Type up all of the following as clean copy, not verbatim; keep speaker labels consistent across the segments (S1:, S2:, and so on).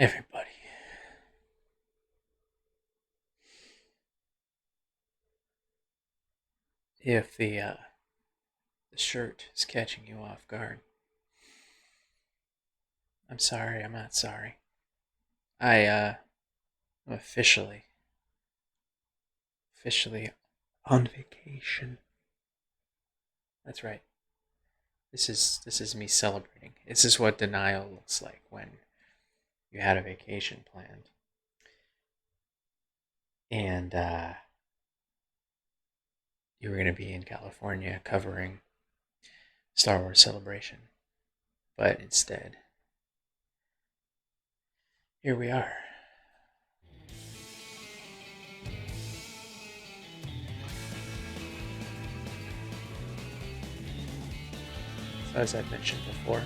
S1: Everybody, if the shirt is catching you off guard, I'm sorry. I'm not sorry. I'm officially on vacation. That's right. This is me celebrating. This is what denial looks like when you had a vacation planned, and you were going to be in California covering Star Wars Celebration, but instead, here we are. So as I've mentioned before,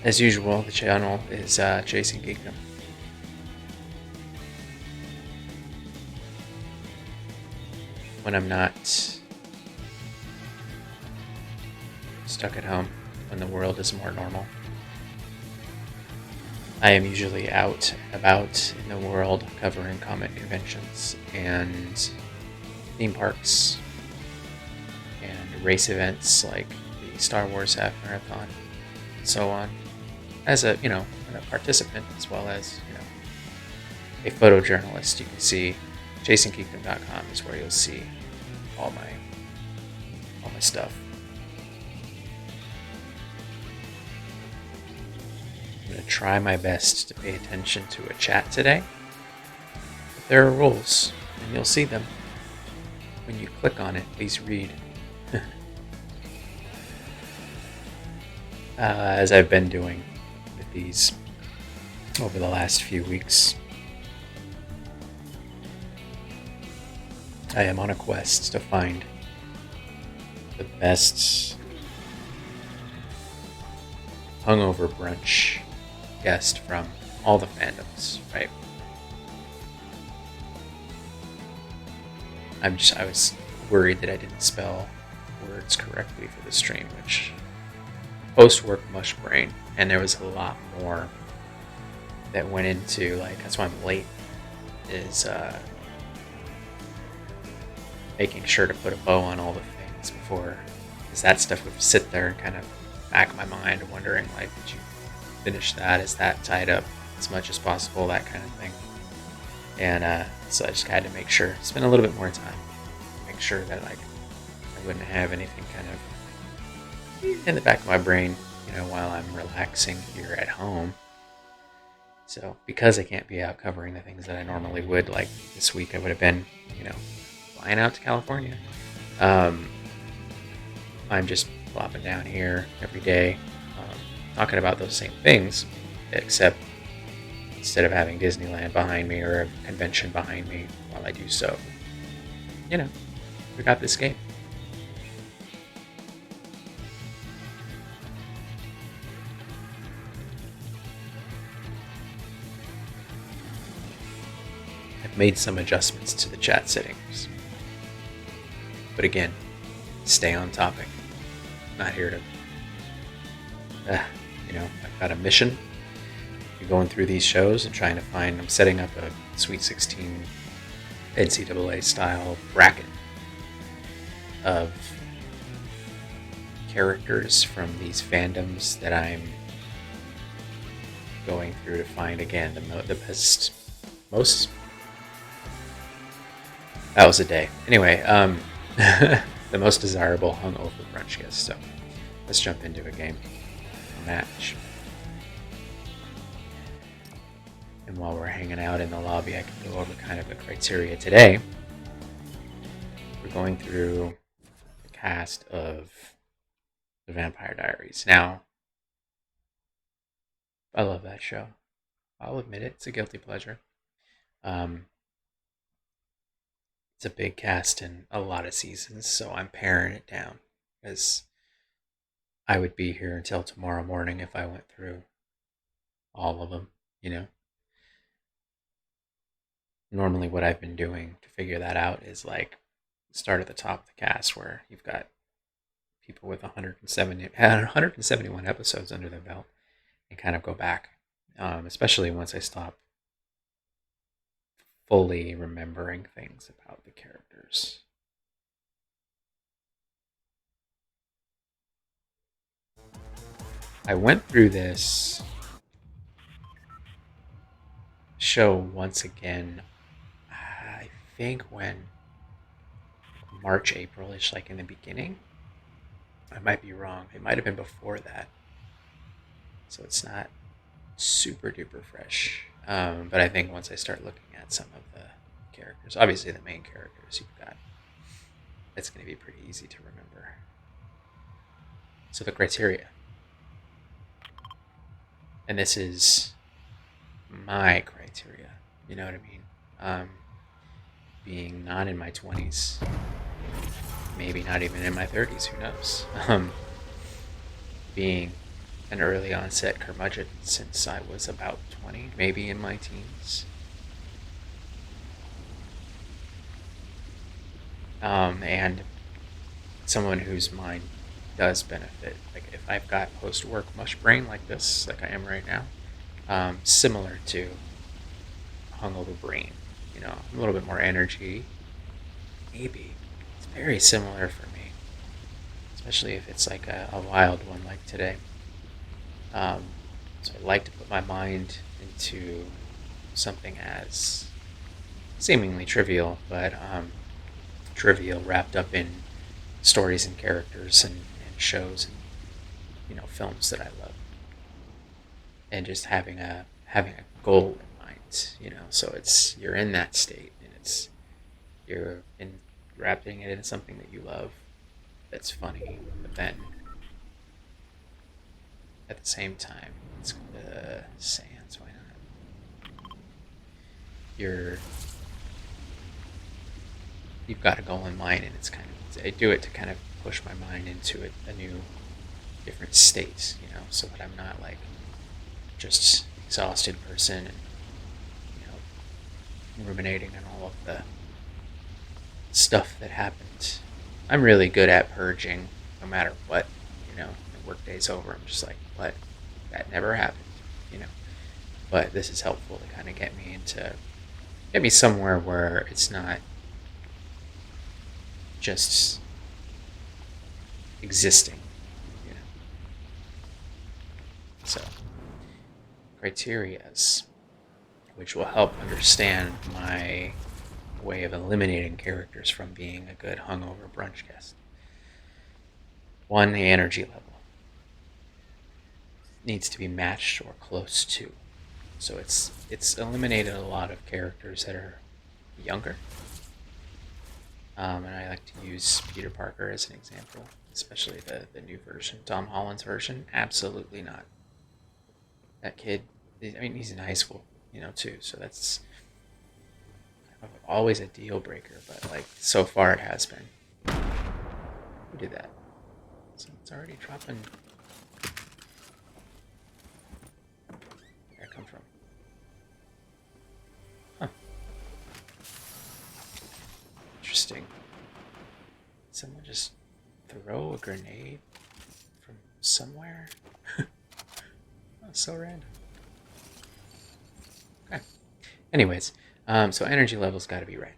S1: as usual, the channel is Chasing Geekdom. When I'm not stuck at home, when the world is more normal, I am usually out and about in the world covering comic conventions and theme parks and race events like the Star Wars Half Marathon and so on, as a participant as well as a photojournalist. You can see chasinggeekdom.com is where you'll see all my stuff. I'm going to try my best to pay attention to a chat today. But there are rules, and you'll see them. When you click on it, please read. As I've been doing with these over the last few weeks, I am on a quest to find the best hungover brunch guest from all the fandoms, right? I was worried that I didn't spell words correctly for the stream, which post-work mush brain, and there was a lot more that went into, that's why I'm late, is making sure to put a bow on all the things before, because that stuff would sit there and kind of back my mind, wondering, did you finish that? Is that tied up as much as possible? That kind of thing. And so I just had to make sure, spend a little bit more time, make sure that I wouldn't have anything kind of in the back of my brain, while I'm relaxing here at home. So because I can't be out covering the things that I normally would, like this week I would have been, flying out to California. I'm just plopping down here every day, talking about those same things, except instead of having Disneyland behind me or a convention behind me while I do so, we got this game. I've made some adjustments to the chat settings. But again, stay on topic. Not here to, I've got a mission. You're going through these shows and trying to find, I'm setting up a Sweet 16 NCAA style bracket of characters from these fandoms that I'm going through to find, again, the best, most. That was a day. Anyway, the most desirable hungover brunch guest. So let's jump into a game, a match. And while we're hanging out in the lobby, I can go over kind of the criteria today. We're going through the cast of the Vampire Diaries. Now, I love that show. I'll admit it. It's a guilty pleasure. It's a big cast in a lot of seasons, so I'm paring it down, because I would be here until tomorrow morning if I went through all of them, Normally what I've been doing to figure that out is start at the top of the cast, where you've got people with 171 episodes under their belt, and kind of go back, especially once I stop fully remembering things about the characters. I went through this show once again, I think when March, April ish, like in the beginning. I might be wrong. It might have been before that. So it's not super duper fresh. But I think once I start looking at some of the characters, obviously the main characters you've got, it's going to be pretty easy to remember. So the criteria. And this is my criteria. You know what I mean? Being not in my 20s, maybe not even in my 30s, who knows? Being an early onset curmudgeon since I was about 20, maybe in my teens. And someone whose mind does benefit. Like if I've got post-work mush brain like this, like I am right now, similar to hungover brain, a little bit more energy. Maybe it's very similar for me, especially if it's like a wild one like today. So I like to put my mind into something as seemingly trivial, but trivial wrapped up in stories and characters and shows and films that I love, and just having a goal in mind. So you're in that state, and you're in wrapping it in something that you love, that's funny, but then at the same time it's sans. Why not? You're you've got a goal in mind, and it's kind of I do it to kind of push my mind into a new, different state, so that I'm not like just exhausted person and ruminating on all of the stuff that happened. I'm really good at purging, no matter what. The work day's over. I'm just like, what? That never happened. You know. But this is helpful to kind of get me somewhere where it's not just existing. You know. So, criterias, which will help understand my way of eliminating characters from being a good hungover brunch guest. One, the energy level needs to be matched or close to. So it's eliminated a lot of characters that are younger. And I like to use Peter Parker as an example, especially the new version. Tom Holland's version, absolutely not. That kid, I mean, he's in high school, too. So that's always a deal breaker, but like so far it has been. Who did that? So it's already dropping. Where'd that come from? Huh. Interesting. Did someone just throw a grenade from somewhere? Oh, so random. Okay. Anyways, so energy level's got to be right.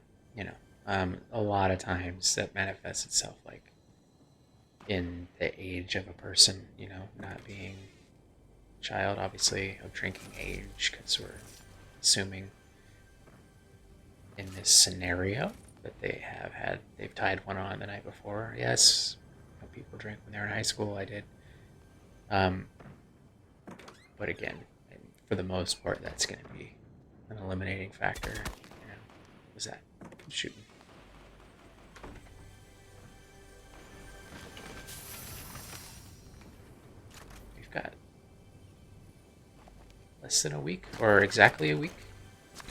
S1: A lot of times that manifests itself like in the age of a person, not being a child, obviously, of drinking age, because we're assuming in this scenario that they've tied one on the night before. Yes, people drink when they're in high school. I did. But again, for the most part, that's going to be an eliminating factor. What was that? Shooting. We've got less than a week, or exactly a week,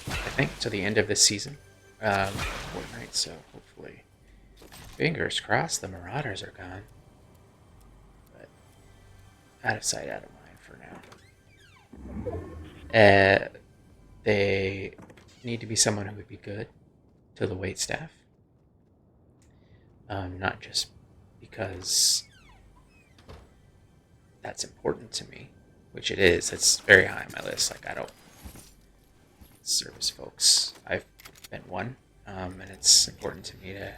S1: I think, to the end of this season. Fortnite, so hopefully, fingers crossed, the Marauders are gone. But out of sight, out of mind for now. They need to be someone who would be good to the wait staff. Not just because that's important to me, which it is. It's very high on my list. Like, I don't service folks. I've been one, and it's important to me to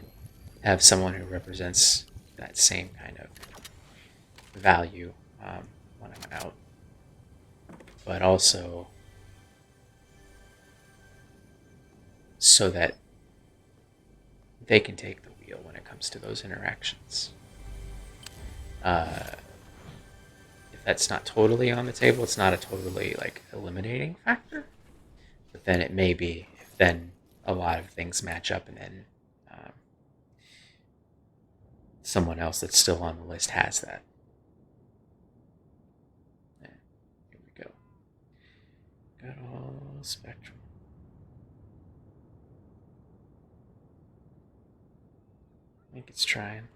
S1: have someone who represents that same kind of value when I'm out, but also so that they can take the wheel when it comes to those interactions. If that's not totally on the table, it's not a totally like eliminating factor, but then it may be if then a lot of things match up and then someone else that's still on the list has that. Yeah, here we go. Got all spectrum. I think it's trying.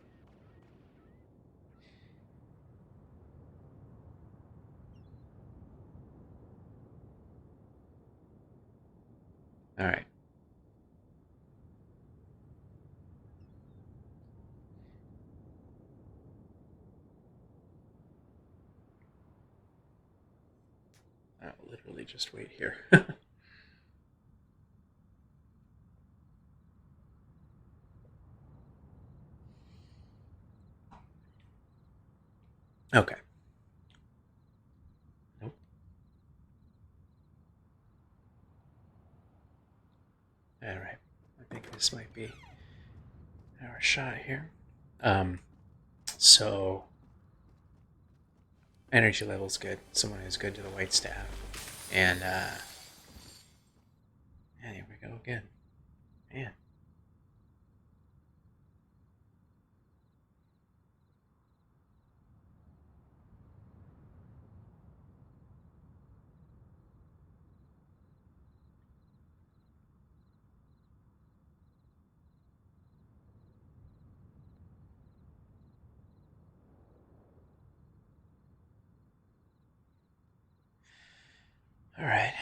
S1: All right. I'll literally just wait here. Okay. Nope. All right. I think this might be our shot here. So energy level's good. Someone who's good to the white staff, and here we go again. Man. All right.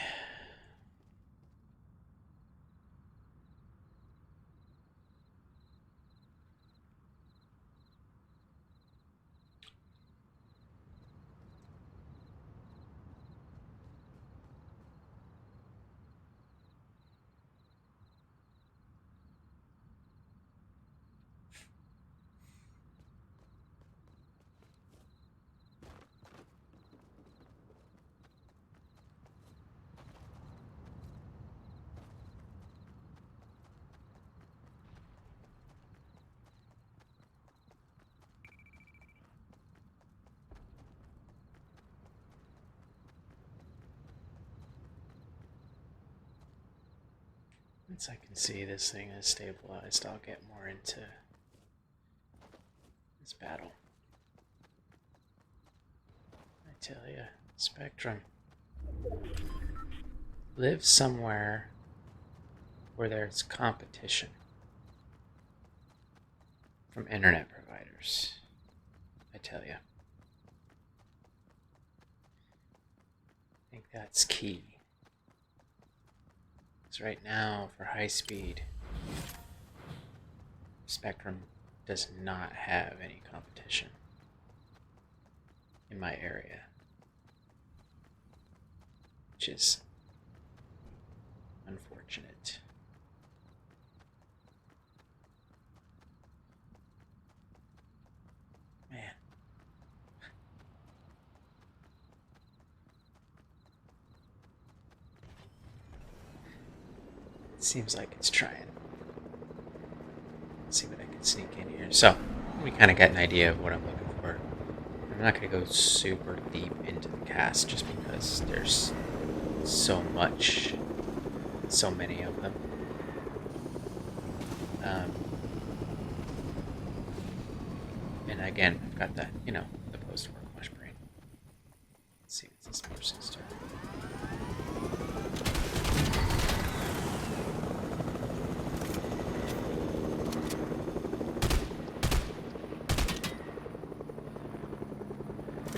S1: Once I can see this thing is stabilized, I'll get more into this battle. I tell you, Spectrum. Live somewhere where there's competition from internet providers. I tell you. I think that's key. Because right now, for high speed, Spectrum does not have any competition in my area, which is unfortunate. Man. It seems like it's trying. Let's see what I can sneak in here. So, we kind of got an idea of what I'm looking for. I'm not going to go super deep into the cast just because there's so many of them. And again, I've got that, the post-work mush brain. Let's see what this person's doing.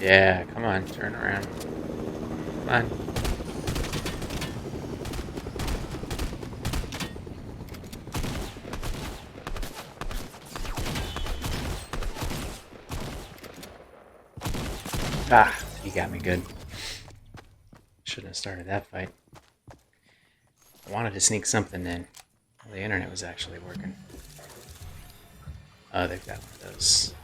S1: Yeah, come on, turn around. Come on. Ah, you got me good. Shouldn't have started that fight. I wanted to sneak something in. Well, the internet was actually working. Oh, they've got one of those.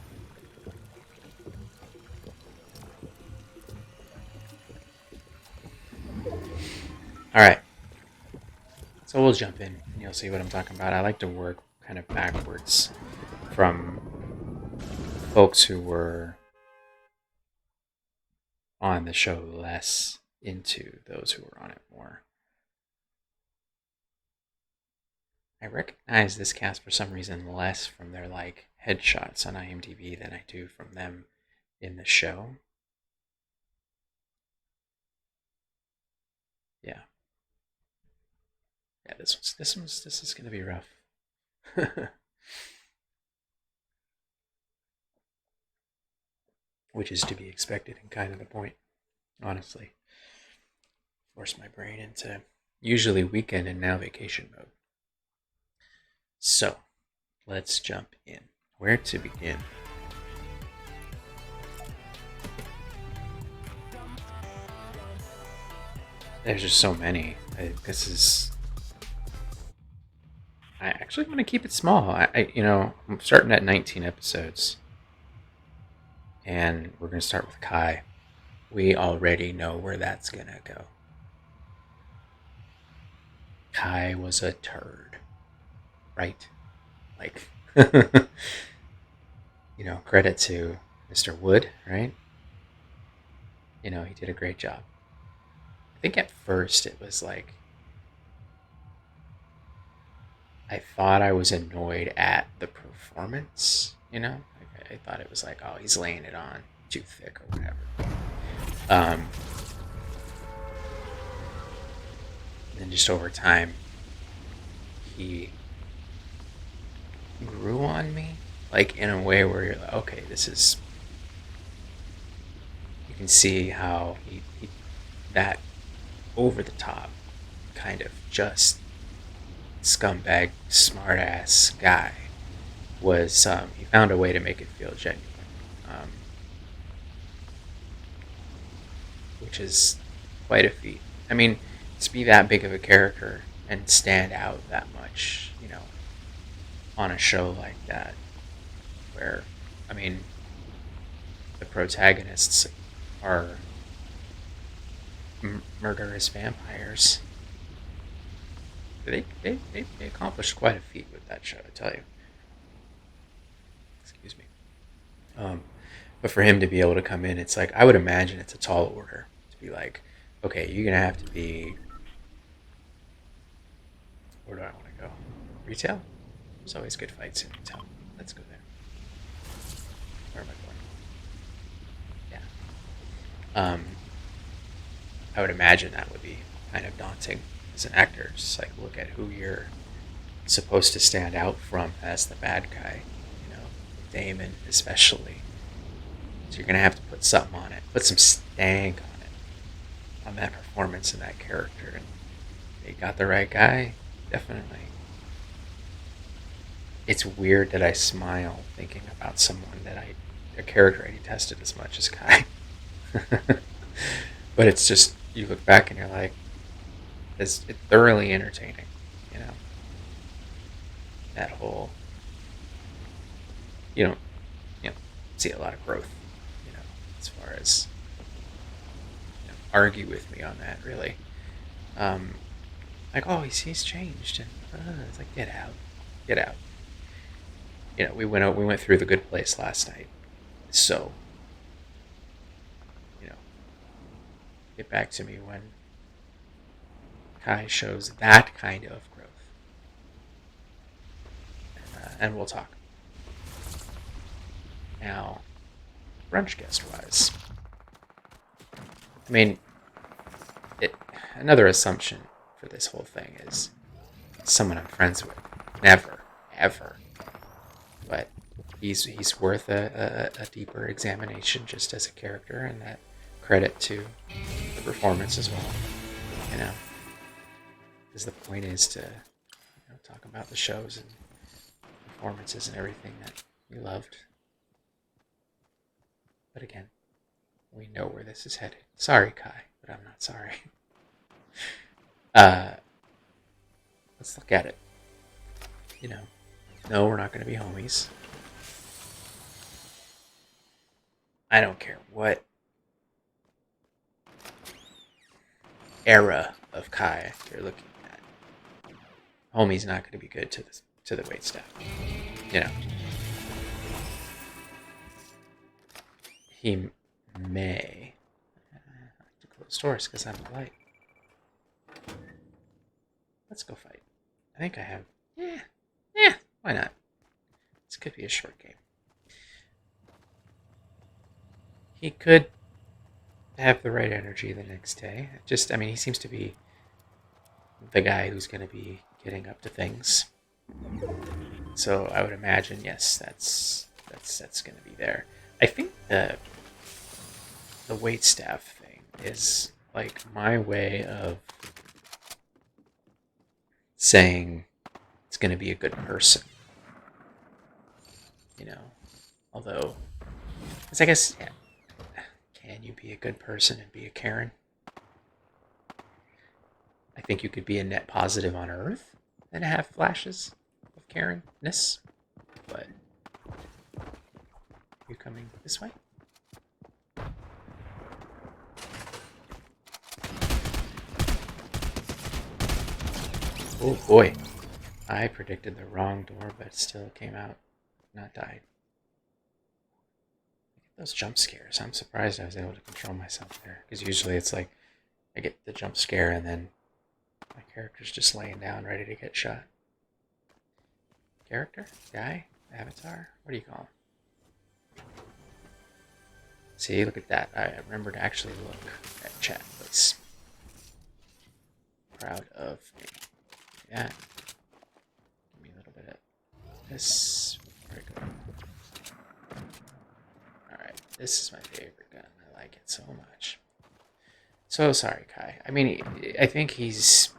S1: Alright. So we'll jump in and you'll see what I'm talking about. I like to work kind of backwards from folks who were on the show less into those who were on it more. I recognize this cast for some reason less from their like headshots on IMDb than I do from them in the show. Yeah. Yeah, this is gonna be rough. Which is to be expected and kind of the point, honestly. Force my brain into usually weekend and now vacation mode. So, let's jump in. Where to begin? There's just so many. I actually want to keep it small. I'm starting at 19 episodes, and we're gonna start with Kai. We already know where that's gonna go. Kai was a turd, right? Like, credit to Mr. Wood, right? He did a great job. I think at first it was like, I thought I was annoyed at the performance, Like, I thought it was like, oh, he's laying it on too thick or whatever. And then just over time, he grew on me, like in a way where you're like, okay, this is. You can see how he that over the top kind of just scumbag smartass guy was he found a way to make it feel genuine, which is quite a feat. I mean, to be that big of a character and stand out that much, on a show like that, where, I mean, the protagonists are murderous vampires. They accomplished quite a feat with that show, I tell you. Excuse me. But for him to be able to come in, it's like, I would imagine it's a tall order to be like, okay, you're gonna have to be. Where do I want to go? Retail? There's always good fights in retail. Let's go there. Where am I going? Yeah. I would imagine that would be kind of daunting as an actor. Just like look at who you're supposed to stand out from as the bad guy. Damon especially. So you're gonna have to put something on it, put some stank on it, on that performance and that character. And they got the right guy, definitely. It's weird that I smile thinking about someone a character I detested as much as Kai. But it's just, you look back and you're like, it's thoroughly entertaining, That whole, you don't, see a lot of growth, as far as, argue with me on that, really. Like, oh, he's changed, and it's like, get out. We went through the Good Place last night, so, get back to me when Kai shows that kind of growth, and we'll talk. Now, brunch guest wise, I mean, another assumption for this whole thing is someone I'm friends with. Never, ever. But he's worth a deeper examination just as a character, and that credit to the performance as well. Because the point is to talk about the shows and performances and everything that you loved. But again, we know where this is headed. Sorry, Kai, but I'm not sorry. Uh, let's look at it. You know, no, we're not going to be homies. I don't care what era of Kai you're looking at. Homie's not going to be good to the wait staff. You know, he may have to close doors because I'm polite. Let's go fight. I think I have. Yeah, why not? This could be a short game. He could have the right energy the next day. Just, I mean, he seems to be the guy who's going to be getting up to things. So I would imagine, yes, that's going to be there. I think the wait staff thing is like my way of saying it's going to be a good person. You know, although, because I guess, yeah, can you be a good person and be a Karen? I think you could be a net positive on Earth and have flashes of Karen-ness. But you coming this way? Oh boy. I predicted the wrong door, but still came out, not died. I get those jump scares. I'm surprised I was able to control myself there. Because usually it's like, I get the jump scare and then my character's just laying down ready to get shot. Character? Guy? Avatar? What do you call him? See, look at that. I remember to actually look at chat, please. Proud of me. Yeah. Give me a little bit of this. Very good. Alright, this is my favorite gun. I like it so much. So sorry, Kai. I mean, I think he's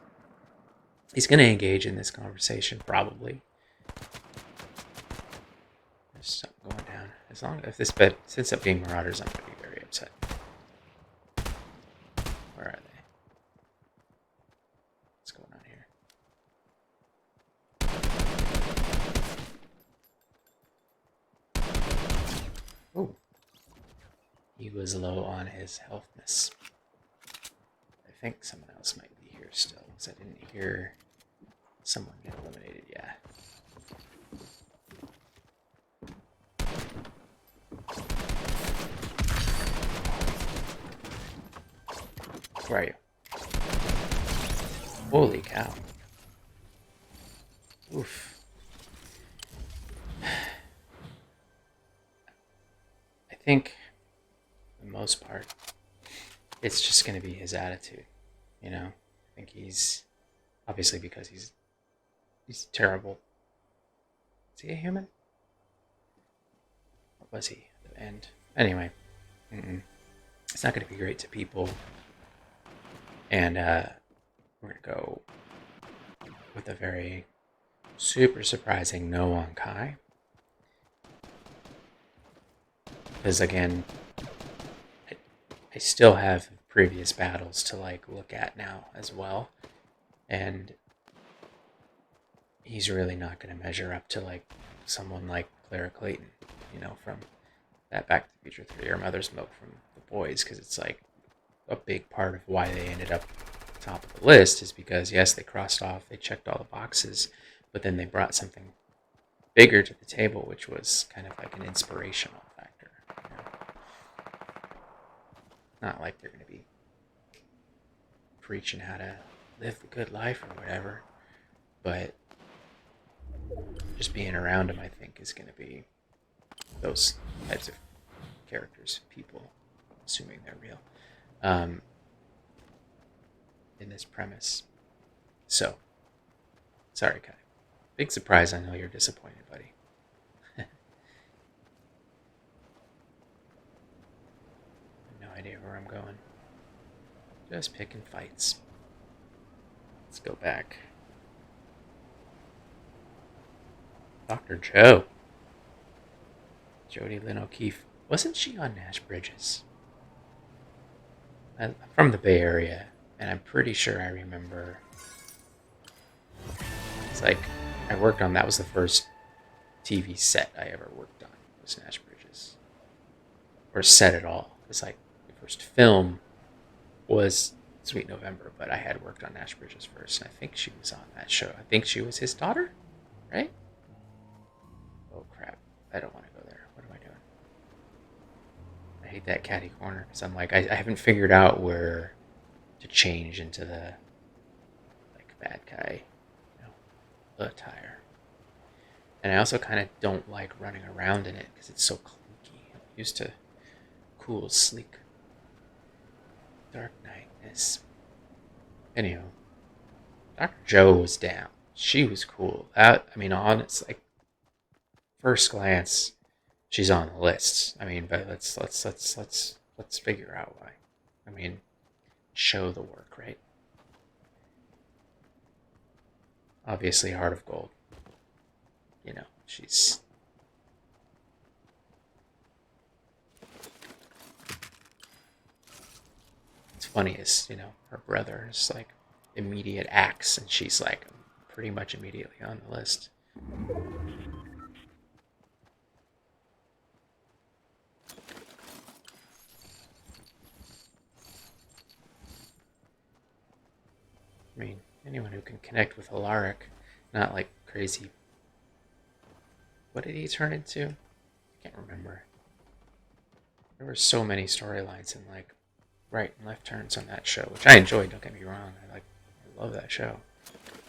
S1: going to engage in this conversation, probably. There's something going down. As long as this bed ends up being Marauders, I'm going to be very upset. Where are they? What's going on here? Oh. He was low on his healthness. I think someone else might be here still, because I didn't hear someone get eliminated. Yeah. Where are you? Holy cow. Oof. I think, for the most part, it's just going to be his attitude. You know? I think he's, obviously because he's terrible. Is he a human? What was he at the end? Anyway. It's not going to be great to people. And we're going to go with a very super surprising no on Kai. Because again, I still have previous battles to like look at now as well. And he's really not going to measure up to like someone like Clara Clayton, you know, from that Back to the Future 3 or Mother's Milk from The Boys, because it's like a big part of why they ended up top of the list is because, yes, they crossed off, they checked all the boxes, but then they brought something bigger to the table, which was kind of like an inspirational factor. You know? Not like they're going to be preaching how to live the good life or whatever, but just being around them, I think, is going to be those types of characters, people, assuming they're real, in this premise. So, sorry, Kai. Big surprise, I know you're disappointed, buddy. No idea where I'm going. Just picking fights. Let's go back. Dr. Joe. Jodie Lynn O'Keefe. Wasn't she on Nash Bridges? I'm from the Bay Area. And I'm pretty sure I remember. It's like I worked on that was the first TV set I ever worked on was Nash Bridges, or set at all. It's like the first film was Sweet November, but I had worked on Nash Bridges first, and I think she was on that show. I think she was his daughter, right? Oh crap! I don't want to go there. What am I doing? I hate that catty corner because I'm like I haven't figured out where to change into the like bad guy, you know, attire. And I also kind of don't like running around in it because it's so clunky. I'm used to cool, sleek, Dark Knightness. Anyhow, Dr. Joe was down. She was cool. I mean, honest, like first glance, she's on the list. I mean, but let's figure out why. I mean, show the work, right? Obviously, Heart of Gold. You know, she's it's funny is her brother is like immediate axe, and she's like pretty much immediately on the list. I mean, anyone who can connect with Alaric, not like crazy. What did he turn into? I can't remember. There were so many storylines and like right and left turns on that show, which I enjoyed. Don't get me wrong. I love that show.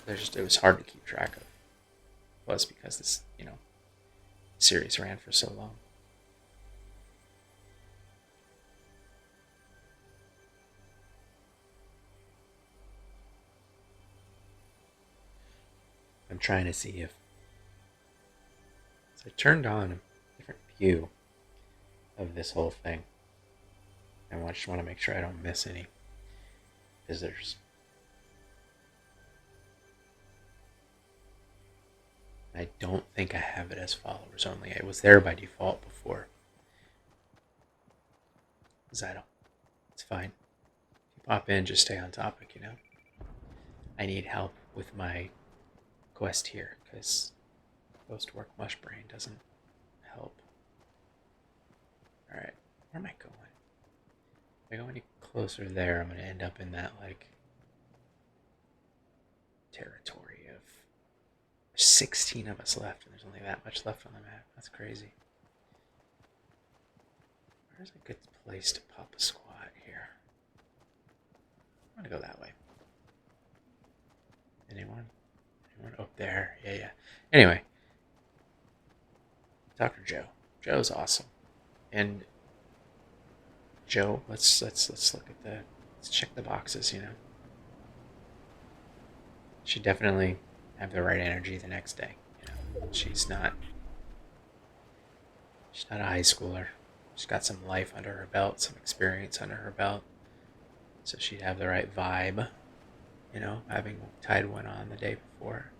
S1: It was hard to keep track of. It was because this series ran for so long. I'm trying to see if so I turned on a different view of this whole thing. I just want to make sure I don't miss any visitors. I don't think I have it as followers only. It was there by default before. Because it's fine. If you pop in, just stay on topic. I need help with my quest here, because Ghost Work Mush Brain doesn't help. Alright, where am I going? If I go any closer there, I'm going to end up in that, like, territory of... There's 16 of us left, and there's only that much left on the map. That's crazy. Where's a good place to pop a squat here? I'm going to go that way. Anyone? Oh, there. Yeah. Anyway. Dr. Joe. Joe's awesome. And Joe, let's look at let's check the boxes. She definitely have the right energy the next day. She's not a high schooler. She's got some life under her belt, some experience under her belt. So she'd have the right vibe, having tied one on the day before.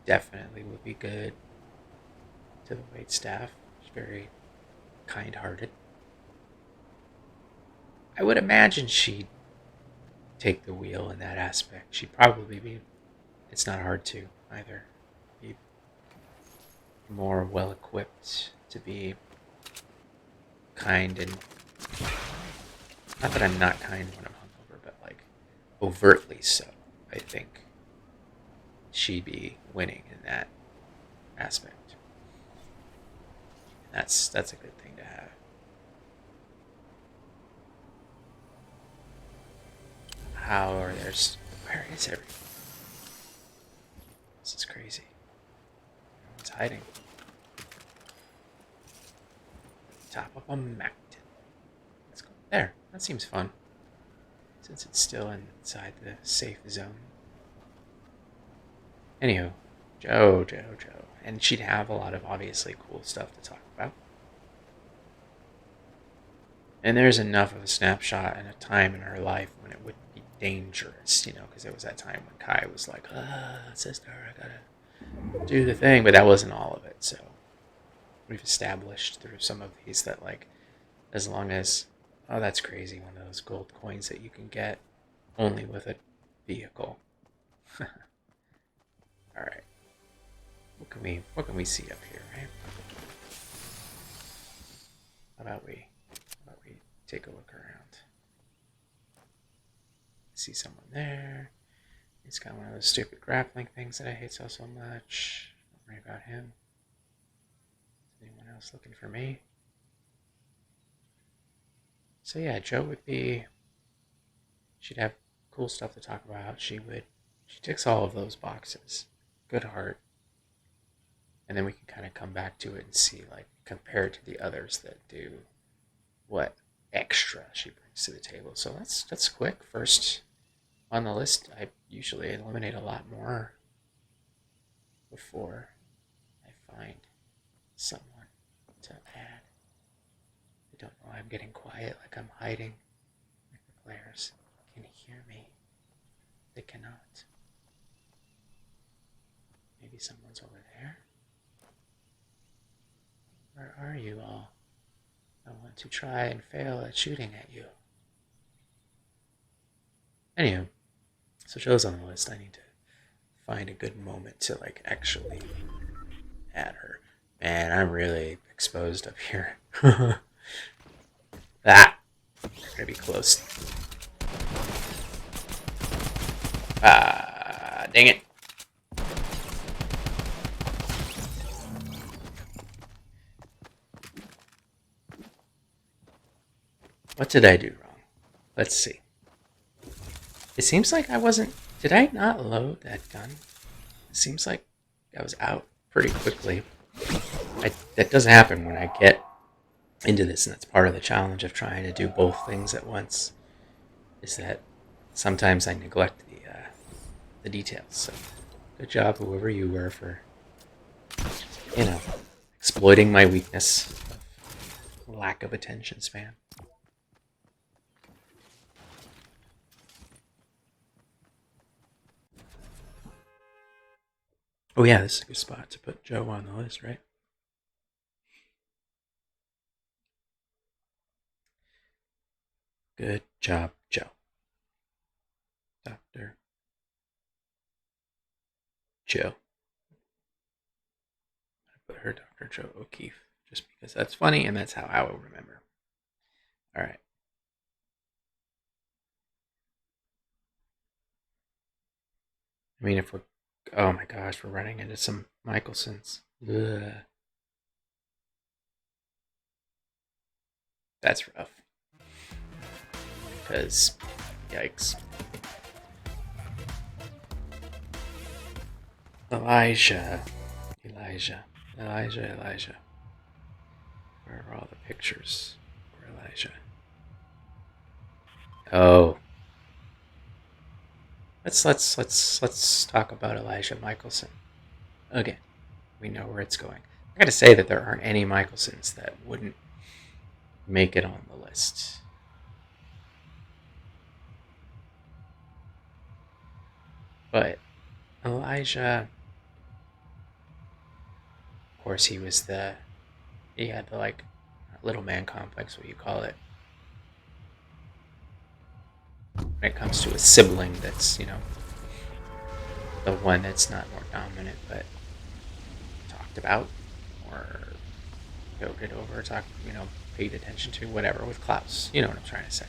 S1: Definitely would be good to the wait staff. She's very kind-hearted. I would imagine she'd take the wheel in that aspect. She'd probably be, it's not hard to either, be more well-equipped to be kind and, not that I'm not kind when I'm hungover, but like overtly so. I think she'd be winning in that aspect. And that's a good thing to have. Where is everything? This is crazy. Everyone's hiding. Top of a mountain. Let's go there. That seems fun. Since it's still inside the safe zone. Anywho, Joe. And she'd have a lot of obviously cool stuff to talk about. And there's enough of a snapshot and a time in her life when it would be dangerous, because it was that time when Kai was like, sister, I gotta do the thing. But that wasn't all of it, so we've established through some of these that, like, as long as Oh, that's crazy. One of those gold coins that you can get only with a vehicle. All right. What can we see up here, right? How about we take a look around? See someone there. He's got one of those stupid grappling things that I hate so much. Don't worry about him. Is anyone else looking for me? So yeah, Jo would be. She'd have cool stuff to talk about. She ticks all of those boxes. Good heart. And then we can kind of come back to it and see, like, compared to the others that do, what extra she brings to the table. So that's quick. First on the list, I usually eliminate a lot more before I find someone to add. I don't know, I'm getting quiet, like I'm hiding. Like the players can hear me. They cannot. Maybe someone's over there. Where are you all? I want to try and fail at shooting at you. Anywho, so Jo's on the list. I need to find a good moment to, like, actually add her. Man, I'm really exposed up here. Ah! Gonna be close. Ah, dang it. What did I do wrong? Let's see. It seems like I wasn't... Did I not load that gun? It seems like I was out pretty quickly. That doesn't happen when I get into this, and that's part of the challenge of trying to do both things at once, is that sometimes I neglect the details. So good job, whoever you were, for, exploiting my weakness of lack of attention span. Oh yeah, this is a good spot to put Jo on the list, right? Good job, Jo. Dr. Jo. I put her Dr. Jo O'Keefe just because that's funny and that's how I will remember. All right. I mean, if we're... Oh my gosh, we're running into some Michelsons. Ugh. That's rough. Because, yikes. Elijah. Where are all the pictures for Elijah? Oh. Let's talk about Elijah Michelson. Again, we know where it's going. I gotta say that there aren't any Michelsons that wouldn't make it on the list. But Elijah, of course, he had the, like, little man complex, what you call it, when it comes to a sibling that's, the one that's not more dominant, but talked about or goaded over, paid attention to, whatever, with Klaus. You know what I'm trying to say.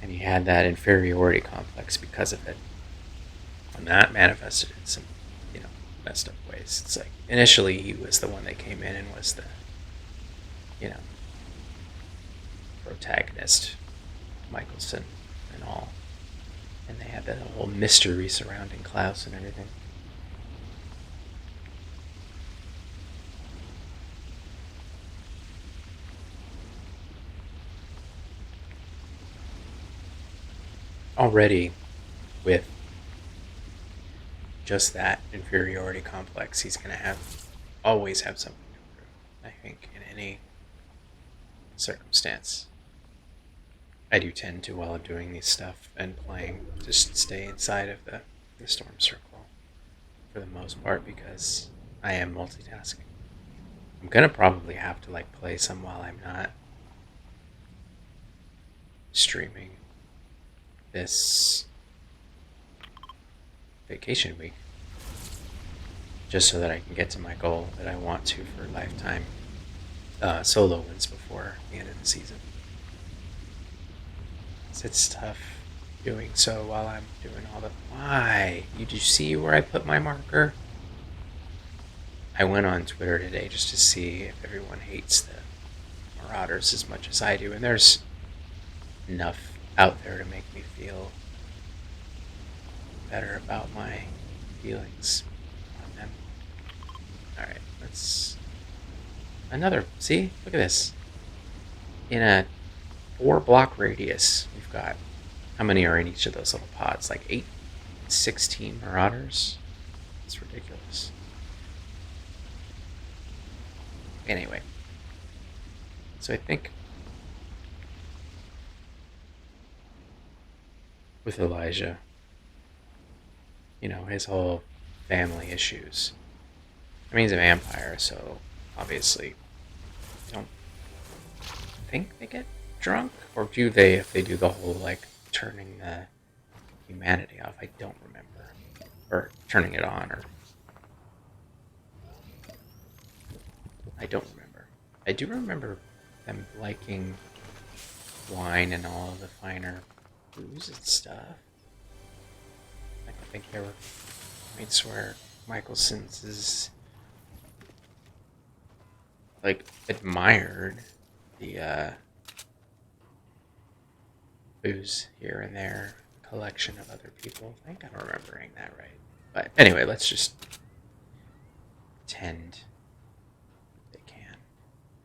S1: And he had that inferiority complex because of it. And that manifested in some, messed up ways. It's like, initially he was the one that came in and was the, protagonist, Michelson and all. And they had that whole mystery surrounding Klaus and everything. Already, with just that inferiority complex, he's going to always have something to prove, I think, in any circumstance. I do tend to, while I'm doing these stuff and playing, just stay inside of the storm circle for the most part, because I am multitasking. I'm going to probably have to, like, play some while I'm not streaming this vacation week just so that I can get to my goal that I want to for lifetime solo wins before the end of the season. It's tough doing so while I'm doing all the... Why? Did you see where I put my marker? I went on Twitter today just to see if everyone hates the Marauders as much as I do, and there's enough out there to make me feel better about my feelings on them. Alright, let's... Another... See? Look at this. In a 4-block radius, we've got... How many are in each of those little pods? Like 8, 16 Marauders? It's ridiculous. Anyway. So I think... with Elijah, you know, his whole family issues. I mean, he's a vampire, so obviously I don't think they get drunk, or do they, if they do the whole, like, turning the humanity off? I don't remember. Or turning it on, or... I don't remember. I do remember them liking wine and all of the finer booze and stuff. I think there were points where Michelson's is like admired the booze here and there, collection of other people. I think I'm remembering that right. But anyway, let's just pretend they can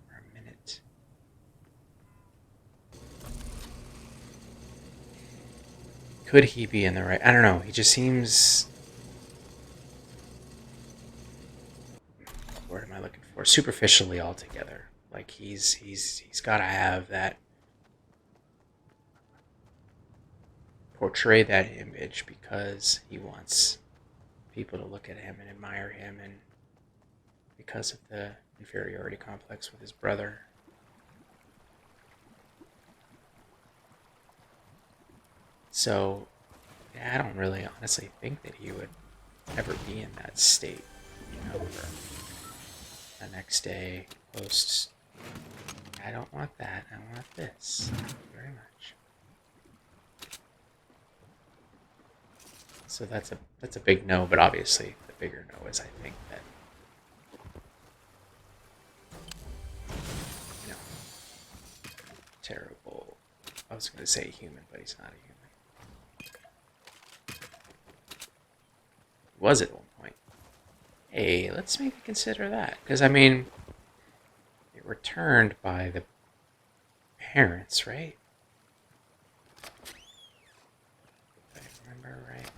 S1: for a minute. Could he be in the right? I don't know. He just seems... What word am I looking for? Superficially altogether. Like he's got to have that... portray that image because he wants people to look at him and admire him, and because of the inferiority complex with his brother. So, yeah, I don't really honestly think that he would ever be in that state, you know, for the next day posts. I don't want that. I want this. Thank you very much. So that's a big no, but obviously the bigger no is, I think, that, you know, terrible. I was going to say human, but he's not a human. Was at one point. Hey, let's maybe consider that, because I mean, it returned by the parents, right? If I remember right.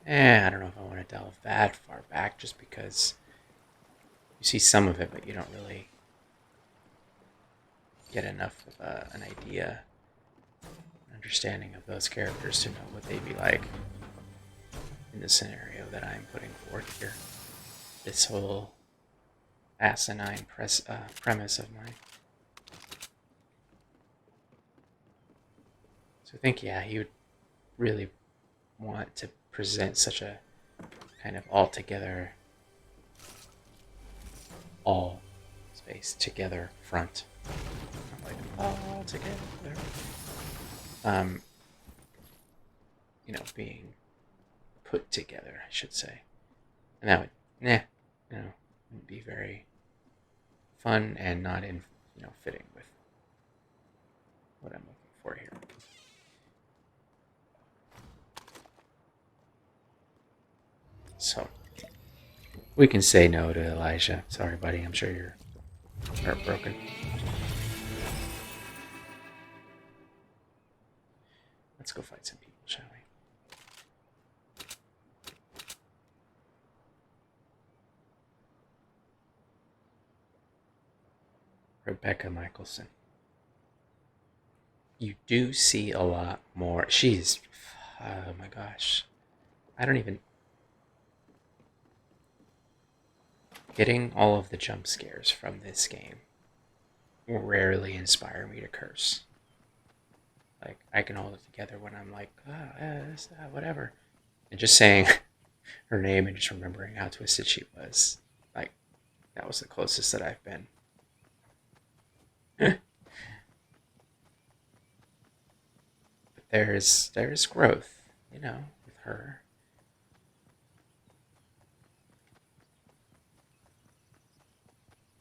S1: I don't know if I want to delve that far back, just because you see some of it, but you don't really get enough of an idea, understanding of those characters to know what they'd be like in the scenario that I'm putting forth here. This whole asinine premise of mine. So I think, yeah, he would really want to present such a kind of altogether, all space together front. Not like all together. You know, being put together, I should say. And that would, you know, wouldn't be very fun and not in, you know, fitting with what I'm looking for here. So, we can say no to Elijah. Sorry, buddy. I'm sure you're heartbroken. Let's go fight some people, shall we? Rebecca Michelson. You do see a lot more. She's... Oh my gosh. I don't even... Getting all of the jump scares from this game rarely inspire me to curse. Like, I can hold it together when I'm like, whatever. And just saying her name and just remembering how twisted she was, like, that was the closest that I've been. But there's growth, with her.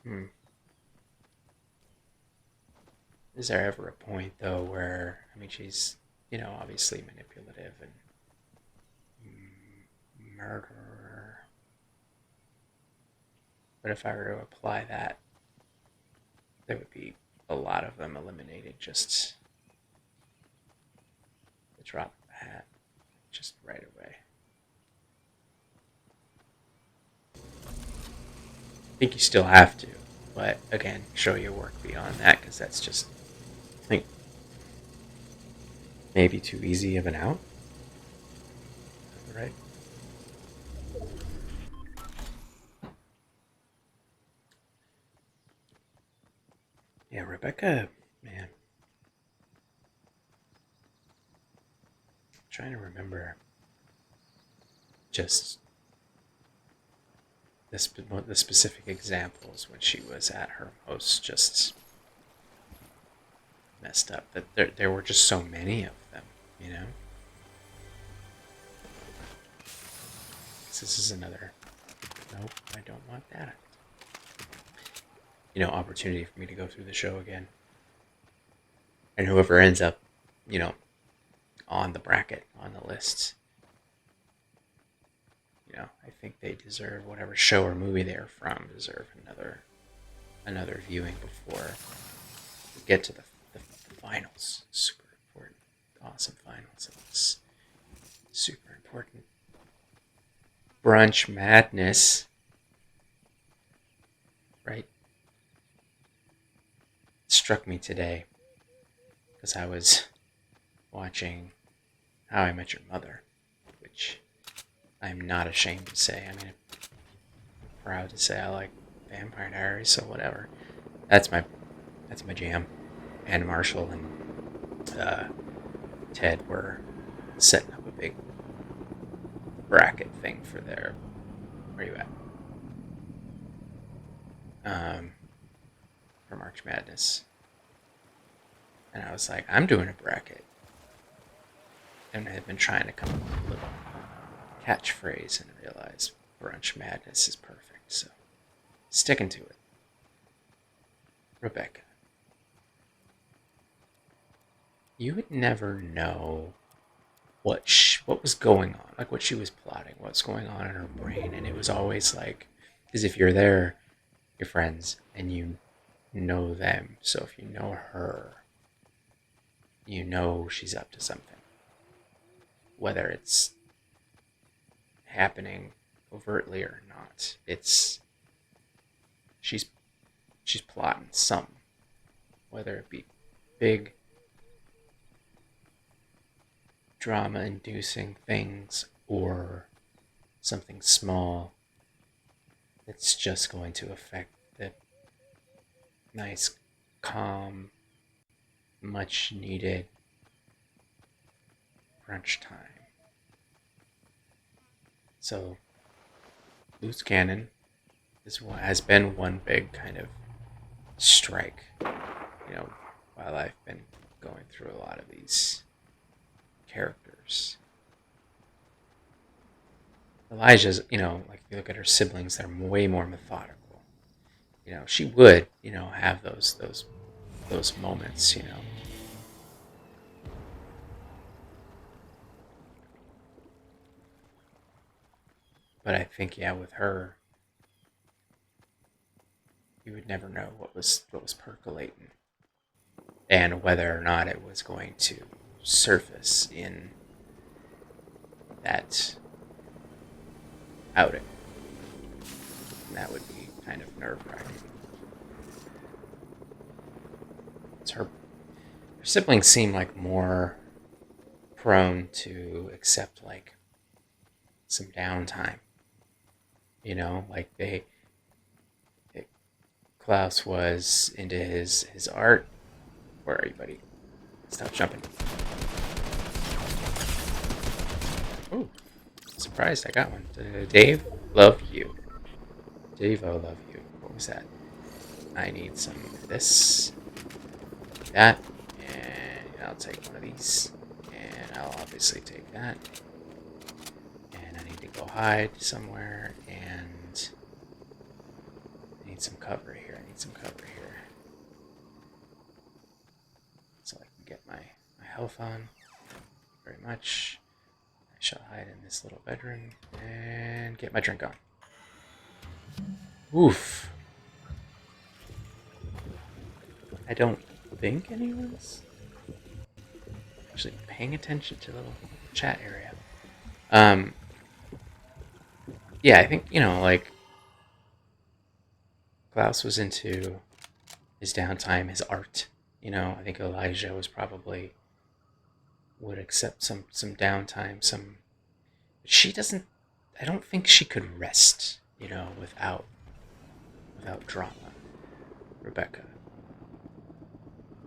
S1: Hmm. Is there ever a point though where I mean she's obviously manipulative and murderer, but if I were to apply that, there would be a lot of them eliminated just the drop of a hat, just right away. I think you still have to, but again, show your work beyond that because that's just, I think, maybe too easy of an out, right? Yeah, Rebecca, man, I'm trying to remember just the specific examples when she was at her most just messed up. That there were just so many of them, you know. This is another. Nope, I don't want that. Opportunity for me to go through the show again, and whoever ends up, you know, on the bracket on the list, I think they deserve whatever show or movie they're from deserve another viewing before we get to the finals. Super important, awesome finals of this super important brunch madness, right? It struck me today because I was watching How I Met Your Mother, which I'm not ashamed to say. I mean, I'm proud to say I like Vampire Diaries, so whatever. That's my jam. And Marshall and Ted were setting up a big bracket thing for their. Where you at? For March Madness, and I was like, I'm doing a bracket, and I had been trying to come up with a little catchphrase and realized Brunch Madness is perfect, so sticking to it. Rebecca, you would never know what was going on, like what she was plotting, what's going on in her brain, and it was always like, because if you're there, your friends, and you know them, so if you know her, you know she's up to something, whether it's happening overtly or not. It's she's plotting something, whether it be big drama inducing things or something small that's just going to affect the nice, calm, much needed brunch time. So, loose cannon has been one big kind of strike, while I've been going through a lot of these characters. Elijah's, like if you look at her siblings, they're way more methodical. She would, have those moments, But I think, yeah, with her, you would never know what was percolating, and whether or not it was going to surface in that outing. And that would be kind of nerve wracking. Her siblings seem like more prone to accept like some downtime. Like they Klaus was into his art. Where are you, buddy? Stop jumping. Oh, surprised I got one. Dave, love you. Dave, I love you. What was that? I need some of this. That. And I'll take one of these. And I'll obviously take that. And I need to go hide somewhere. And I need some cover here. I need some cover here. So I can get my health on. Very much. I shall hide in this little bedroom and get my drink on. Oof. I don't think anyone's actually paying attention to the little chat area. Yeah, I think, like, Klaus was into his downtime, his art. I think Elijah would accept some downtime, but she doesn't. I don't think she could rest, without drama. Rebecca,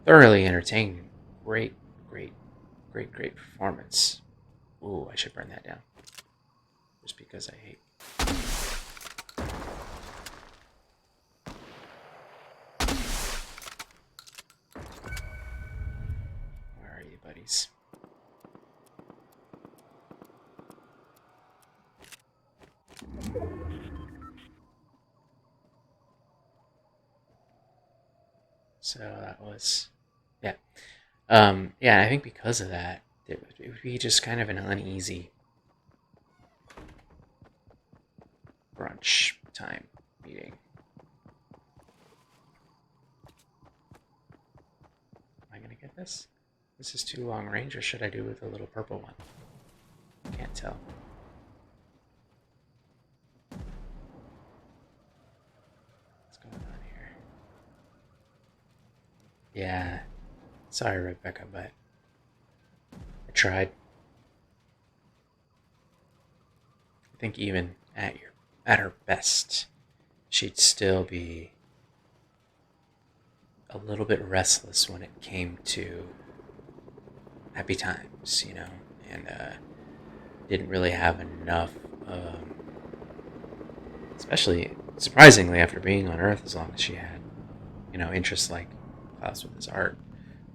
S1: thoroughly entertaining, great performance. Ooh, I should burn that down, just because I hate. Where are you, buddies? So that was, yeah. Yeah, I think because of that, it would be just kind of an uneasy brunch time meeting. Am I going to get this? This is too long range, or should I do with the little purple one? Can't tell. What's going on here? Yeah. Sorry, Rebecca, but I tried. I think even at her best, she'd still be a little bit restless when it came to happy times, and didn't really have enough, especially surprisingly after being on Earth as long as she had, interests like Klaus with his art,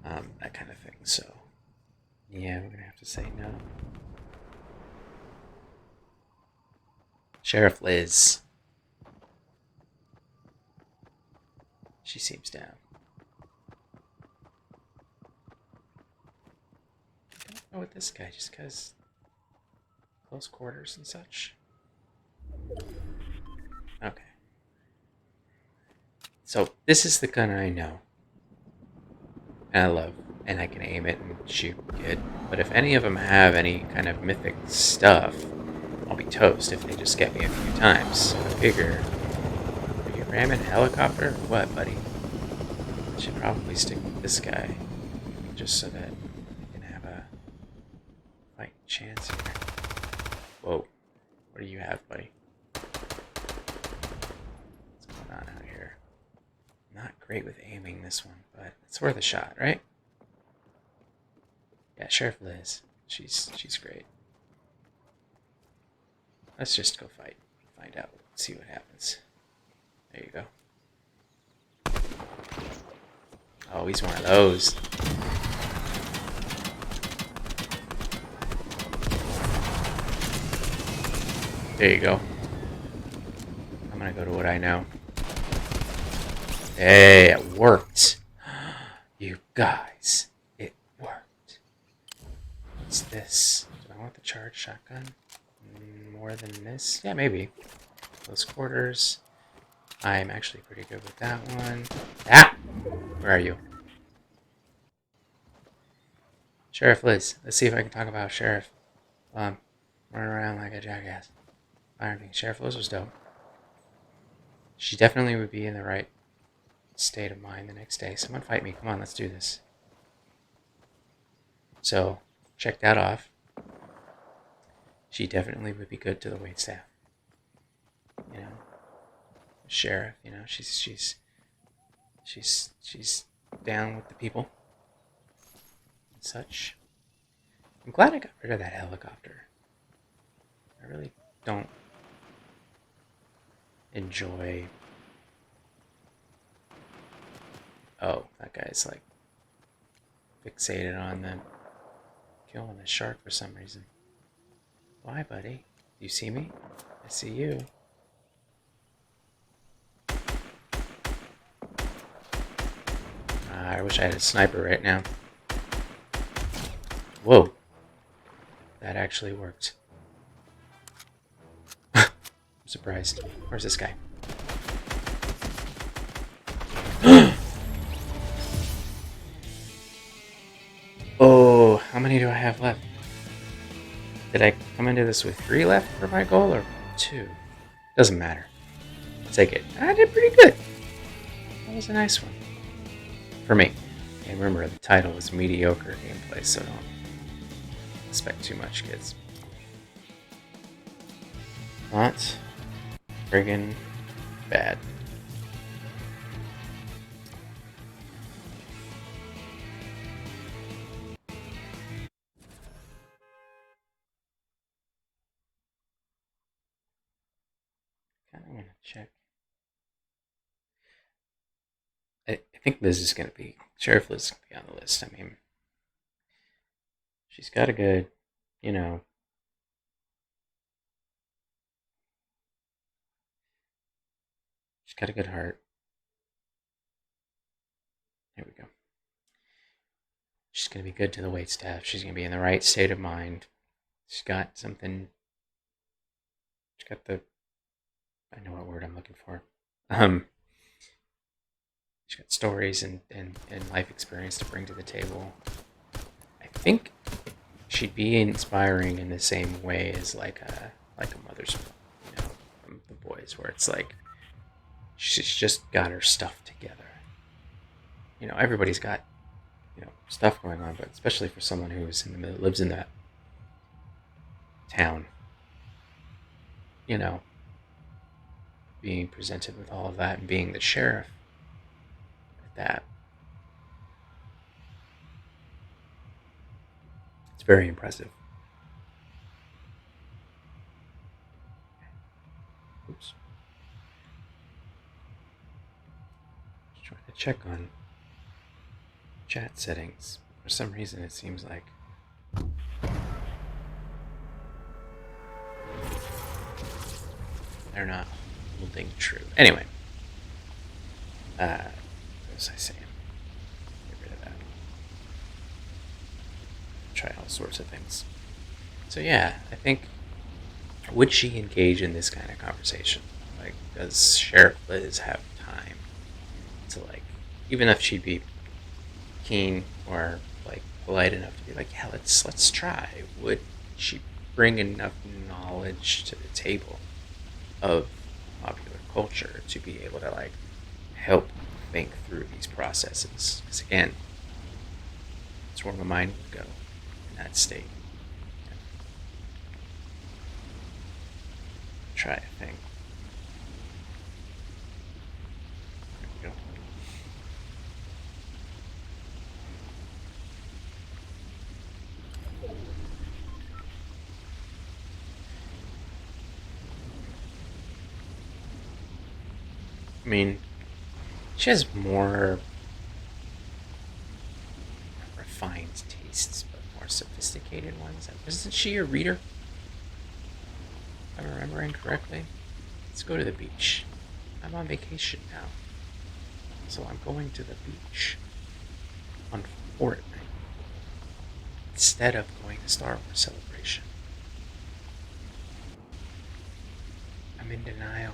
S1: that kind of thing. So, yeah, we're gonna have to say no. Sheriff Liz. She seems down. I don't know with this guy, just because close quarters and such. Okay. So this is the gun I know, and I love, and I can aim it and shoot good. But if any of them have any kind of mythic stuff, I'll be toast if they just get me a few times. So I figure, are you ramming a helicopter or what, buddy? I should probably stick with this guy, just so that we can have a fight chance here. Whoa, what do you have, buddy? What's going on out here? Not great with aiming this one, but it's worth a shot, right? Yeah, Sheriff Liz. She's great. Let's just go fight. Find out. See what happens. There you go. Oh, he's one of those. There you go. I'm gonna go to what I know. Hey, it worked. You guys, it worked. What's this? Do I want the charged shotgun? More than this? Yeah, maybe. Close quarters. I'm actually pretty good with that one. Ah! Where are you? Sheriff Liz. Let's see if I can talk about Sheriff. Running around like a jackass. Firing things. Sheriff Liz was dope. She definitely would be in the right state of mind the next day. Someone fight me. Come on, let's do this. So, check that off. She definitely would be good to the waitstaff. Sheriff, she's She's down with the people and such. I'm glad I got rid of that helicopter. I really don't enjoy. Oh, that guy's like fixated on them killing the shark for some reason. Why, buddy? You see me? I see you. I wish I had a sniper right now. Whoa. That actually worked. I'm surprised. Where's this guy? Oh, how many do I have left? Did I come into this with 3 left for my goal or 2? Doesn't matter. I'll take it. I did pretty good. That was a nice one. For me. And remember, the title was Mediocre gameplay, so don't expect too much, kids. Not friggin' bad. I'm gonna check. I think Liz is gonna be Sheriff Liz is gonna be on the list. I mean, she's got a good, you know, she's got a good heart. There we go. She's gonna be good to the wait staff. She's gonna be in the right state of mind. She's got something. She's got the. I know what word I'm looking for. She's got stories and life experience to bring to the table. I think she'd be inspiring in the same way as like a mother's, from the boys, where it's like she's just got her stuff together. Everybody's got stuff going on, but especially for someone who's in the middle, lives in that town, you know, being presented with all of that and being the sheriff at that. It's very impressive. Oops. Just trying to check on chat settings. For some reason, it seems like they're not holding true. Anyway, what was I saying? Get rid of that. Try all sorts of things. So yeah, I think, would she engage in this kind of conversation? Like, does Sheriff Liz have time to, like, even if she'd be keen or like polite enough to be like, yeah, let's try, would she bring enough knowledge to the table of popular culture to be able to like help think through these processes? Because again, that's where my mind would go in that state. Try a thing. There we go. I mean, she has more refined tastes, but more sophisticated ones. Isn't she a reader? If I'm remembering correctly. Let's go to the beach. I'm on vacation now. So I'm going to the beach on Fortnite instead of going to Star Wars Celebration. I'm in denial.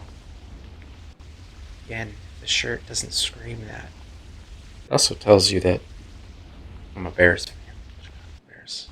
S1: Again, the shirt doesn't scream that. It also tells you that I'm a Bears fan. Bears.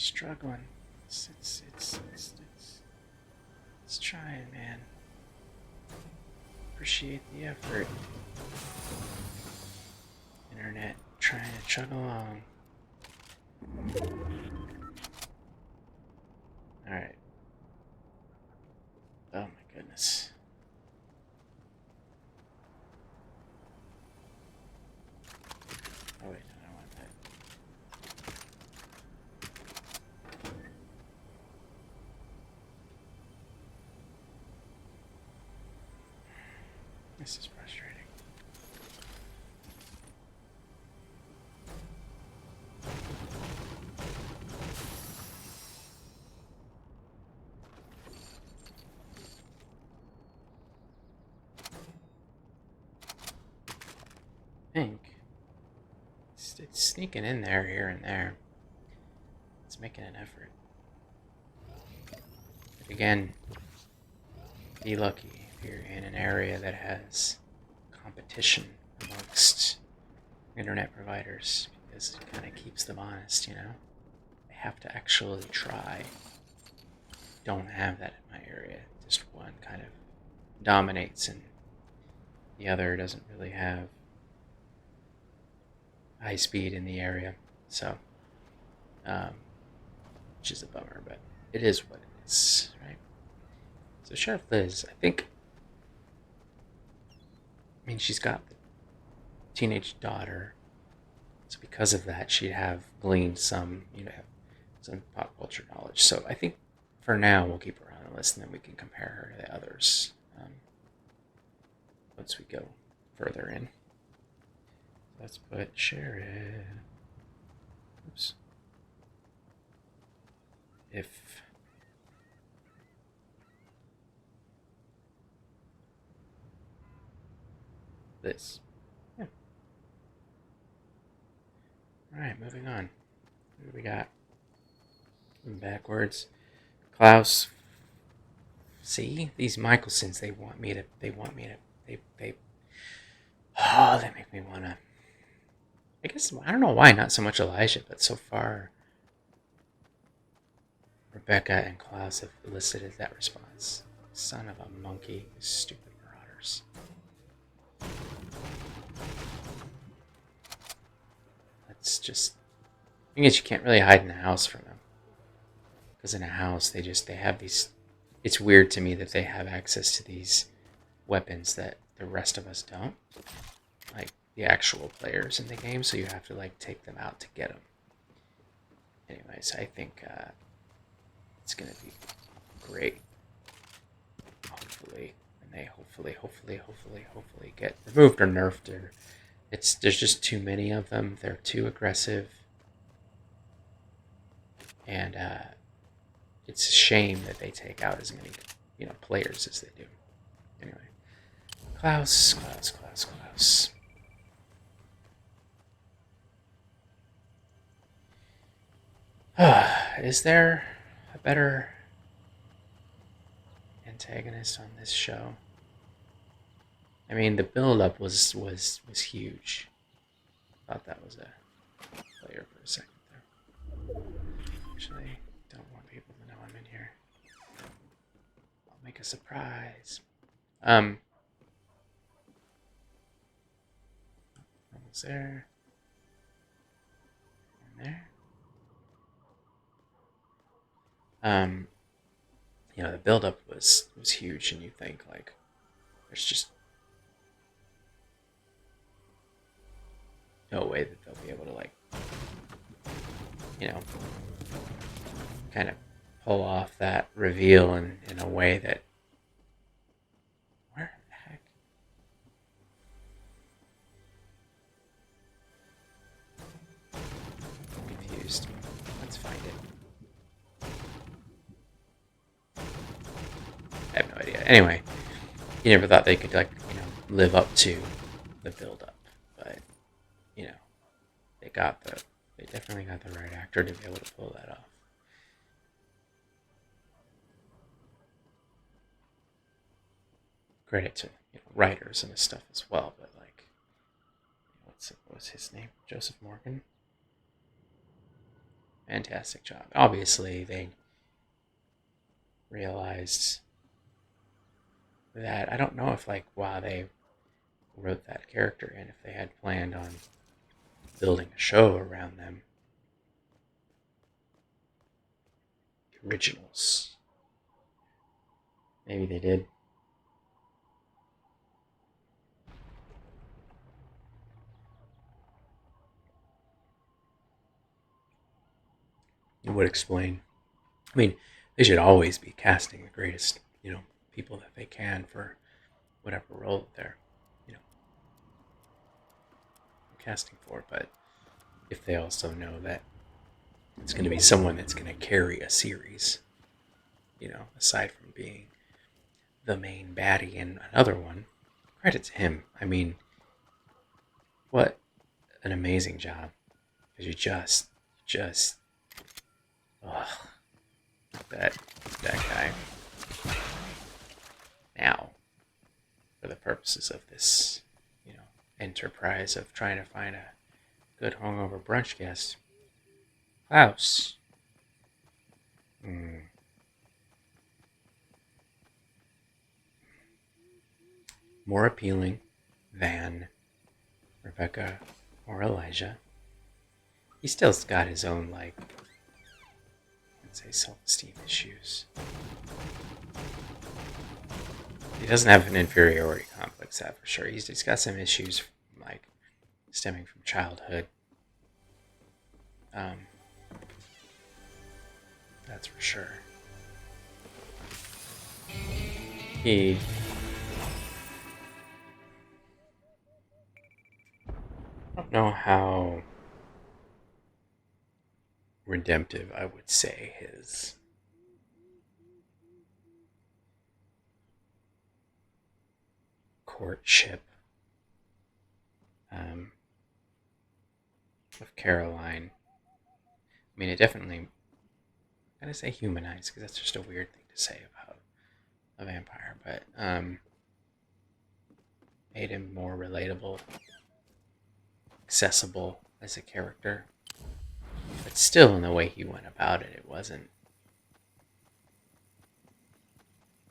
S1: struggling. It's trying, man. Appreciate the effort. Internet trying to chug along. Alright. Oh my goodness. Oh wait, I don't want that. This is frustrating. I think it's sneaking in there here and there. It's making an effort. But again, be lucky if you're in an area that has competition amongst internet providers, because it kind of keeps them honest, you know? They have to actually try. Don't have that in my area. Just one kind of dominates and the other doesn't really have high speed in the area. So, which is a bummer, but it is what it is, right? So Sheriff Liz, I mean, she's got the teenage daughter, so because of that, she'd have gleaned some, some pop culture knowledge. So I think for now we'll keep her on the list, and then we can compare her to the others once we go further in. Let's put Sheriff. Oops. If this. Yeah. Alright, moving on. What do we got? Backwards. Klaus. See? These Michelsons, they make me wanna. I guess, I don't know why, not so much Elijah, but so far Rebecca and Klaus have elicited that response. Son of a monkey, stupid marauders. Let's just. I guess you can't really hide in the house from them. Because in a house, they have these. It's weird to me that they have access to these weapons that the rest of us don't. Like the actual players in the game, so you have to like take them out to get them. Anyways, I think it's gonna be great. Hopefully, and they hopefully get removed or nerfed. Or there's just too many of them. They're too aggressive, and it's a shame that they take out as many players as they do. Anyway, Klaus. Is there a better antagonist on this show? I mean, the build-up was huge. Thought that was a player for a second there. Actually, don't want people to know I'm in here. I'll make a surprise. Almost there. And there. The build-up was huge, and you think like there's just no way that they'll be able to kind of pull off that reveal in a way that. Where the heck? I'm confused. Let's find it. I have no idea. Anyway, you never thought they could live up to the build-up, but they definitely got the right actor to be able to pull that off. Credit to writers and his stuff as well, but what's his name? Joseph Morgan. Fantastic job. Obviously, they realized that I don't know if like while they wrote that character in, if they had planned on building a show around them. The originals. Maybe they did. It would explain. I mean, they should always be casting the greatest, people that they can for whatever role that they're, you know, casting for. But if they also know that it's going to be someone that's going to carry a series, aside from being the main baddie in another one, credit to him. I mean, what an amazing job. Because you just, ugh, that guy. Now, for the purposes of this, enterprise of trying to find a good hungover brunch guest, Klaus. More appealing than Rebecca or Elijah. He still's got his own, like, let's say, self-esteem issues. He doesn't have an inferiority complex, that for sure. He's got some issues, like, stemming from childhood. That's for sure. I don't know how redemptive I would say his courtship of Caroline. I mean, it definitely, I'm gonna say humanized because that's just a weird thing to say about a vampire, but made him more relatable, accessible as a character. But still, in the way he went about it, it wasn't.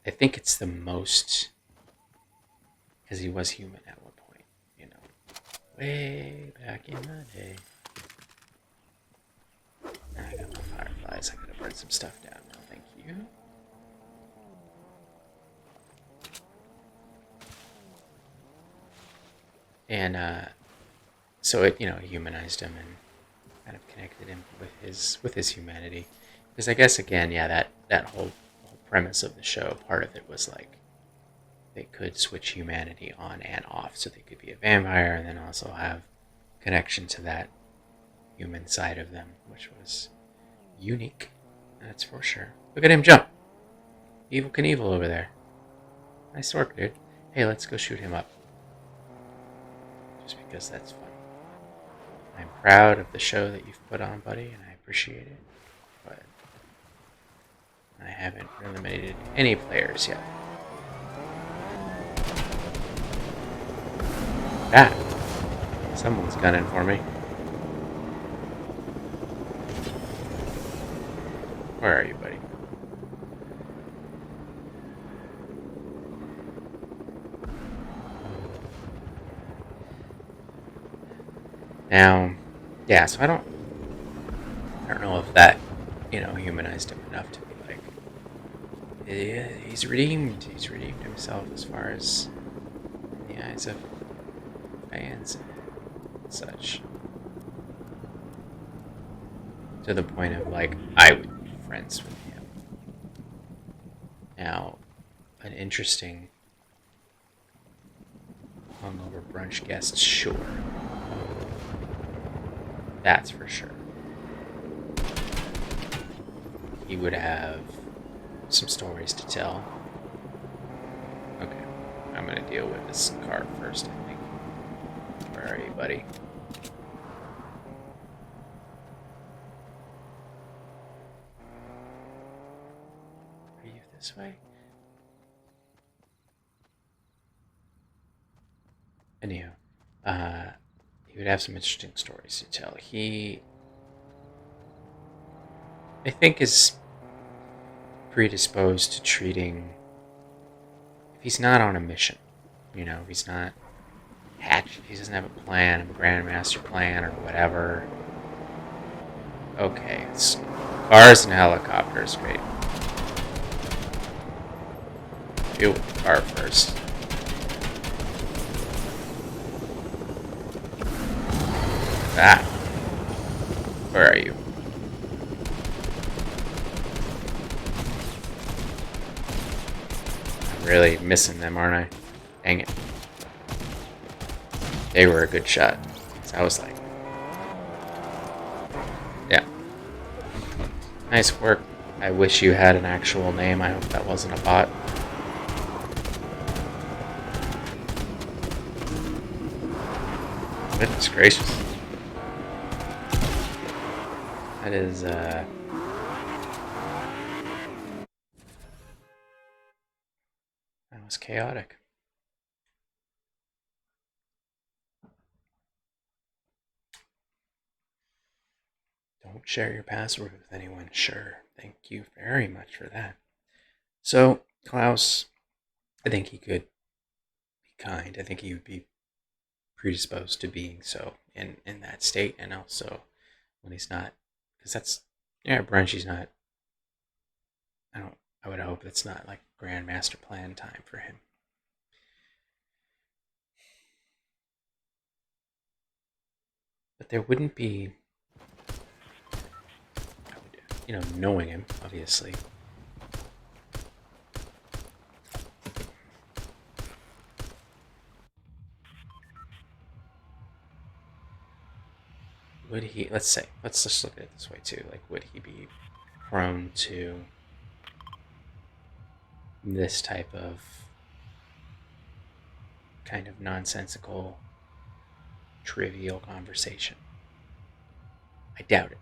S1: I think it's the most, because he was human at one point, way back in the day. Now I got my fireflies. I gotta burn some stuff down now. Thank you. And so it, humanized him and kind of connected him with his humanity. Because I guess again, yeah, that whole premise of the show, part of it was like they could switch humanity on and off, so they could be a vampire and then also have connection to that human side of them, which was unique. That's for sure. Look at him jump! Evil Knievel over there. Nice work, dude. Hey, let's go shoot him up. Just because that's fun. I'm proud of the show that you've put on, buddy, and I appreciate it. But I haven't eliminated any players yet. That. Someone's gunning for me. Where are you, buddy? Now, yeah, so I don't know if that, humanized him enough to be like, yeah, he's redeemed himself as far as in the eyes of fans and such. To the point of like, I would be friends with him. Now, an interesting hungover brunch guest, sure. That's for sure. He would have some stories to tell. Okay, I'm gonna deal with this card first, I think. Where are you, buddy? Are you this way? Anyhow, he would have some interesting stories to tell. He I think is predisposed to treating, if he's not on a mission, if he's not hatched, if he doesn't have a plan, a grandmaster plan or whatever. Okay, it's cars and helicopters, great. Deal with the car first. That. Where are you? I'm really missing them, aren't I? Dang it. They were a good shot. So I was like, yeah. Nice work. I wish you had an actual name. I hope that wasn't a bot. Goodness gracious. That is, that was chaotic. Don't share your password with anyone. Sure. Thank you very much for that. So, Klaus, I think he could be kind. I think he would be predisposed to being so in that state. And also when he's not, because Brunch, he's not, I would hope it's not like grandmaster plan time for him. But there wouldn't be, knowing him, obviously. Would he, let's just look at it this way too. Like, would he be prone to this type of kind of nonsensical, trivial conversation? I doubt it.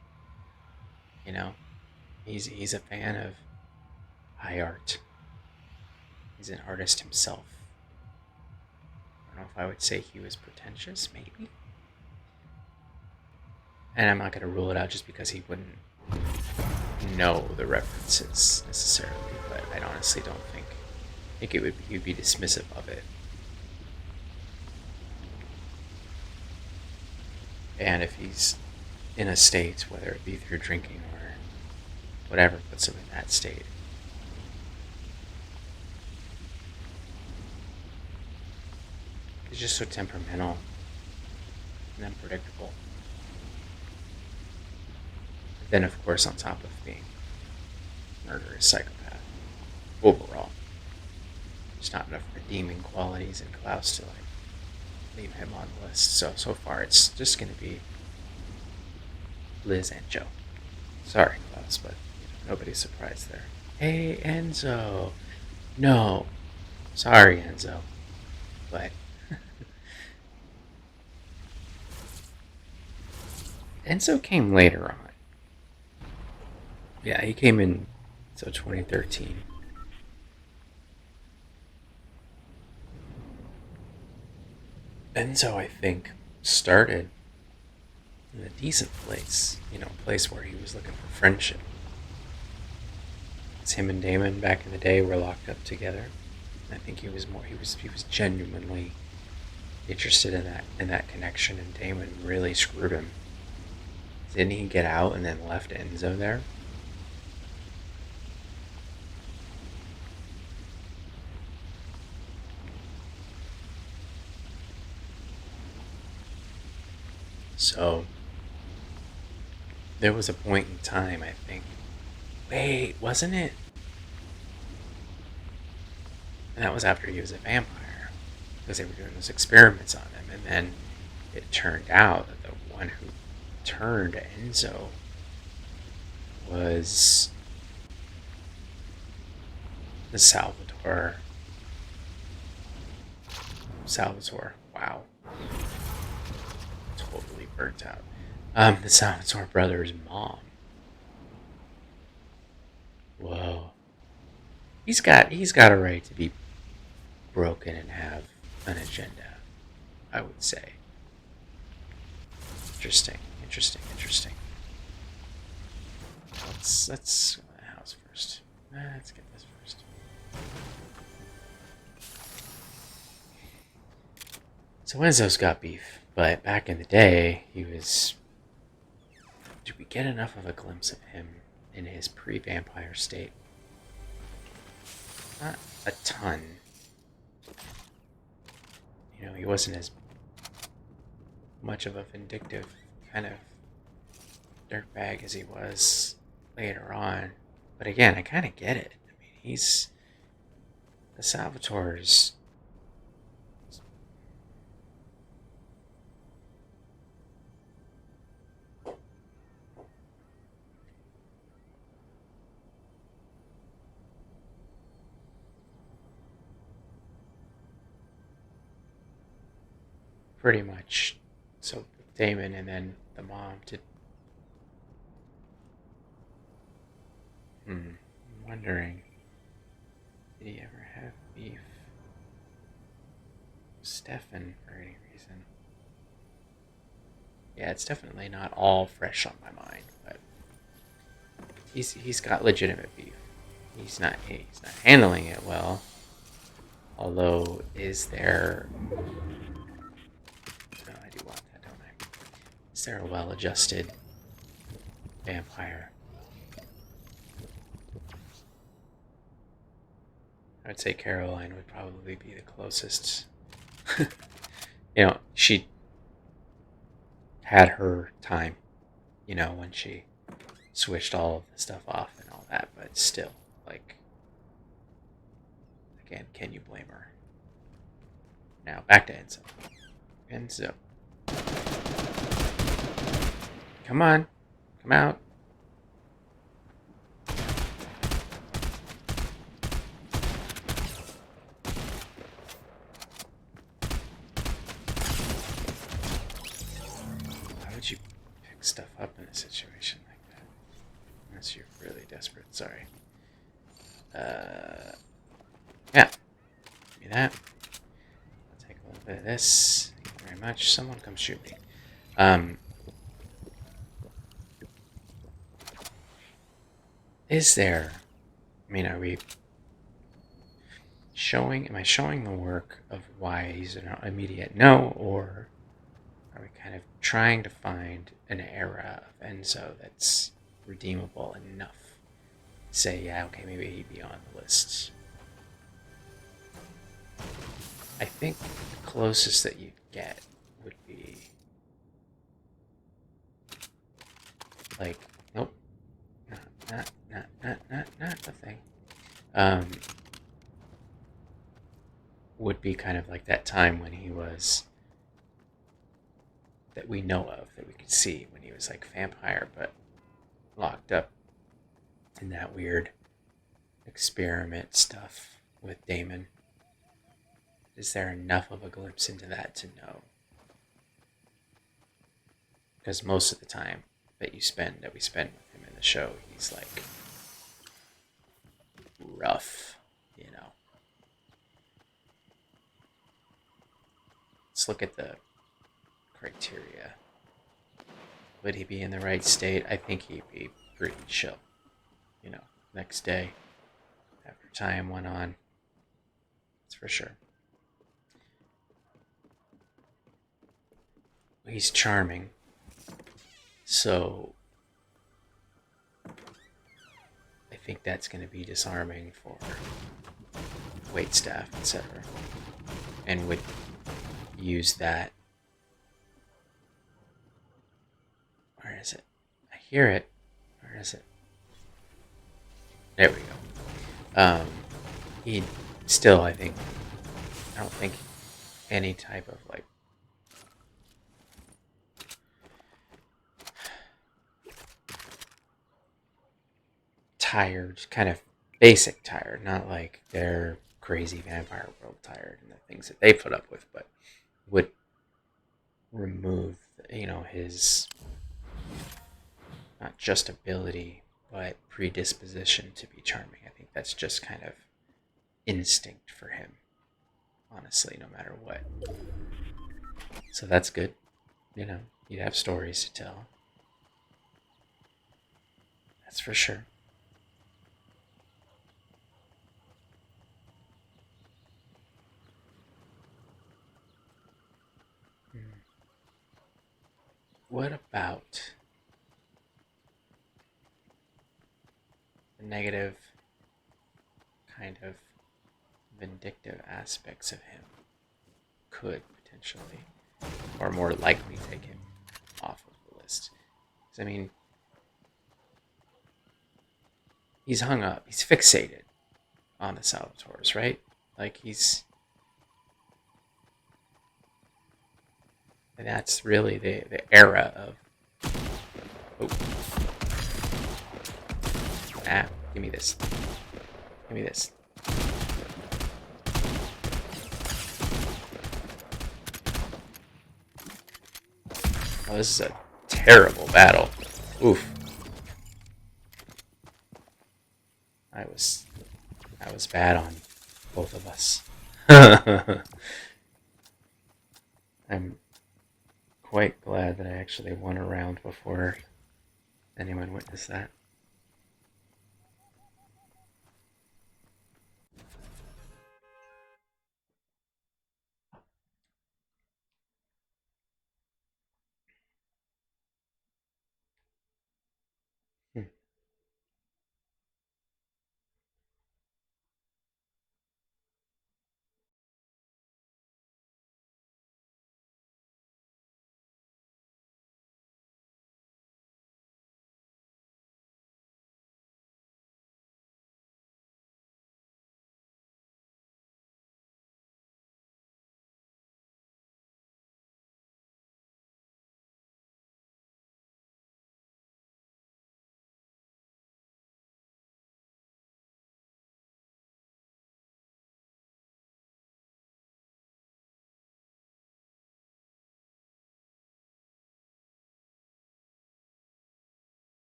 S1: He's a fan of high art. He's an artist himself. I don't know if I would say he was pretentious, maybe. And I'm not going to rule it out just because he wouldn't know the references necessarily, but I honestly don't think he'd be dismissive of it. And if he's in a state, whether it be through drinking or whatever puts him in that state, he's just so temperamental and unpredictable. Then, of course, on top of being a murderous psychopath, overall, there's not enough redeeming qualities in Klaus to leave him on the list. So far, it's just going to be Liz and Joe. Sorry, Klaus, but nobody's surprised there. Hey, Enzo. No, sorry, Enzo, but Enzo came later on. Yeah, he came in 2013. Enzo, I think, started in a decent place, a place where he was looking for friendship. It's him and Damon back in the day were locked up together. I think he was genuinely interested in that connection, and Damon really screwed him. Didn't he get out and then left Enzo there? So, there was a point in time, I think. Wait, wasn't it? And that was after he was a vampire. Because they were doing those experiments on him. And then it turned out that the one who turned Enzo was the Salvatore. Wow. Totally burnt out. The Salvatore brother's mom. Whoa. He's got a right to be broken and have an agenda, I would say. Interesting. Let's go to the house first. Let's get this first. So Enzo's got beef, but back in the day, he was. Did we get enough of a glimpse of him in his pre-vampire state? Not a ton. You know, he wasn't as much of a vindictive kind of dirtbag as he was later on. But again, I kind of get it. I mean, he's the Salvatore's. Pretty much. So Damon and then the mom did. I'm wondering, did he ever have beef with Stefan for any reason? Yeah, it's definitely not all fresh on my mind, but he's got legitimate beef. He's not handling it well. Although, is there? Oh, I do want that, don't I? Is there a well-adjusted vampire? I would say Caroline would probably be the closest. You know, she had her time, you know, when she switched all of the stuff off and all that, but still, like, again, can you blame her? Now, back to Enzo. Enzo. Come on. Come out. Why would you pick stuff up in a situation like that? Unless you're really desperate. Sorry. Yeah. Give me that. I'll take a little bit of this. Thank you very much. Someone come shoot me. Is there? I mean, are we showing? Am I showing the work of why he's an immediate no, or are we kind of trying to find an era of Enzo that's redeemable enough? Say, yeah, okay, maybe he'd be on the list. I think the closest that you'd get would be like, nope, not the thing. Would be kind of like that time when he was, that we know of, that we could see, when he was like vampire, but locked up in that weird experiment stuff with Damon. Is there enough of a glimpse into that to know? Because most of the time that we spend with him in the show, he's like rough, you know. Let's look at the criteria. Would he be in the right state? I think he'd be pretty chill. You know, next day, after time went on. That's for sure. He's charming. So I think that's going to be disarming for waitstaff, etc. And would use that. Where is it? I hear it. Where is it? There we go. He still, I don't think any type of like tired, kind of basic tired, not like they're crazy vampire world tired and the things that they put up with, but would remove, you know, his not just ability but predisposition to be charming. I think that's just kind of instinct for him, honestly, no matter what. So that's good. You know, you'd have stories to tell. That's for sure. Hmm. What about the negative, kind of vindictive aspects of him could potentially, or more likely, take him off of the list? 'Cause, I mean, he's hung up, he's fixated on the Salvatores, right? Like and that's really the era of, oh, give me this. Give me this. Oh, this is a terrible battle. Oof. I was bad on both of us. I'm quite glad that I actually won a round before anyone witnessed that. Hmm.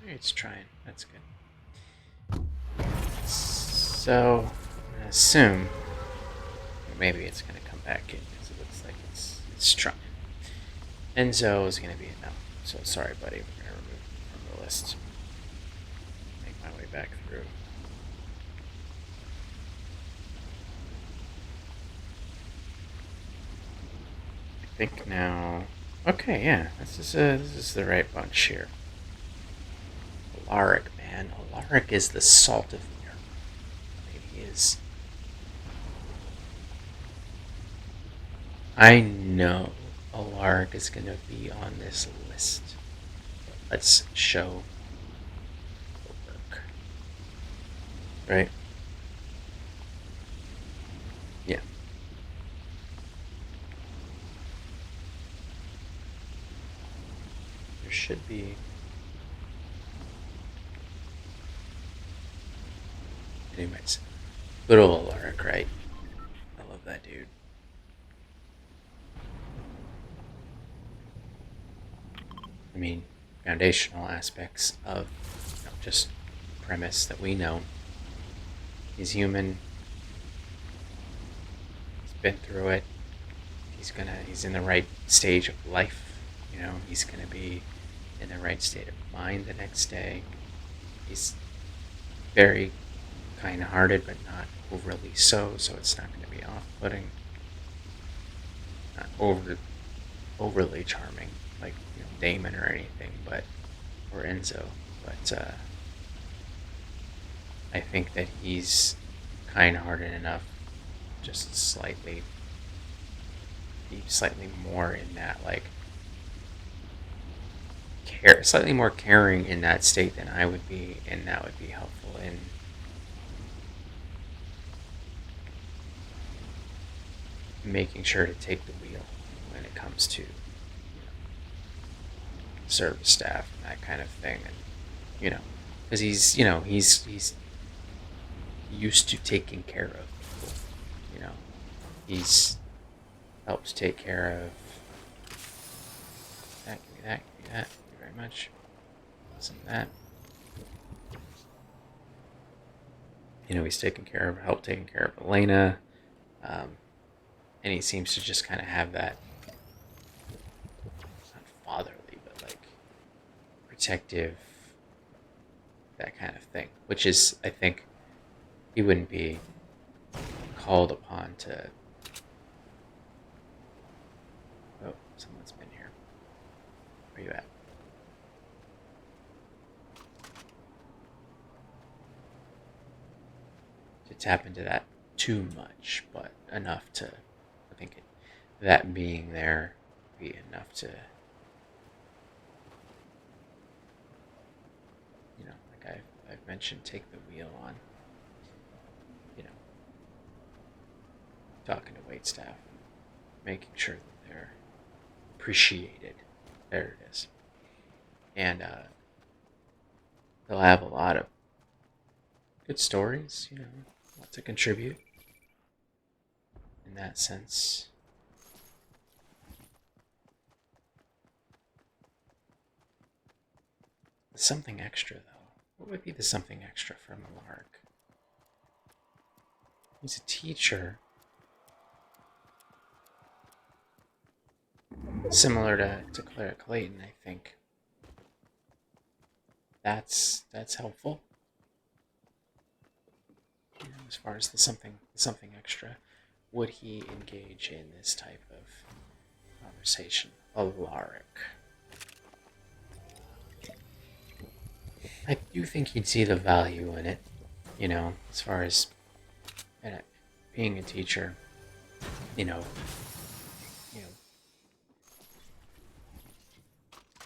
S1: It's trying. That's good. So, I'm gonna assume maybe it's gonna come back in because it looks like it's trying. Enzo is gonna be a no. So sorry, buddy. We're gonna remove him from the list. Make my way back through. I think now. Okay, yeah, this is the right bunch here. Alaric, man, Alaric is the salt of the earth. He is. I know Alaric is going to be on this list. Let's show the work. Right? Yeah. There should be. Anyways, good old Alaric, right? I love that dude. I mean, foundational aspects of just premise that we know. He's human. He's been through it. He's in the right stage of life. He's gonna be in the right state of mind the next day. He's very kind-hearted, but not overly so it's not going to be off-putting. Not overly charming, like Damon or anything, or Enzo. But I think that he's kind-hearted enough, just slightly more in that, like, slightly more caring in that state than I would be, and that would be helpful in making sure to take the wheel when it comes to service staff and that kind of thing, and because he's used to taking care of people. He's helped take care of that. Give me that. Give me that. Thank you very much. Wasn't that? He's helped taking care of Elena, and he seems to just kind of have that, not fatherly, but like protective that kind of thing, which is, I think, he wouldn't be called upon to. Oh, someone's been here. Where you at? To tap into that too much, but enough to, I think, that being there be enough to, like I've mentioned, take the wheel on, you know, talking to wait staff, making sure that they're appreciated. There it is. And they'll have a lot of good stories, lot to contribute in that sense. The something extra, though. What would be the something extra from Lark? He's a teacher. Similar to Clara Clayton, I think. That's helpful. As far as the something extra, would he engage in this type of conversation? Alaric. I do think he'd see the value in it, as far as being a teacher,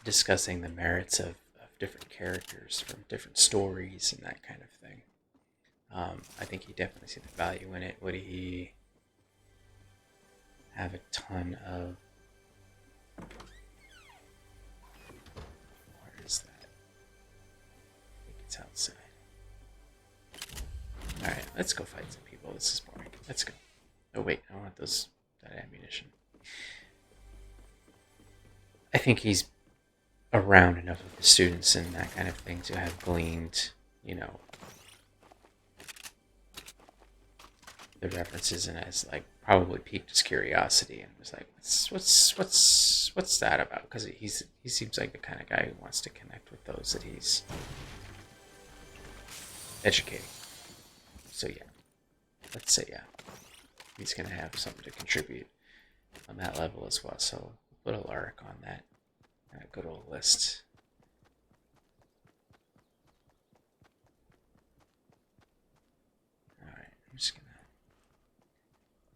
S1: discussing the merits of different characters from different stories and that kind of thing. I think he definitely see the value in it. Would he have a ton of... Where is that? I think it's outside. Alright, let's go fight some people. This is boring. Let's go. Oh wait, I don't want that ammunition. I think he's around enough of the students and that kind of thing to have gleaned, the references, and has probably piqued his curiosity and was like, what's that about? Because he seems like the kind of guy who wants to connect with those that he's educating. So yeah, let's say he's gonna have something to contribute on that level as well. So we'll put a Lark on that good old list. Alright, I'm just gonna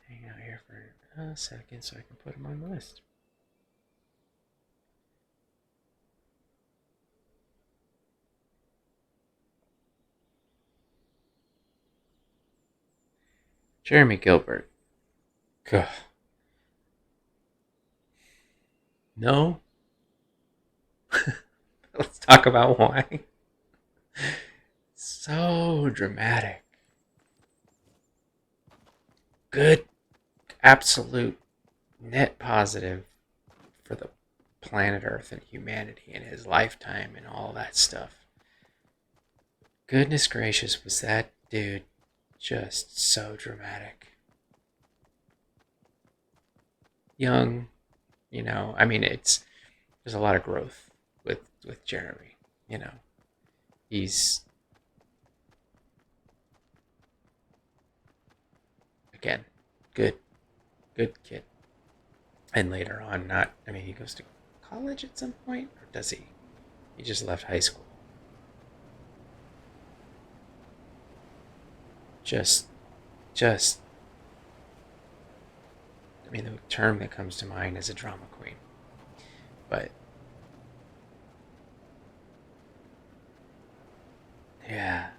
S1: hang out here for a second so I can put him on the list. Jeremy Gilbert. Gah. No? Let's talk about why. So dramatic. Good, absolute, net positive for the planet Earth and humanity in his lifetime and all that stuff. Goodness gracious, was that dude just so dramatic. Young, there's a lot of growth with Jeremy. He's, again, good kid. And later on, he goes to college at some point, or does he? He just left high school. Just, the term that comes to mind is a drama queen. But, yeah,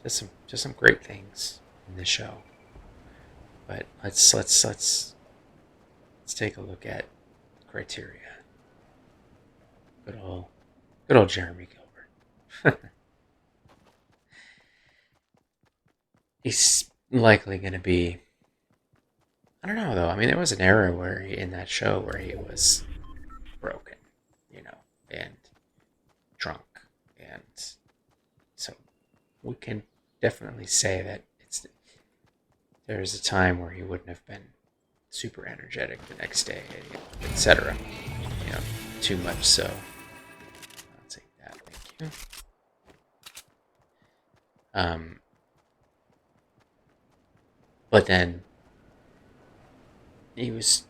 S1: just some great things in the show. But let's take a look at criteria. Good old Jeremy Gilbert. He's likely going to be... I don't know, though. There was an era in that show where he was broken, and drunk. And so we can definitely say that there was a time where he wouldn't have been super energetic the next day, etc. Too much so. I'll take that, thank you. Um, but then he was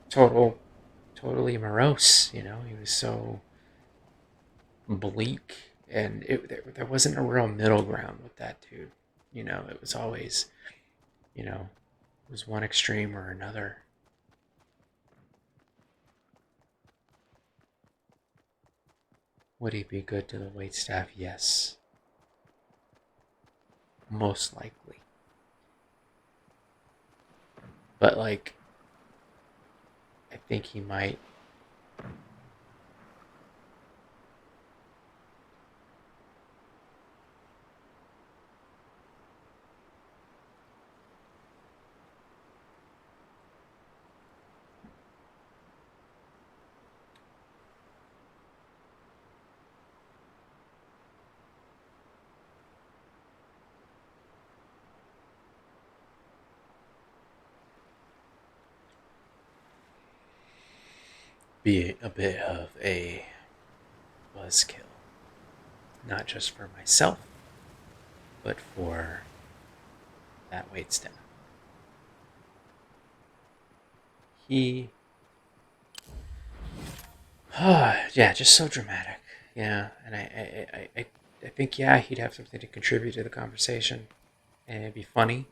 S1: totally morose. He was so bleak, and there wasn't a real middle ground with that dude. It was always, it was one extreme or another. Would he be good to the waitstaff? Yes, most likely. But I think he might be a bit of a buzzkill, not just for myself, but for that waitstaff. He, yeah, just so dramatic. Yeah, and I think he'd have something to contribute to the conversation, and it'd be funny.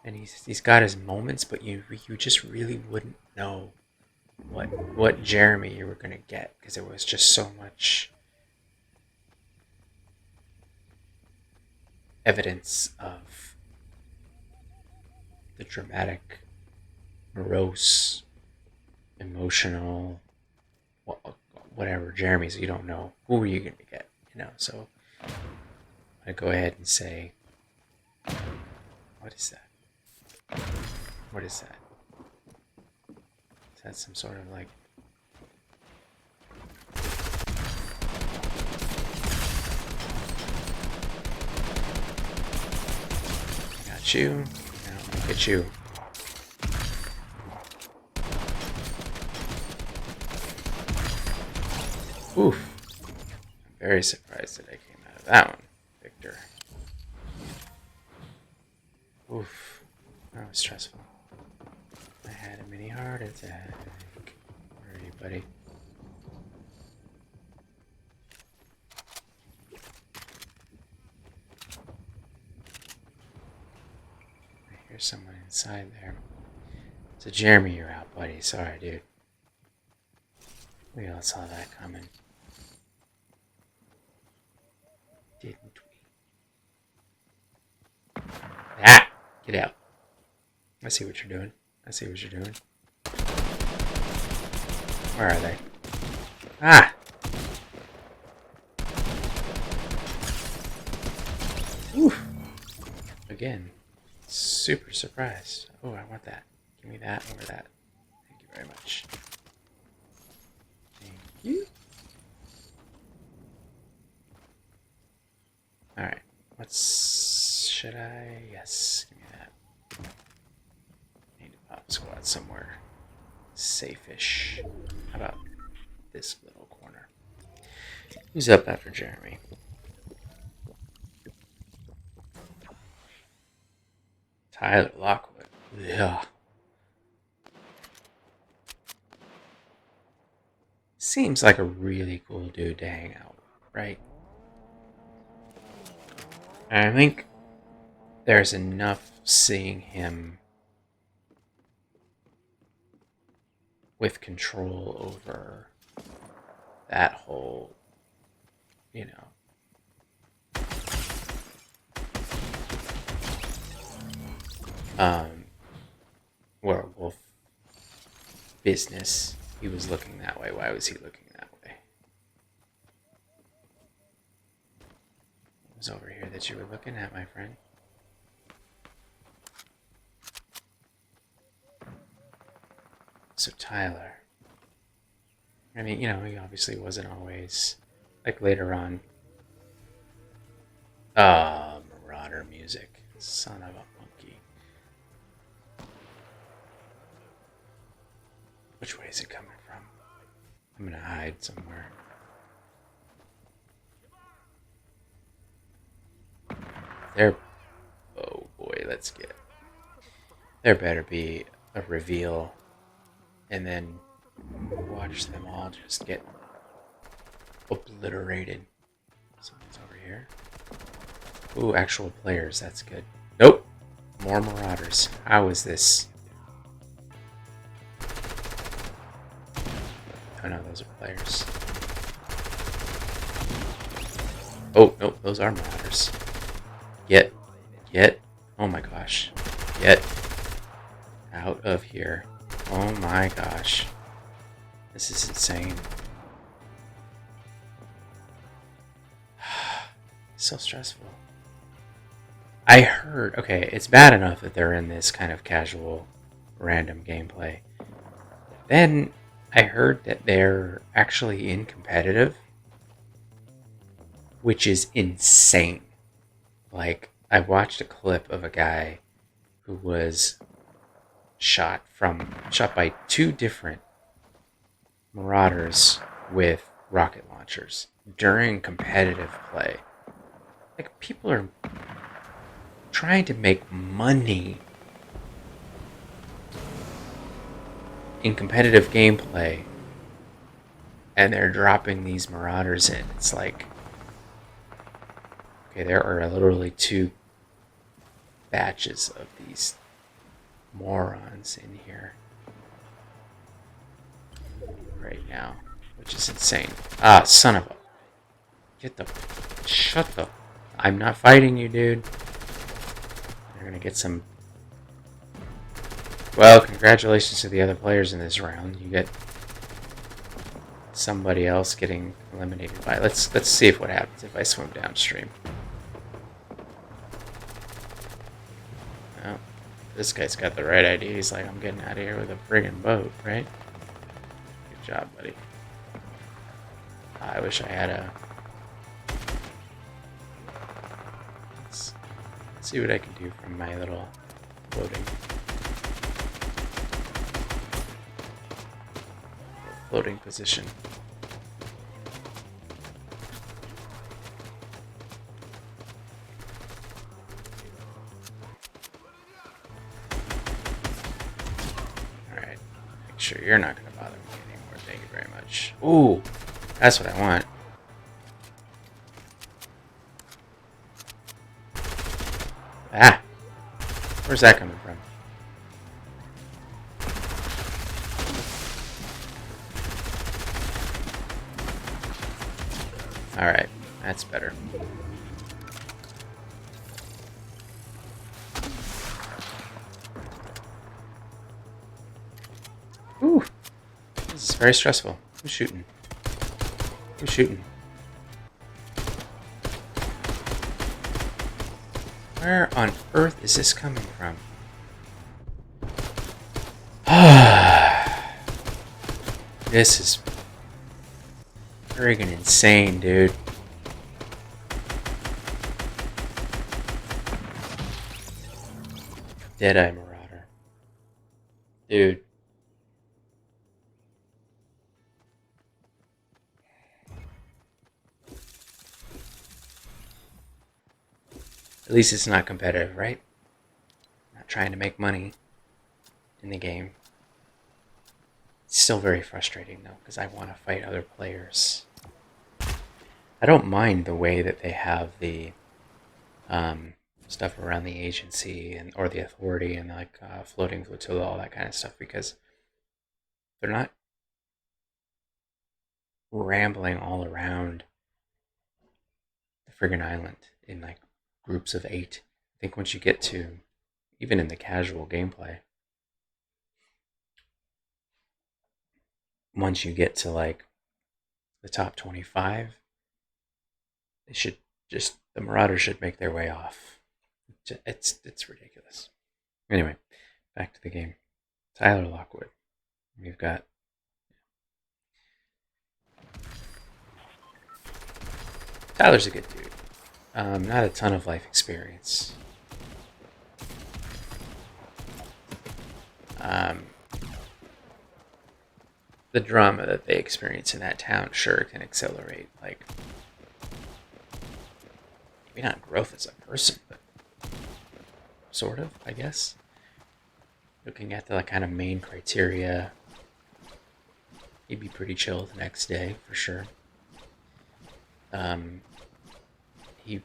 S1: And he's got his moments, but you just really wouldn't know what Jeremy you were gonna get, because it was just so much evidence of the dramatic, morose, emotional, whatever Jeremy's. You don't know who are you gonna get, So I go ahead and say, what is that? What is that? Is that some sort of I got you? Now look at you. Oof. I'm very surprised that I came out of that one, Victor. Oof. That was stressful. I had a mini heart attack. Where are you, buddy? I hear someone inside there. So Jeremy, you're out, buddy. Sorry, dude. We all saw that coming. Didn't we? Ah! Get out. I see what you're doing. Where are they? Ah! Oof. Again, super surprised. Oh, I want that. Give me that over that. Thank you very much. Thank you. Alright. Should I? Yes, give me that. Need to pop squad somewhere safe-ish. How about this little corner? Who's up after Jeremy? Tyler Lockwood. Yeah. Seems like a really cool dude to hang out with, right? And I think there's enough seeing him with control over that whole, werewolf business. He was looking that way. Why was he looking that way? It was over here that you were looking at, my friend. So Tyler, I mean, he obviously wasn't always, later on. Marauder music. Son of a monkey. Which way is it coming from? I'm gonna hide somewhere. There. Oh boy, let's get. There better be a reveal, and then watch them all just get obliterated. Someone's over here. Ooh, actual players. That's good. Nope. More marauders. How is this? Oh no, those are players. Oh, nope, those are marauders. Get. Oh my gosh. Get out of here. Oh my gosh. This is insane. So stressful. I heard, okay, it's bad enough that they're in this kind of casual, random gameplay. Then I heard that they're actually in competitive, which is insane. Like, I watched a clip of a guy who was shot by 2 different marauders with rocket launchers during competitive play. Like, people are trying to make money in competitive gameplay, and they're dropping these marauders in. It's like, okay, there are literally 2 batches of these morons in here right now, which is insane. Ah, son of a... Shut the... I'm not fighting you, dude. You're gonna get some... Well, congratulations to the other players in this round. You get somebody else getting eliminated by... Let's see if what happens if I swim downstream. Well, this guy's got the right idea. He's like, I'm getting out of here with a friggin' boat, right? Good job, buddy. I wish I had a... Let's see what I can do from my little floating position. Alright. Make sure you're not going to bother me anymore. Thank you very much. Ooh! That's what I want. Ah! Where's that coming from? Alright, that's better. Ooh! This is very stressful. Who's shooting? Who's shooting? Where on earth is this coming from? This is friggin' insane, dude. Deadeye Marauder. Dude. At least it's not competitive, right? Not trying to make money in the game. It's still very frustrating, though, because I want to fight other players. I don't mind the way that they have the stuff around the agency or the authority and like floating flotilla, all that kind of stuff, because they're not rambling all around the friggin' island in like groups of 8. I think once you get to, even in the casual gameplay, once you get to like the top 25, they should just, the Marauders should make their way off. It's ridiculous. Anyway, back to the game. Tyler Lockwood. We've got Tyler's a good dude. Not a ton of life experience. The drama that they experience in that town sure can accelerate, like, maybe not growth as a person, but sort of, I guess. Looking at the like, kind of main criteria, he'd be pretty chill the next day for sure. Um, he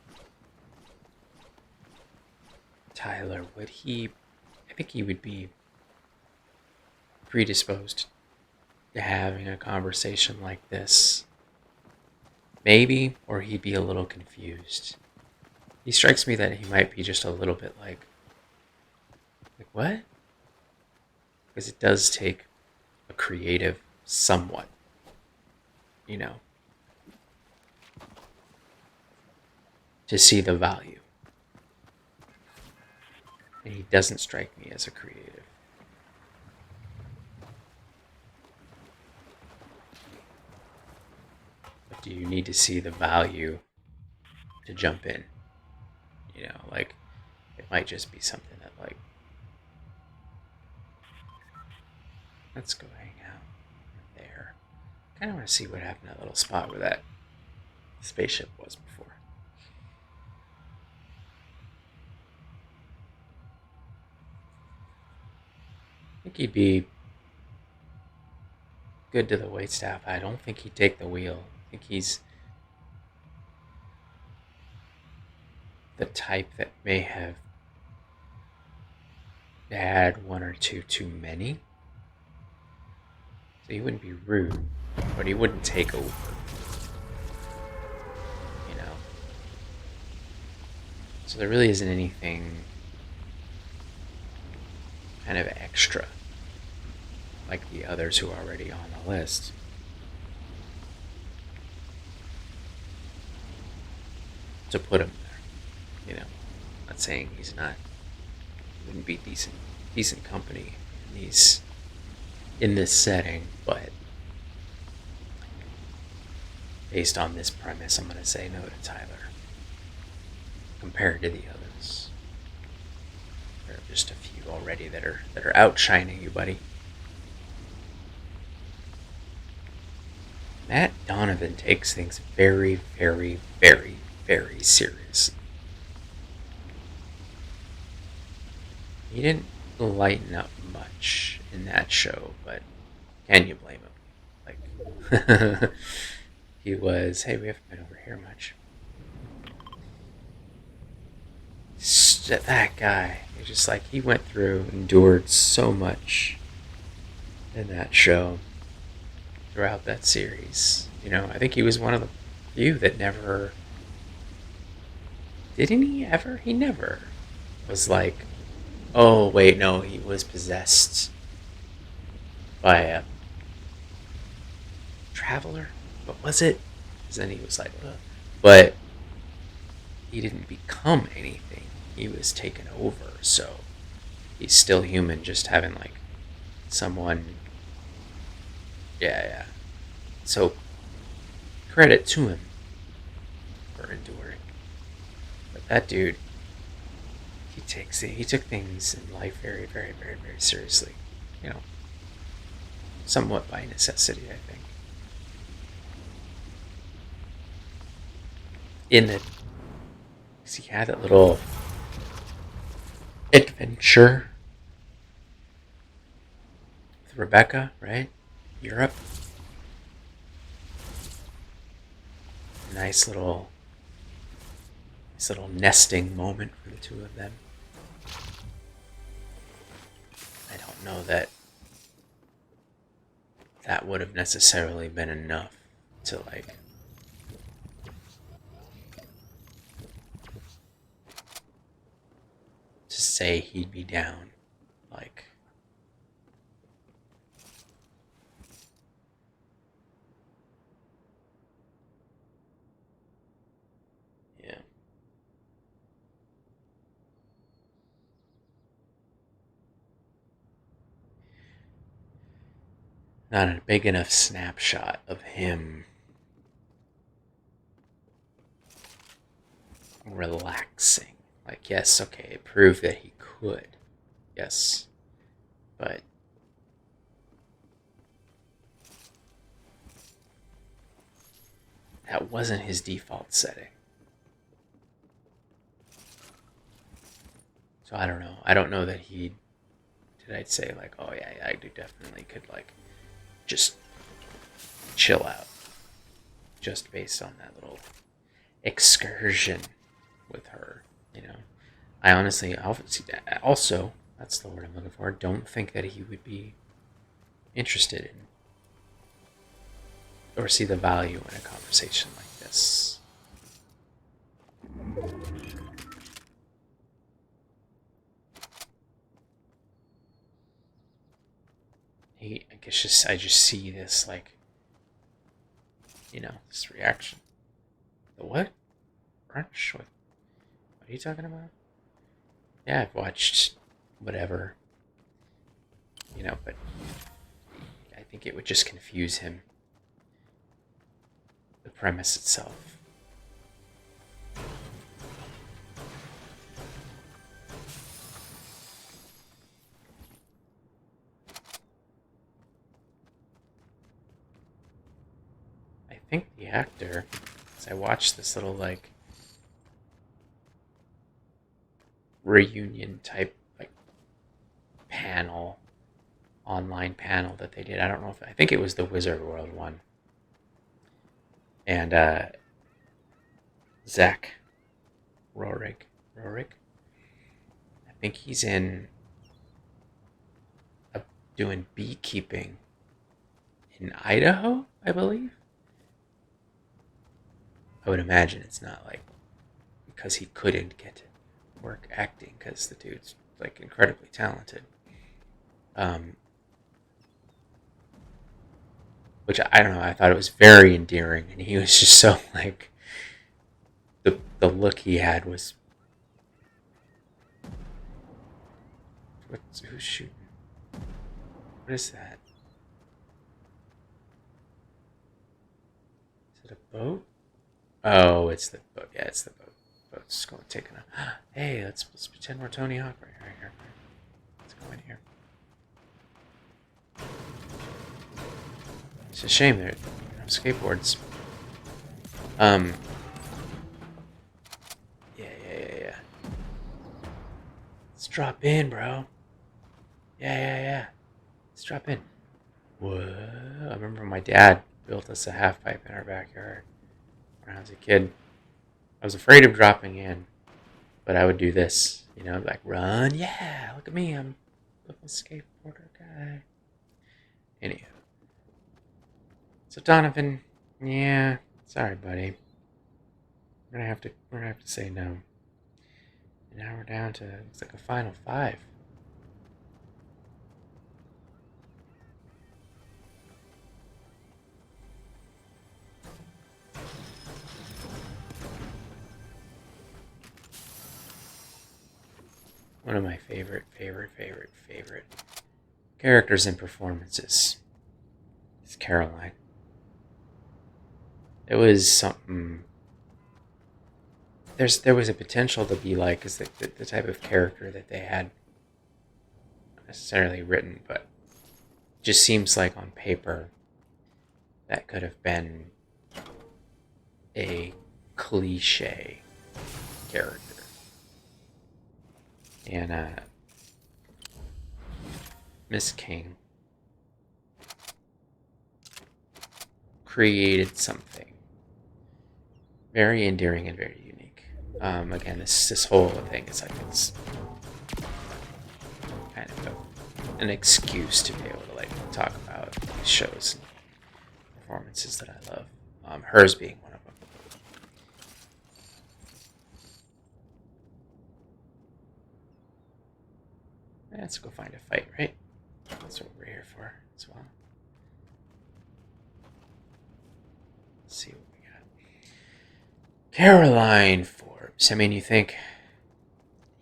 S1: Tyler, would he? I think he would be predisposed to having a conversation like this. Maybe, or he'd be a little confused. He strikes me that he might be just a little bit like what? Because it does take a creative somewhat, you know, to see the value. And he doesn't strike me as a creative. But do you need to see the value to jump in? You know, like, it might just be something that, like, let's go hang out there. Kind of want to see what happened to that little spot where that spaceship was before. I think he'd be good to the waitstaff. I don't think he'd take the wheel. I think he's the type that may have had one or two too many. So he wouldn't be rude, but he wouldn't take over. You know? So there really isn't anything kind of extra like the others who are already on the list. To put him there. You know? Not saying he's not, he wouldn't be decent company in this setting, but based on this premise, I'm going to say no to Tyler compared to the others. There are just a few already that are outshining you, buddy. Matt Donovan takes things very, very, very, very seriously. He didn't lighten up much in that show, but can you blame him? Like, he was, hey, we haven't been over here much. That guy, just like, he went through, endured so much in that show throughout that series. You know, I think he was one of the few that never, didn't he ever? He never was like, oh, wait, no, he was possessed by a traveler. What was it? Because then he was like, ugh. But he didn't become anything. He was taken over, so he's still human, just having like someone. Yeah. So credit to him for enduring. But that dude, he took things in life very, very, very, very seriously. You know, somewhat by necessity, I think. In that, he had that little adventure with Rebecca, right? Europe. Nice little nesting moment for the two of them. I don't know that would have necessarily been enough to like to say he'd be down. Like, yeah. Not a big enough snapshot of him relaxing. Like, yes, okay, it proved that he could. Yes. But that wasn't his default setting. So I don't know. I don't know that did I say like, oh yeah, I do definitely could like just chill out just based on that little excursion with her, you know. I honestly also, that's the word I'm looking for, don't think that he would be interested in or see the value in a conversation like this. I just see this like, this reaction. The what? Brunch? What are you talking about? Yeah, I've watched whatever, but I think it would just confuse him. The premise itself. I think the actor, as I watched this little like reunion type like panel, online panel that they did. I don't know if I think it was the Wizard World one. And Zach Rorik, I think he's in doing beekeeping in Idaho, I believe. I would imagine it's not like because he couldn't get work acting because the dude's like incredibly talented. Um, which I don't know. I thought it was very endearing, and he was just so like the look he had was. Who's shooting? What is that? Is it a boat? Oh, it's the boat. Yeah, it's the boat. Boat's going taking a. Hey, let's pretend we're Tony Hawk right here. Let's go in here. It's a shame there are no skateboards. Yeah. Let's drop in, bro. Yeah. Let's drop in. What? I remember my dad built us a half pipe in our backyard when I was a kid. I was afraid of dropping in, but I would do this, like run. Yeah, look at me, I'm a little skateboarder guy. Anyhow, so Donovan, yeah, sorry, buddy. We're gonna have to say no. And now we're down to it's like a final 5. One of my favorite characters and performances is Caroline. It was something. There was a potential to be like is the type of character that they had not necessarily written, but just seems like on paper that could have been a cliche character. And Miss King created something very endearing and very unique. Again, this whole thing is like it's kind of an excuse to be able to like talk about these shows and performances that I love. Hers being one of them. Let's go find a fight, right? That's what we're here for as well. Let's see what we got. Caroline Forbes. I mean, you think,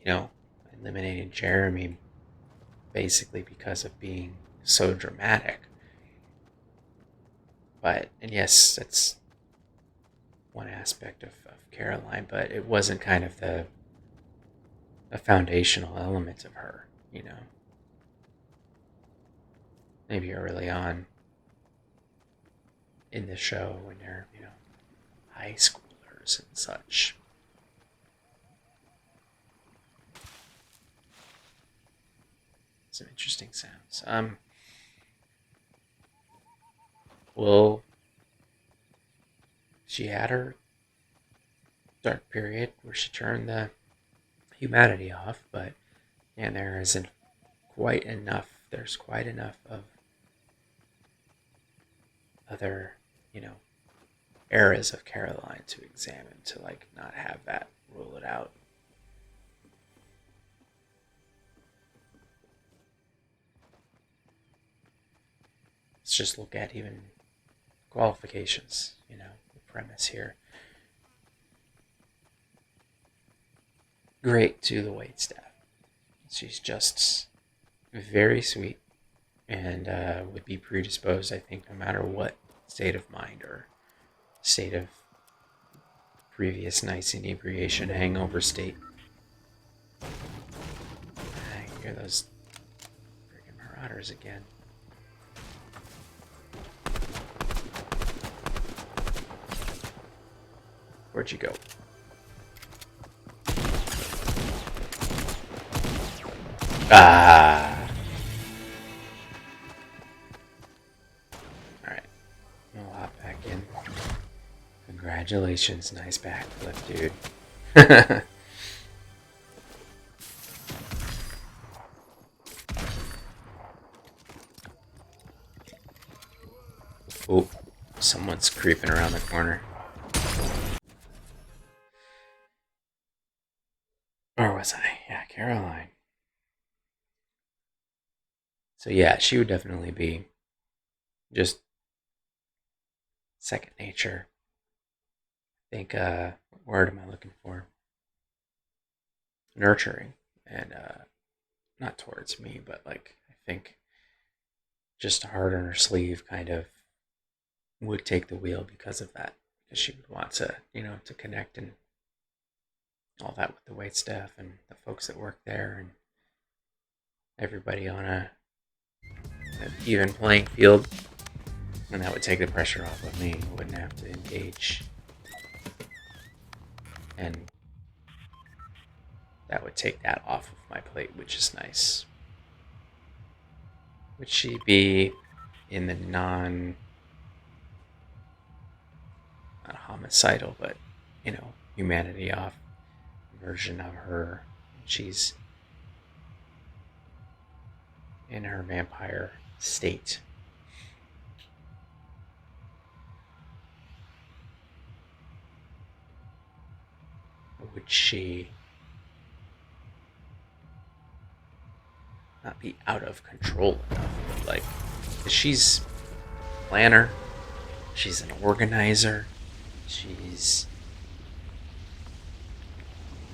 S1: eliminating Jeremy basically because of being so dramatic. And yes, that's one aspect of Caroline, but it wasn't kind of the foundational element of her, Maybe early on in the show when they're, high schoolers and such. some interesting sounds. Well, she had her dark period where she turned the humanity off, but and there isn't quite enough. There's quite enough of other, you know, eras of Caroline to examine to like not have that rule it out. Let's just look at even qualifications, the premise here. Great to the waitstaff. She's just very sweet and would be predisposed, I think, no matter what state of mind or state of previous night's inebriation, hangover state. I hear those freaking marauders again. Where'd you go? Ah! Alright. We'll hop back in. Congratulations. Nice backflip, dude. Oh, someone's creeping around the corner. Where was I? Yeah, Caroline. So yeah, she would definitely be just second nature. I think, what word am I looking for? Nurturing. And not towards me, but like, I think just a heart on her sleeve kind of would take the wheel because of that. Because she would want to, to connect and all that with the wait staff and the folks that work there and everybody on an even playing field. And that would take the pressure off of me. I wouldn't have to engage. And that would take that off of my plate, which is nice. Would she be in the not homicidal, but, humanity off version of her? She's in her vampire state. Would she not be out of control enough? Like, she's a planner, she's an organizer,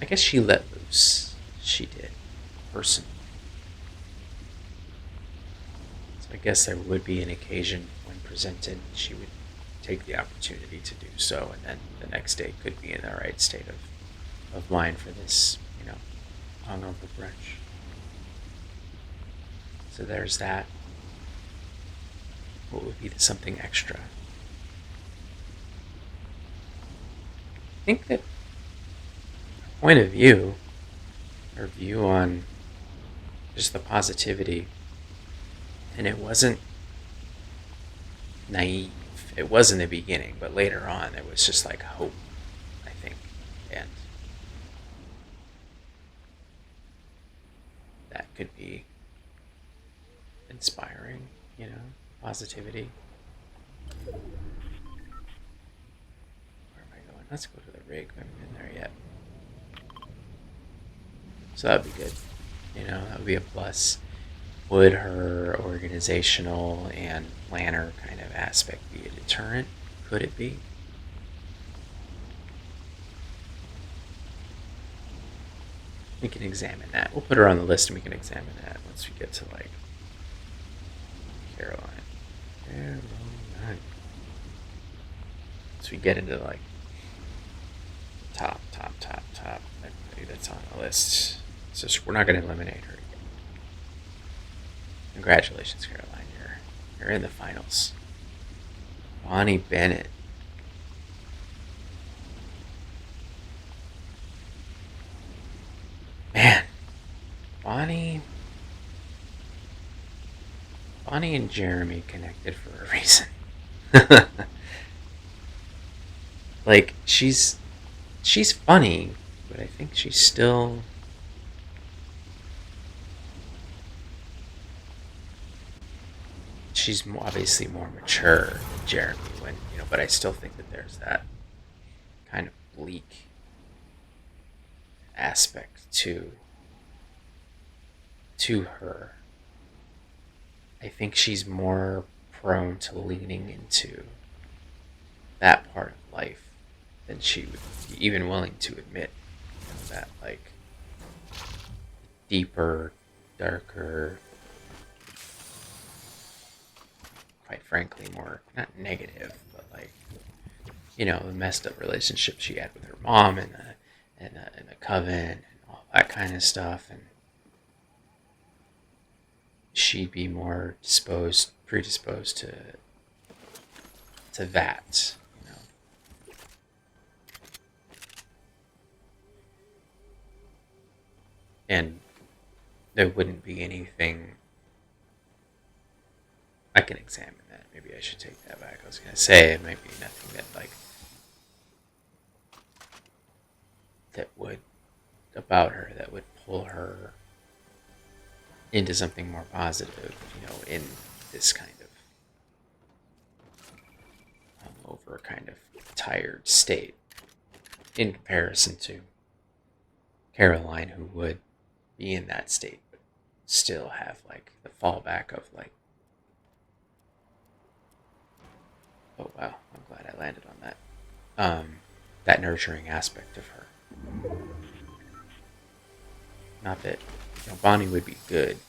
S1: I guess she let loose. She did, personally. So I guess there would be an occasion when presented, she would take the opportunity to do so, and then the next day could be in the right state of mind for this, hungover brunch. So there's that. What would be the something extra? I think that point of view, or view on just the positivity, and it wasn't naive. It was in the beginning, but later on it was just like hope, I think. And that could be inspiring, positivity. Where am I going? Let's go to the rig. I haven't been there yet. So that'd be good. That would be a plus. Would her organizational and planner kind of aspect be a deterrent? Could it be? We can examine that. We'll put her on the list and we can examine that once we get to like Caroline. Once we get into like top. Everybody that's on the list. So we're not going to eliminate her. Congratulations, Caroline. You're in the finals. Bonnie Bennett. Man, Bonnie Bonnie and Jeremy connected for a reason. Like she's funny, but I think she's obviously more mature than Jeremy but I still think that there's that kind of bleak aspect to her. I think she's more prone to leaning into that part of life than she would be even willing to admit. That like deeper, darker, quite frankly, more not negative, but like the messed up relationship she had with her mom and the coven and all that kind of stuff, and she'd be more predisposed to that. And there wouldn't be anything. I can examine that. Maybe I should take that back. I was gonna say it might be nothing that would about her that would pull her into something more positive, in this kind of hungover, kind of tired state, in comparison to Caroline, who would be in that state, but still have like the fallback of like, oh wow, I'm glad I landed on that. That nurturing aspect of her. Not that Bonnie would be good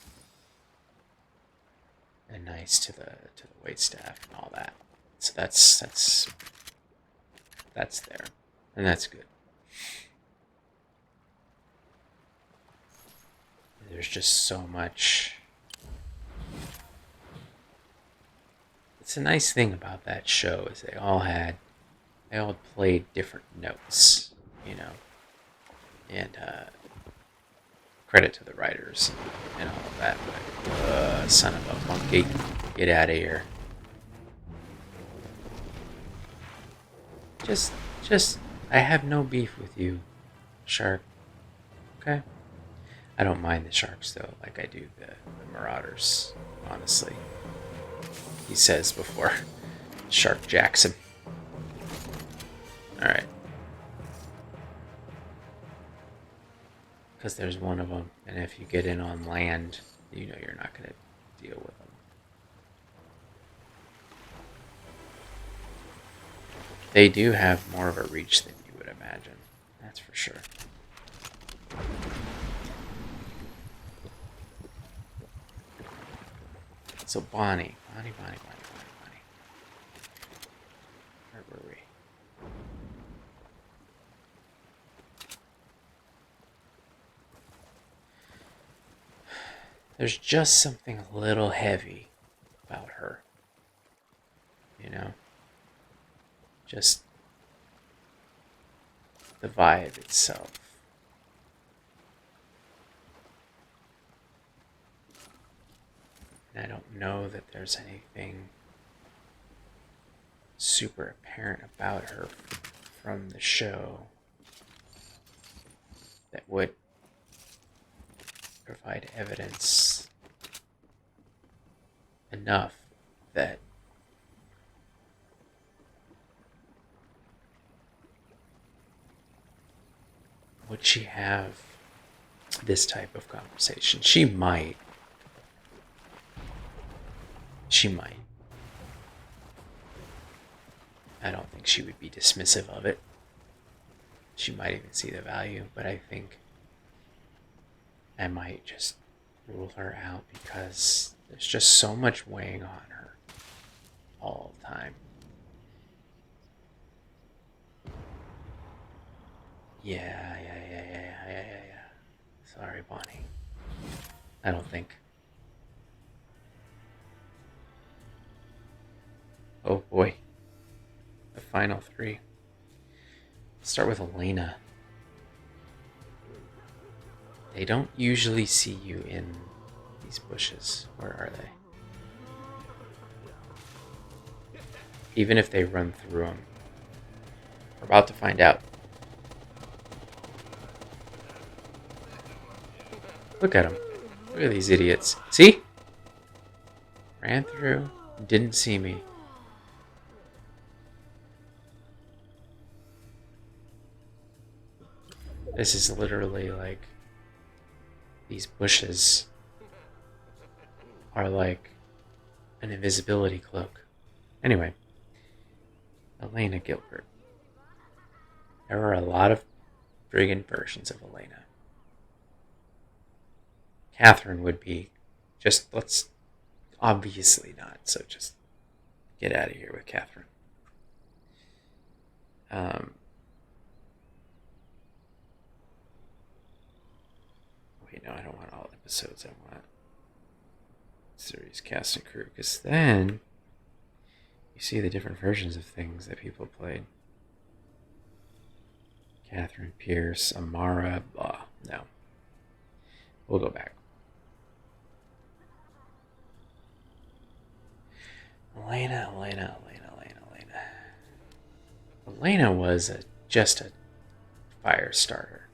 S1: and nice to the wait staff and all that. So that's there, and that's good. There's just so much. It's a nice thing about that show is they all played different notes, and credit to the writers and all of that. But son of a monkey, get out of here. Just, I have no beef with you, shark. Okay? I don't mind the sharks, though, like I do the marauders, honestly. He says before Shark Jackson. Alright. Because there's one of them, and if you get in on land, you're not going to deal with them. They do have more of a reach than you would imagine. That's for sure. So Bonnie. Where were we? There's just something a little heavy about her. Just the vibe itself. And I don't know that there's anything super apparent about her from the show that would provide evidence enough that would she have this type of conversation? She might. I don't think she would be dismissive of it. She might even see the value, but I think I might just rule her out because there's just so much weighing on her all the time. Yeah. Sorry, Bonnie. I don't think. Oh boy. The final three. Let's start with Elena. They don't usually see you in these bushes. Where are they? even if they run through them. We're about to find out. Look at them. Look at these idiots. See? Ran through, didn't see me. This is literally like, these bushes are like an invisibility cloak. Anyway, Elena Gilbert. There are a lot of friggin' versions of Elena. Catherine would be just, let's, obviously not, so just get out of here with Catherine. Wait, no, I don't want all episodes. I want series, cast, and crew, because then you see the different versions of things that people played. Catherine Pierce, Amara, blah. No. We'll go back. Elena. Elena was just a fire starter.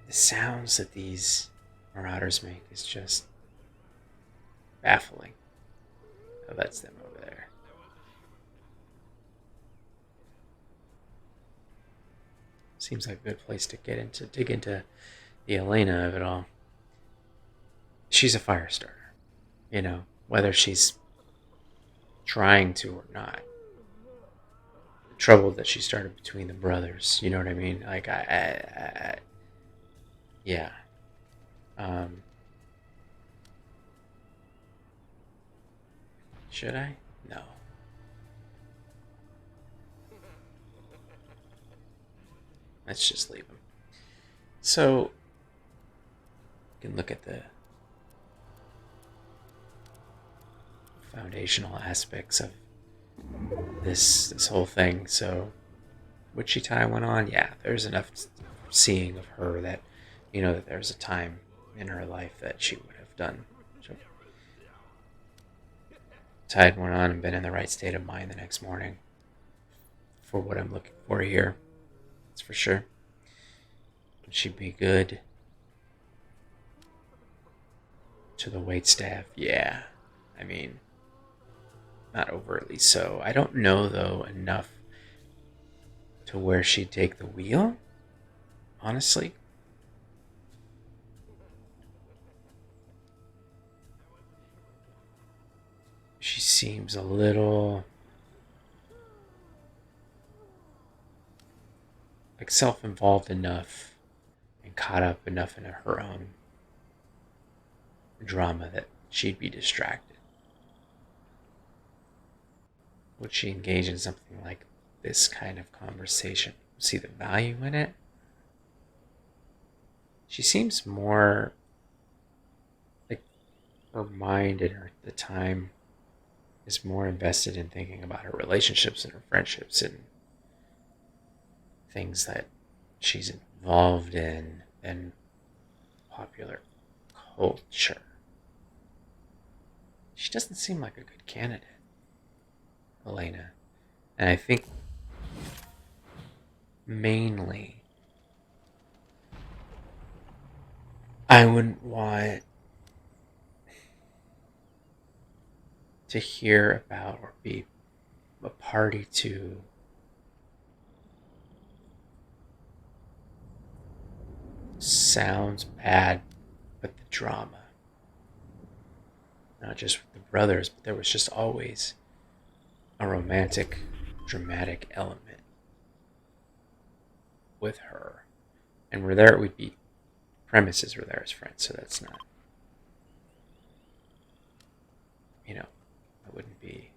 S1: The sounds that these marauders make is just baffling. Oh, that's them over there. Seems like a good place to dig into the Elena of it all. She's a fire starter. You know, whether she's trying to or not. The trouble that she started between the brothers, you know what I mean? Like, yeah. Should I? No. Let's just leave him. So, you can look at the foundational aspects of this whole thing. So, Wichita went on. Yeah, there's enough seeing of her that, you know, that there's a time in her life that she would have done. Tide went on and been in the right state of mind the next morning for what I'm looking for here. That's for sure. Would she be good to the waitstaff? Yeah. I mean, not overtly so. I don't know, though, enough to where she'd take the wheel, honestly. She seems a little like self-involved enough and caught up enough in her own drama that she'd be distracted. Would she engage in something like this kind of conversation? See the value in it? She seems more like her mind and the time is more invested in thinking about her relationships and her friendships and things that she's involved in than popular culture. She doesn't seem like a good candidate, Elena. And I think mainly I wouldn't want to hear about or be a party to sounds bad, but the drama. Not just with the brothers, but there was just always a romantic, dramatic element with her. And we're there, we'd be, premises were there as friends, so that's not, you know, I wouldn't be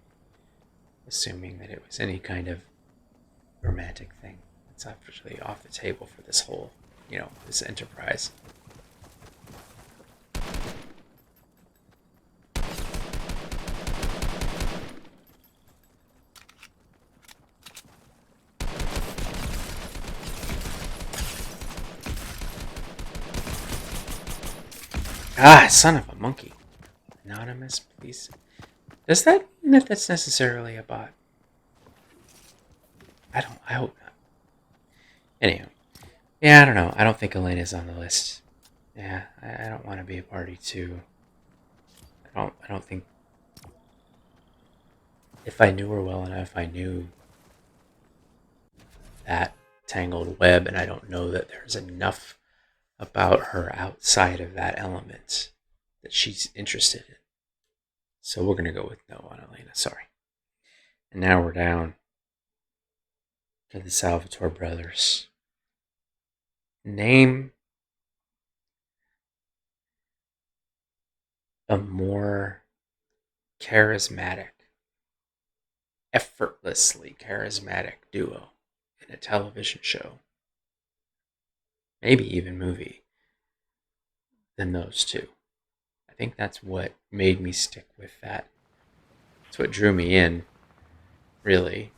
S1: assuming that it was any kind of romantic thing. It's actually off the table for this whole, you know, this enterprise. Ah, son of a monkey. Anonymous, please. Does that mean that that's necessarily a bot? I hope not. Anyhow. Yeah, I don't know. I don't think Elena's on the list. Yeah, I don't want to be a party to. I don't think. If I knew her well enough, I knew that tangled web, and I don't know that there's enough about her outside of that element that she's interested in. So we're going to go with no on Elena. Sorry. And now we're down to the Salvatore brothers. Name a more charismatic, effortlessly charismatic duo in a television show, maybe even movie, than those two. I think that's what made me stick with that. It's what drew me in, really.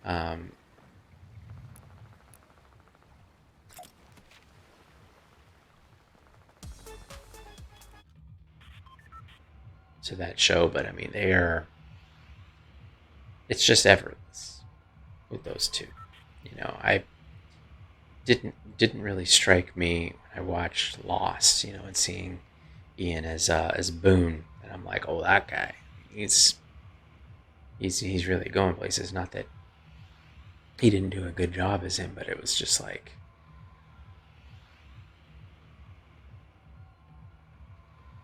S1: Um, to that show, but I mean, they are. It's just effortless with those two. I didn't really strike me when I watched Lost. And seeing Ian as Boone, and I'm like, oh, that guy, he's he's really going places. Not that he didn't do a good job as him, but it was just like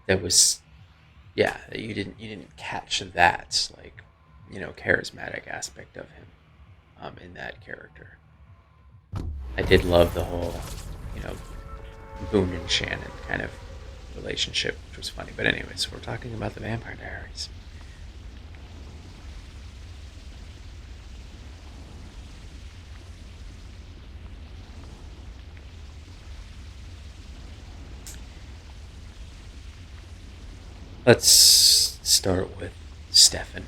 S1: that was yeah. You didn't catch that like charismatic aspect of him in that character. I did love the whole you know Boone and Shannon kind of relationship, which was funny. But anyways, we're talking about the Vampire Diaries. Let's start with Stefan.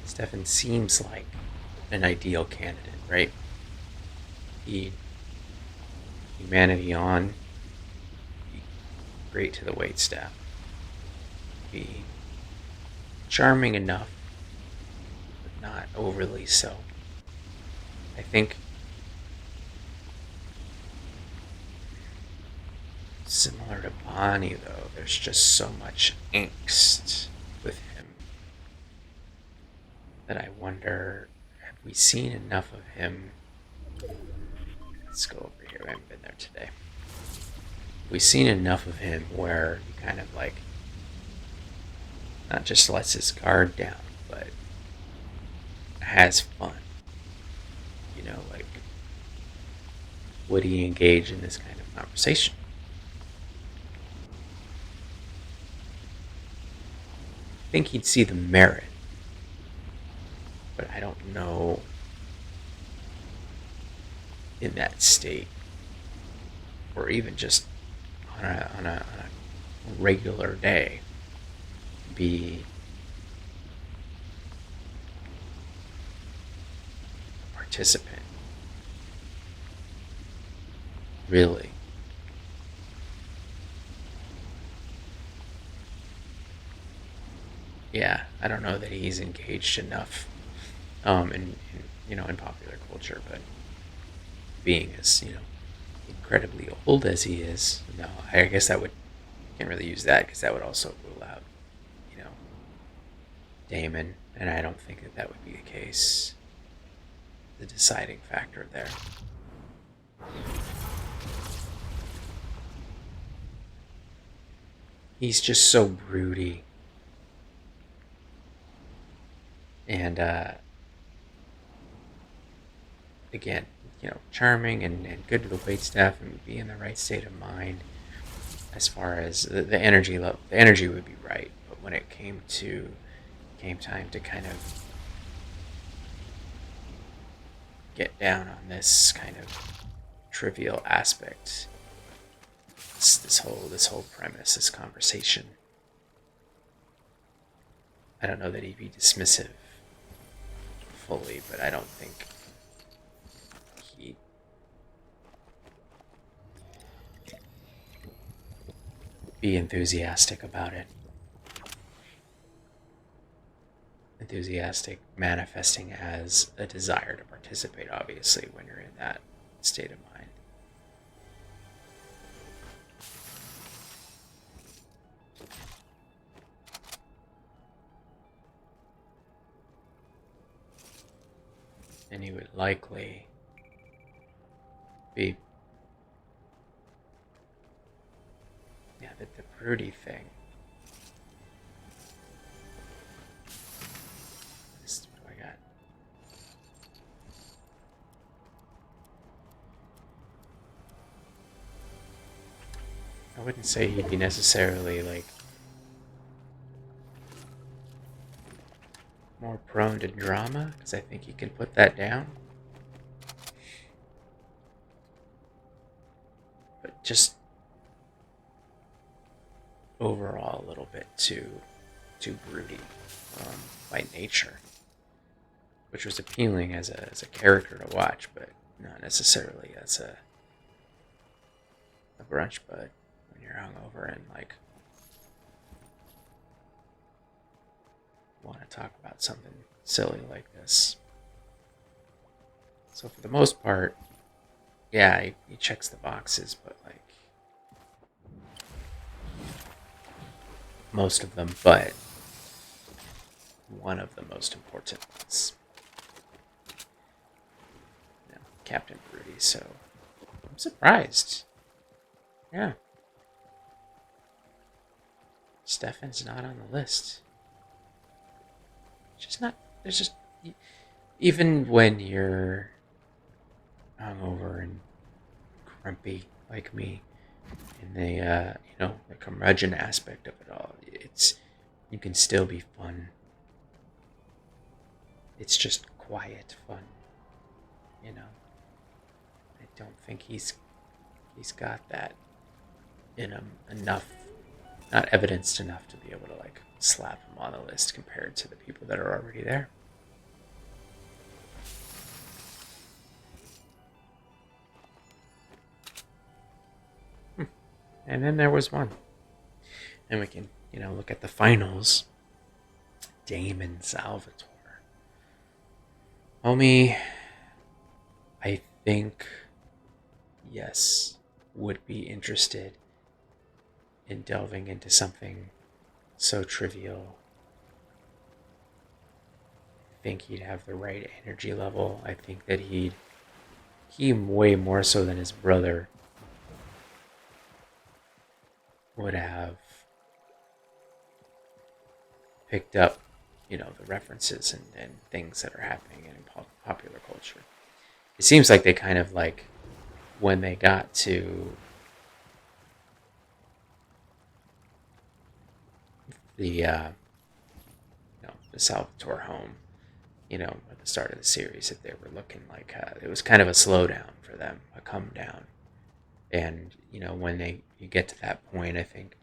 S1: Stefan seems like an ideal candidate, right? He humanity on, be great to the wait staff, be charming enough, but not overly so. I think similar to Bonnie, though, there's just so much angst with him that I wonder, have we seen enough of him? Let's go over here. I haven't been there today. We've seen enough of him where he kind of like not just lets his guard down, but has fun. Like, would he engage in this kind of conversation? I think he'd see the merit, but I don't know in that state, or even just on a regular day, be a participant. Really. Yeah, I don't know that he's engaged enough in popular culture, but being as incredibly old as he is, no, I guess that would can't really use that because that would also rule out you know Damon, and I don't think that that would be the case. The deciding factor there. He's just so broody and again, charming and good to the wait staff and would be in the right state of mind as far as the energy level. The energy would be right, but when it came time to kind of get down on this kind of trivial aspect, this whole premise, this conversation, I don't know that he'd be dismissive fully, but I don't think he be enthusiastic about it. Enthusiastic manifesting as a desire to participate, obviously, when you're in that state of mind. And he would likely be, yeah, the broody thing. What do I got? I wouldn't say he'd be necessarily like more prone to drama, because I think you can put that down. But just overall a little bit too broody by nature, which was appealing as a character to watch, but not necessarily as a brunch bud when you're hungover and like want to talk about something silly like this. So for the most part, yeah, he checks the boxes, but like most of them, but one of the most important ones. You know, Captain Broody, so I'm surprised. Yeah. Stefan's not on the list. Just not, there's just, even when you're hungover and grumpy like me, and the curmudgeon aspect of it all, you can still be fun. It's just quiet fun, you know. I don't think he's got that in him enough, not evidenced enough to be able to like slap him on the list compared to the people that are already there. And then there was one. And we can, look at the finals. Damon Salvatore. Homie, I think, yes, would be interested in delving into something so trivial. I think he'd have the right energy level. I think that he way more so than his brother would have picked up, the references and things that are happening in popular culture. It seems like they kind of like, when they got to the Salvatore home, at the start of the series, that they were looking like it was kind of a slowdown for them, a come down. And when you get to that point, I think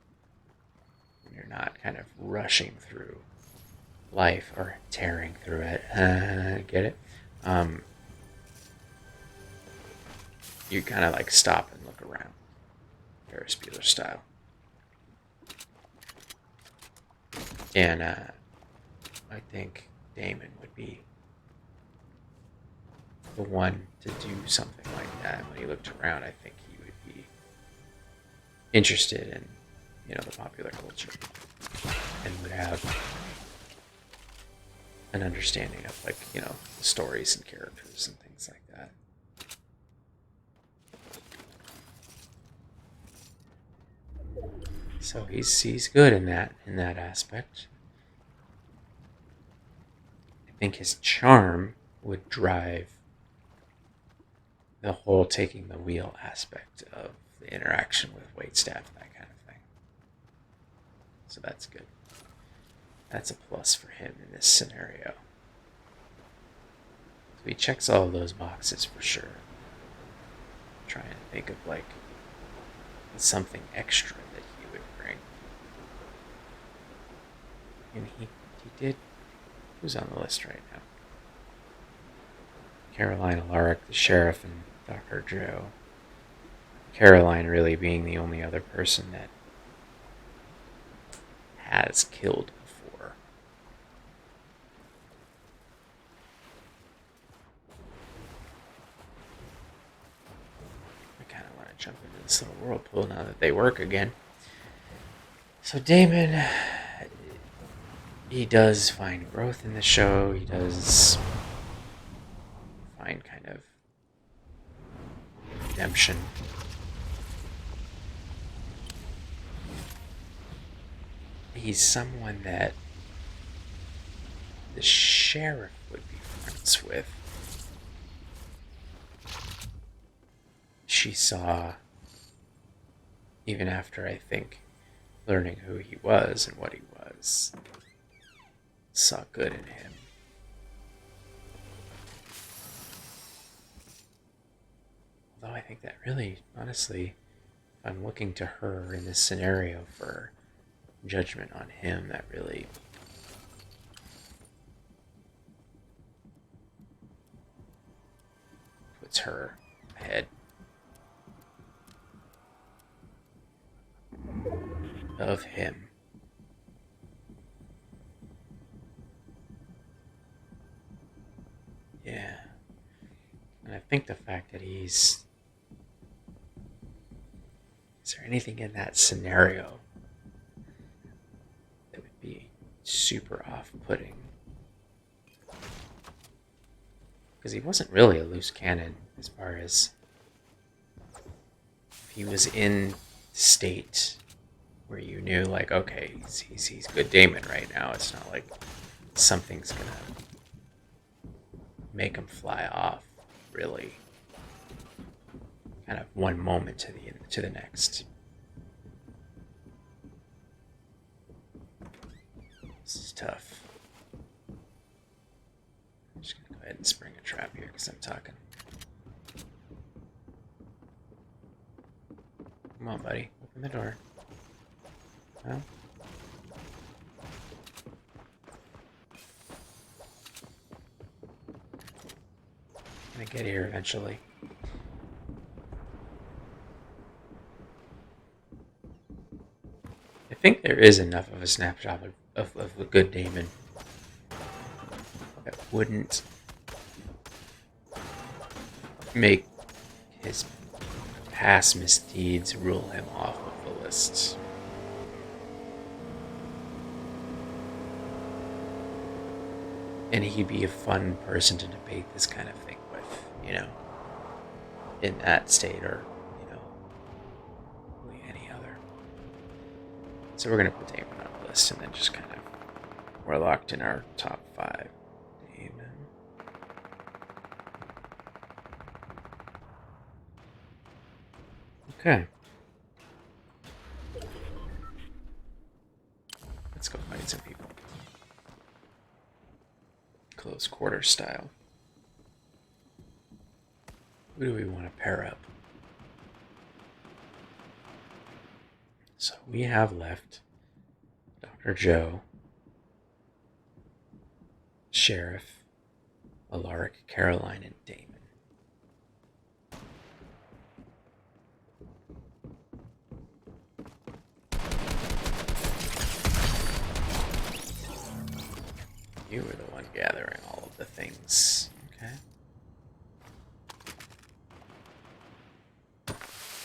S1: when you're not kind of rushing through life or tearing through it, get it? You kind of like stop and look around, Ferris Bueller style. And I think Damon would be the one to do something like that. When he looked around, I think he would be interested in, the popular culture, and would have an understanding of like, the stories and characters and things like that. So he's good in that aspect. I think his charm would drive the whole taking the wheel aspect of the interaction with waitstaff, that kind of thing. So that's good. That's a plus for him in this scenario. So he checks all of those boxes for sure. I'm trying to think of like something extra that he would bring. And he did. Who's on the list right now? Caroline Alaric, the sheriff, and Dr. Joe. Caroline really being the only other person that has killed before. I kind of want to jump into this little whirlpool now that they work again. So Damon, he does find growth in the show. He does find kind of redemption. He's someone that the sheriff would be friends with. She saw, even after I think learning who he was and what he was, saw good in him. Although I think that really, honestly, if I'm looking to her in this scenario for judgment on him, that really puts her ahead of him. Yeah. And I think the fact that is there anything in that scenario that would be super off-putting? Because he wasn't really a loose cannon as far as if he was in the state where you knew, like, okay, he's good Damon right now. It's not like something's gonna make him fly off, really. Kind of one moment to the next. This is tough. I'm just gonna go ahead and spring a trap here because I'm talking. Come on, buddy. Open the door. Well. I'm gonna get here eventually. I think there is enough of a snapshot of a good Damon that wouldn't make his past misdeeds rule him off of the list. And he'd be a fun person to debate this kind of thing with, you know, in that state or, you know, really any other. So we're going to put Damon on the list and then just kind of, we're locked in our top 5. Damon. Okay. Let's go find some people. Close quarter style. Who do we want to pair up? So we have left Dr. Joe, Sheriff, Alaric, Caroline, and Damon. You were the one gathering all of the things, okay?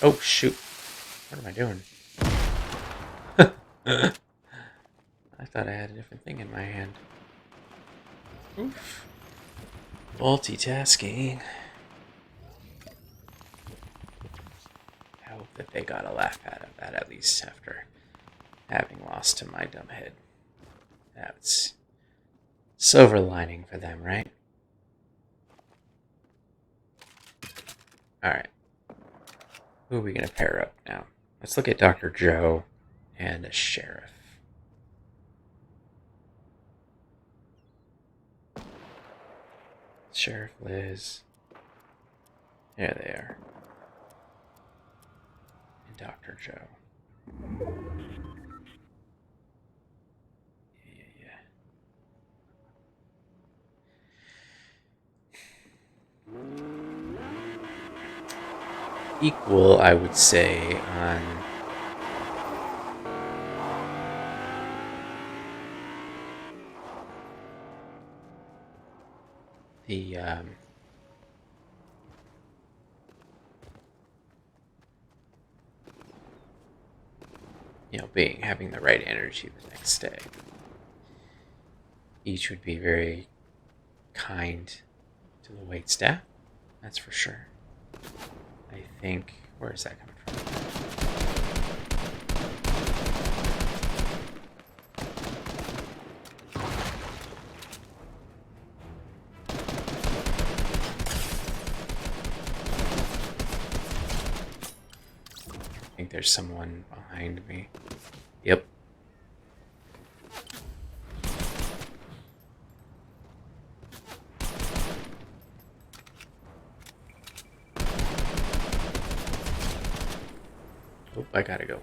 S1: Oh, shoot. What am I doing? I thought I had a different thing in my hand. Oof. Multitasking. I hope that they got a laugh out of that, at least after having lost to my dumb head. That's silver lining for them, right? Alright. Who are we going to pair up now? Let's look at Dr. Joe and a sheriff. Sheriff Liz. There they are. And Dr. Joe. Yeah. Equal, I would say, on the being having the right energy the next day. Each would be very kind to the wait staff, that's for sure. I think, where is that coming from? I think there's someone behind me. Yep. Oh, I gotta go.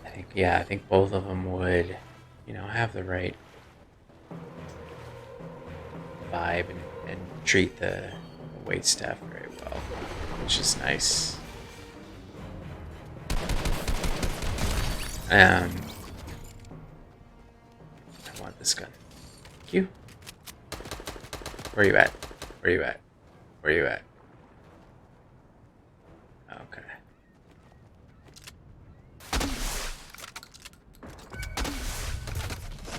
S1: I think both of them would, have the right vibe and treat the wait staff very well, which is nice. I want this gun. Thank you. Where are you at? Where are you at? Where are you at? Okay.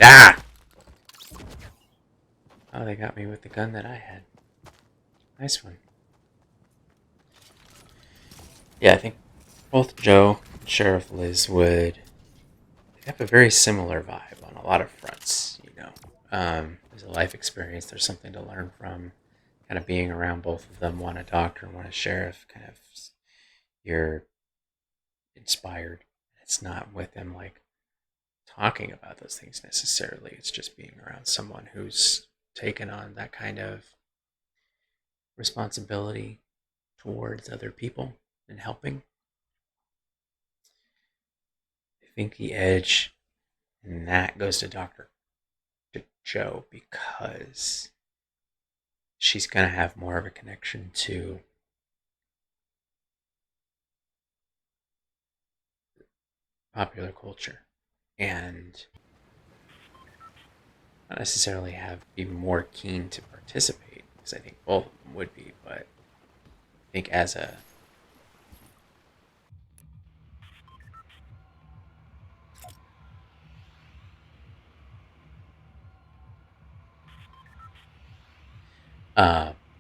S1: Ah! Oh, they got me with the gun that I had. Nice one. Yeah, I think both Joe and Sheriff Liz would have a very similar vibe on a lot of fronts, There's a life experience, there's something to learn from. Kind of being around both of them, one a doctor and one a sheriff, you're inspired. It's not with them like talking about those things necessarily. It's just being around someone who's taken on that kind of responsibility towards other people and helping. I think the edge in that goes to Joe, because she's going to have more of a connection to popular culture and not necessarily be more keen to participate, because I think both of them would be, but I think as a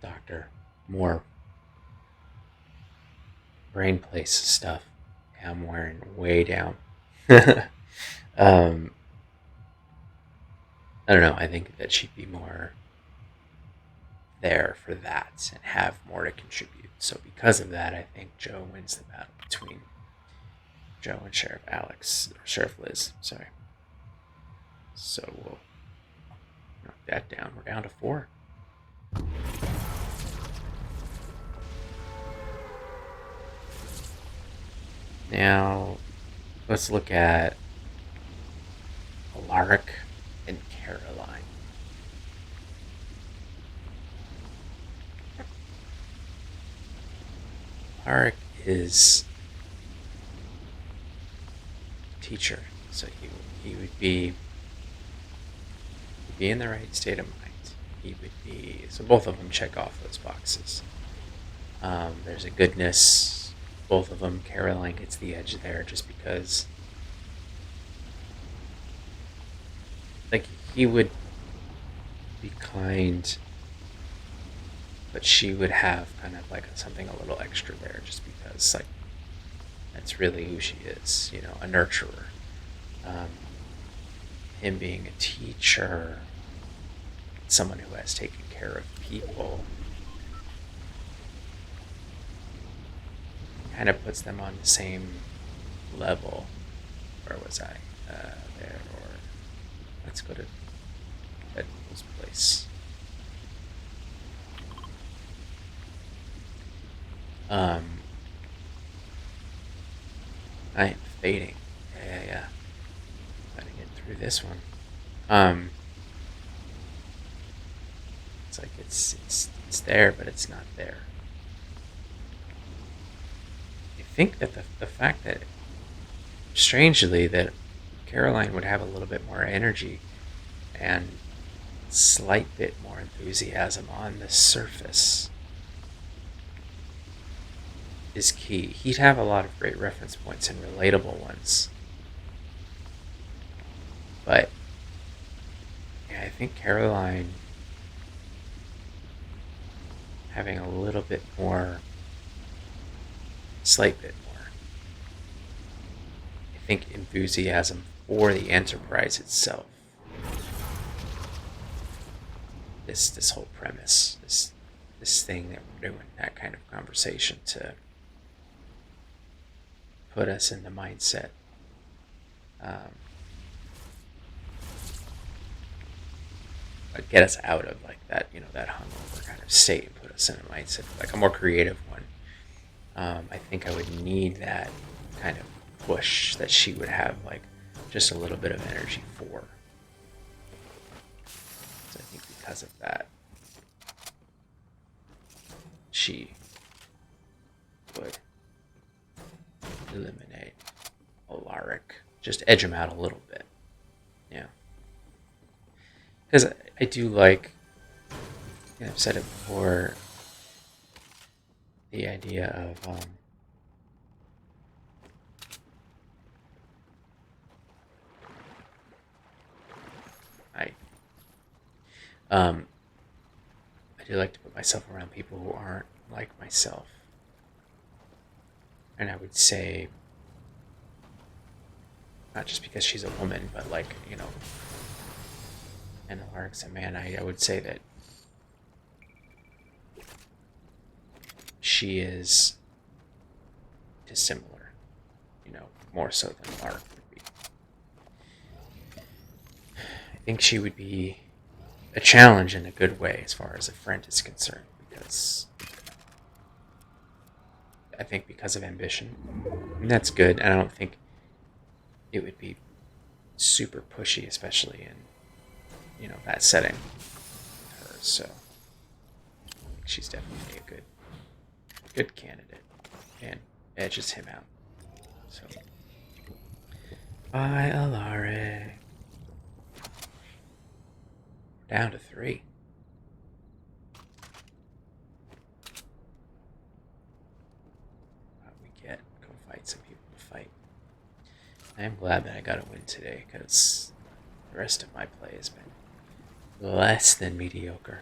S1: doctor, more brain place stuff. Yeah, I'm wearing way down. um, I don't know. I think that she'd be more there for that and have more to contribute. So because of that, I think Joe wins the battle between Joe and Sheriff Liz. Sorry. So we'll knock that down. We're down to 4. Now, let's look at Alaric and Caroline. Alaric is a teacher, so he would be in the right state of mind. He would be, so both of them check off those boxes. There's a goodness. Both of them, Caroline gets the edge there just because, like, he would be kind, but she would have kind of like something a little extra there just because, like, that's really who she is, a nurturer. Him being a teacher, someone who has taken care of people, kind of puts them on the same level. Where was I? There, or let's go to Deadpool's place. I am fading. Yeah. Gotta get through this one. It's like it's there, but it's not there. I think that the fact that, strangely, that Caroline would have a little bit more energy and slight bit more enthusiasm on the surface is key. He'd have a lot of great reference points and relatable ones. But yeah, I think Caroline having a little bit more, slight bit more, I think enthusiasm for the enterprise itself. This whole premise, this thing that we're doing, that kind of conversation to put us in the mindset. Like get us out of like that, that hungover kind of state and put us in a mindset, like a more creative one. I think I would need that kind of push that she would have, like just a little bit of energy for. So I think because of that, she would eliminate Alaric, just edge him out a little bit. Yeah. Because I do like, I've said it before, the idea of I do like to put myself around people who aren't like myself. And I would say, not just because she's a woman, but like, and Alaric's a man, I would say that she is dissimilar, more so than Alaric would be. I think she would be a challenge in a good way as far as a friend is concerned, because I think because of ambition, and that's good, and I don't think it would be super pushy, especially in that setting with her. So I think she's definitely a good candidate and edges him out. So bye, Alare. Down to 3. What we get? Go fight some people to fight. I am glad that I got a win today, because the rest of my play has been less than mediocre.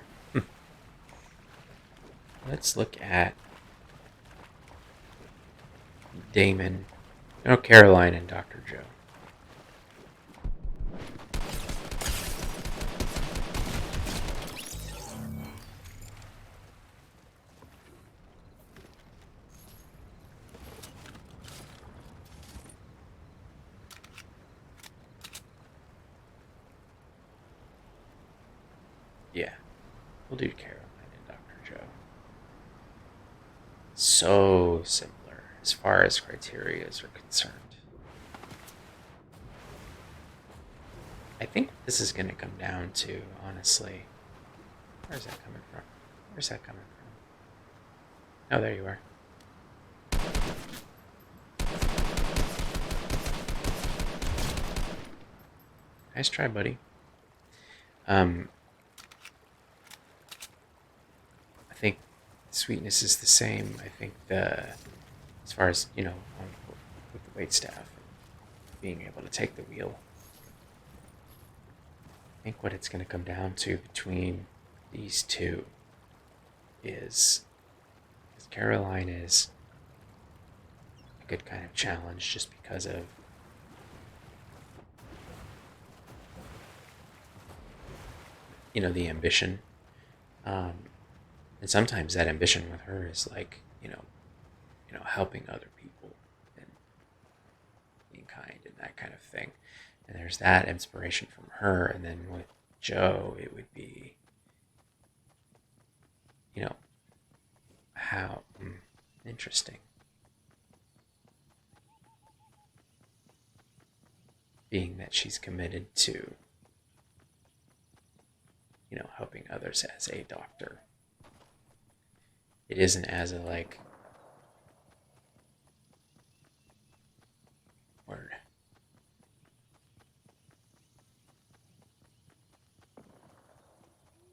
S1: Let's look at Damon, Caroline, and Dr. Joe. Yeah, we'll do Caroline and Dr. Joe. So similar as far as criteria are concerned. I think this is going to come down to, honestly, where's that coming from? Where's that coming from? Oh, there you are. Nice try, buddy. I think sweetness is the same. I think as far as, with the wait staff and being able to take the wheel, I think what it's going to come down to between these two is Caroline is a good kind of challenge just because of the ambition. And sometimes that ambition with her is like, helping other people and being kind and that kind of thing. And there's that inspiration from her. And then with Joe, it would be, how interesting. Being that she's committed to, helping others as a doctor. It isn't as a word.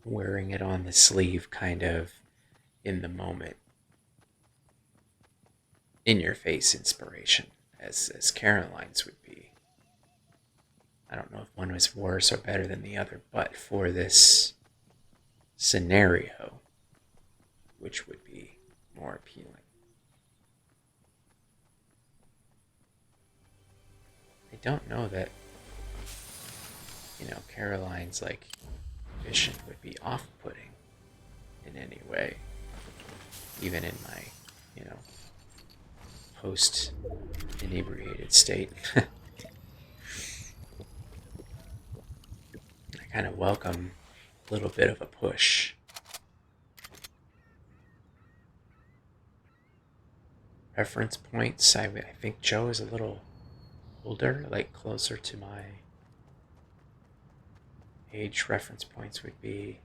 S1: wearing it on the sleeve, kind of in the moment, in your face inspiration, as Caroline's would be. I don't know if one was worse or better than the other, but for this scenario, which would be more appealing? I don't know that, Caroline's like vision would be off-putting in any way, even in my, you know, post-inebriated state. I kind of welcome a little bit of a push. Reference points, I think Joe is a little older, like closer to my age. Reference points would be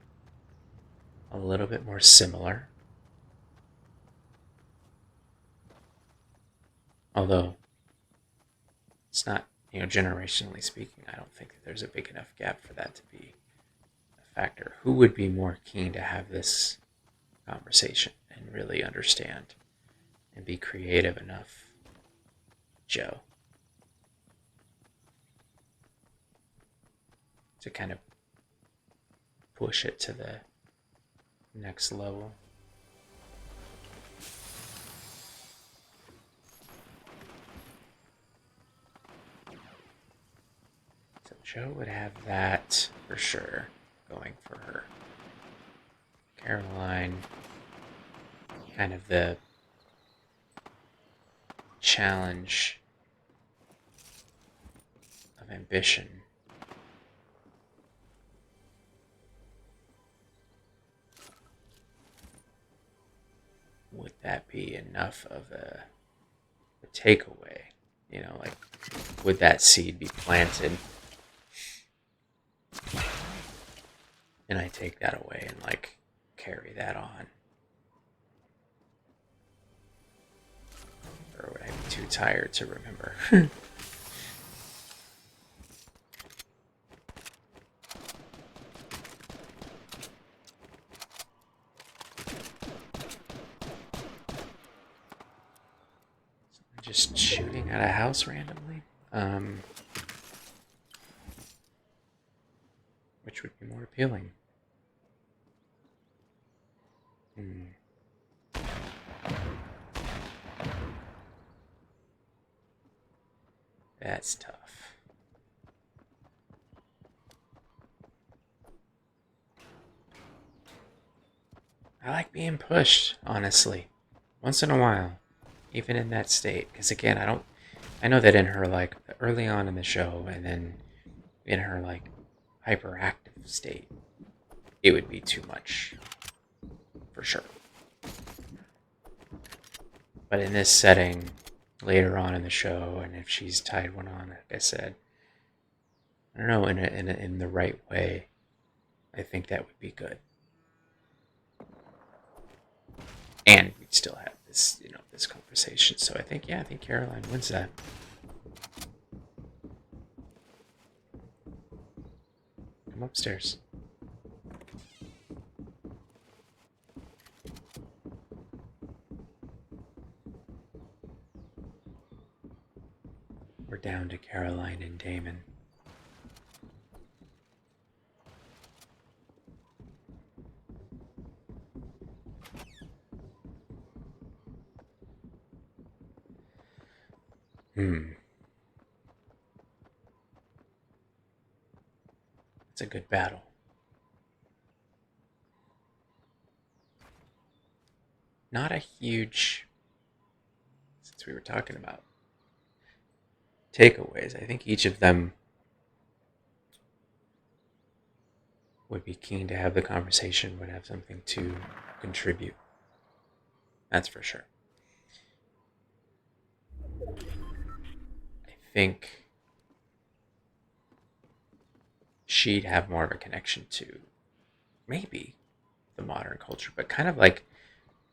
S1: a little bit more similar. Although it's not, generationally speaking, I don't think that there's a big enough gap for that to be a factor. Who would be more keen to have this conversation and really understand and be creative enough? Joe. To kind of push it to the next level. So Joe would have that for sure going for her. Caroline, kind of the challenge of ambition. Would that be enough of a takeaway? Like, would that seed be planted? And I take that away and, like, carry that on? Or would I be too tired to remember? Just shooting at a house randomly? Which would be more appealing? That's tough. I like being pushed, honestly. Once in a while. Even in that state. Because again, I know that in her, like, early on in the show, and then in her, like, hyperactive state, it would be too much. For sure. But in this setting, later on in the show, and if she's tied one on, like I said, I don't know, in the right way, I think that would be good. And we'd still have this, this conversation. So I think Caroline wins that. Come upstairs. We're down to Caroline and Damon. It's a good battle. Not a huge, since we were talking about takeaways, I think each of them would be keen to have the conversation, would have something to contribute. That's for sure. I think she'd have more of a connection to maybe the modern culture, but kind of like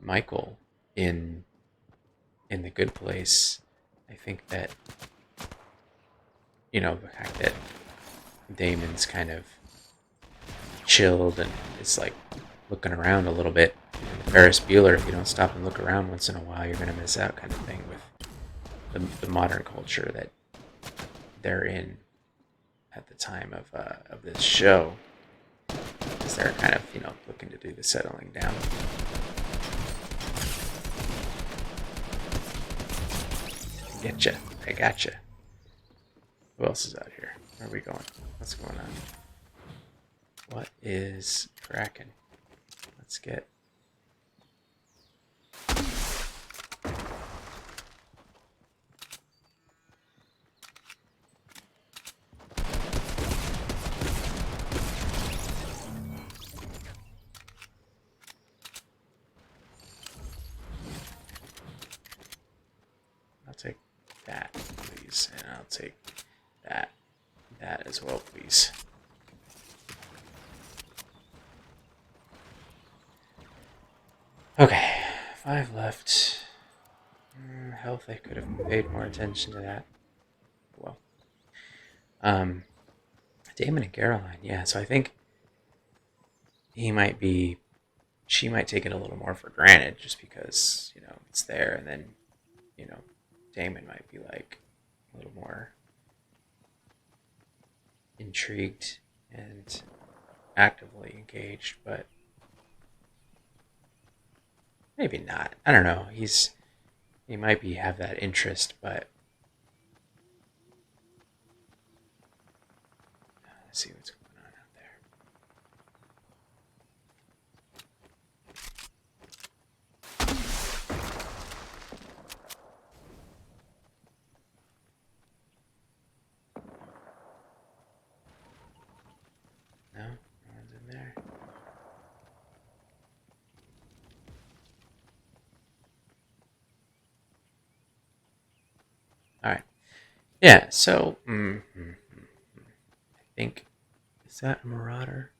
S1: Michael in The Good Place. I think that, the fact that Damon's kind of chilled and is like looking around a little bit. Ferris Bueller, if you don't stop and look around once in a while, you're going to miss out, kind of thing, with the modern culture that they're in at the time of this show, because they're kind of looking to do the settling down. I gotcha. Who else is out here? Where are we going? What's going on? What is cracking? Let's get... I'll take that, please, and I'll take that as well, please. Okay, 5 left. Health, I could have paid more attention to that. Well, Damon and Caroline, yeah. So I think she might take it a little more for granted, just because it's there, and then Damon might be like a little more intrigued and actively engaged, but maybe not. I don't know. He might have that interest, but let's see what's going on out there. No one's in there. All right. Yeah. So, I think, is that a marauder?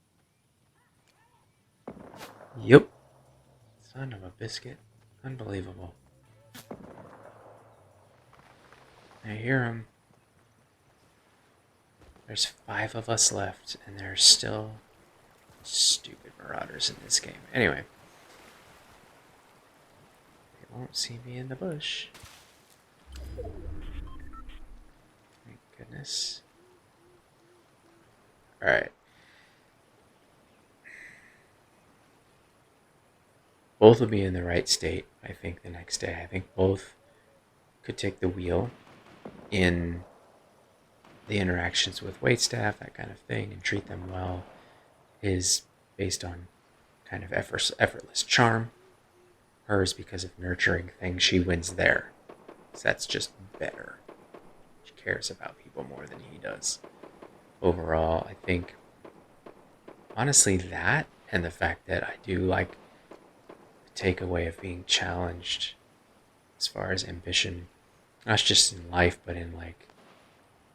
S1: Yep. Son of a biscuit. Unbelievable. I hear him. There's 5 of us left, and there's still stupid marauders in this game. Anyway. They won't see me in the bush. Thank goodness. Alright. Both will be in the right state, I think, the next day. I think both could take the wheel in the interactions with waitstaff, that kind of thing, and treat them well. Is based on kind of effortless charm. Hers because of nurturing things. She wins there. So that's just better. She cares about people more than he does. Overall, I think, honestly, that and the fact that I do like the takeaway of being challenged as far as ambition, not just in life, but in like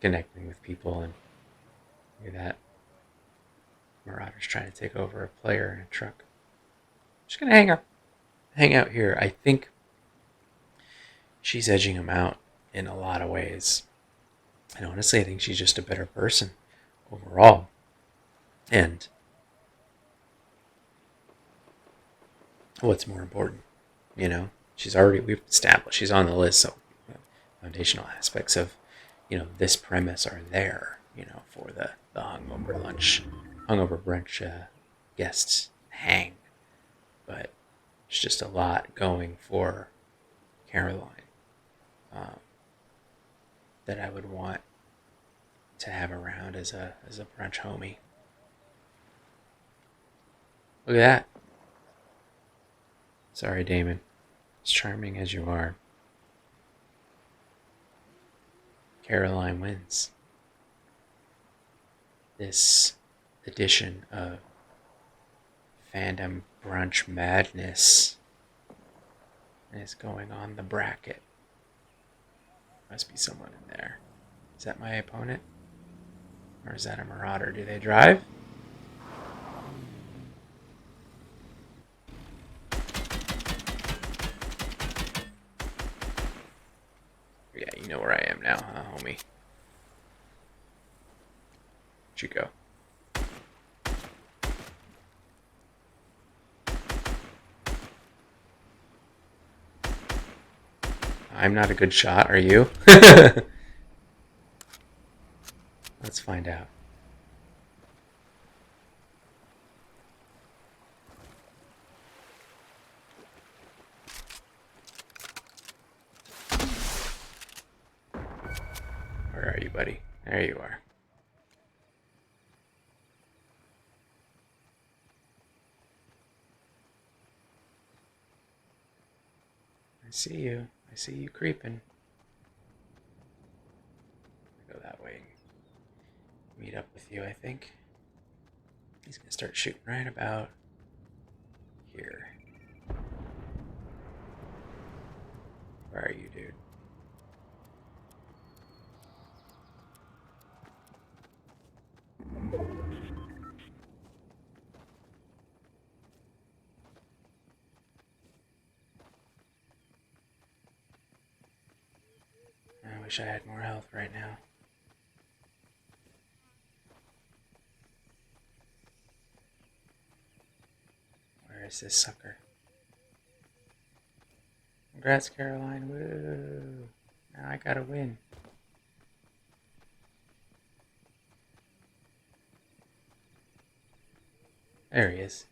S1: connecting with people. And look at that. Marauder's trying to take over a player in a truck. I'm just gonna hang out here. I think she's edging him out in a lot of ways. And honestly, I think she's just a better person overall. And what's more important, we've established she's on the list, so foundational aspects of, this premise are there, for the hungover brunch guests hang. But it's just a lot going for Caroline that I would want to have around as a brunch homie. Look at that. Sorry, Damon. As charming as you are, Caroline wins. This edition of fandom brunch madness is going on the bracket. Must be someone in there. Is that my opponent? Or is that a marauder? Do they drive? Yeah, you know where I am now, huh, homie? Where'd you go? I'm not a good shot, are you? Let's find out. Where are you, buddy? There you are. I see you. I see you creeping. Go that way. Meet up with you, I think. He's gonna start shooting right about here. Where are you, dude? I wish I had more health right now. Where is this sucker? Congrats, Caroline. Woo! Now I gotta win. There he is.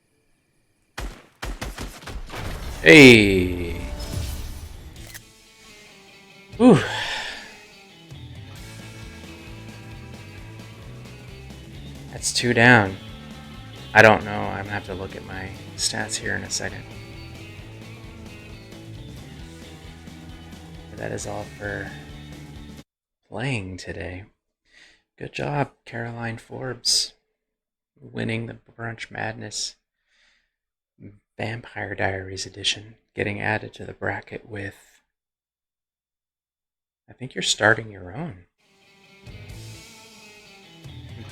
S1: Hey! Whew. That's 2 down. I don't know. I'm gonna have to look at my stats here in a second. But that is all for playing today. Good job, Caroline Forbes, winning the Brunch Madness Vampire Diaries edition, getting added to the bracket with... I think you're starting your own.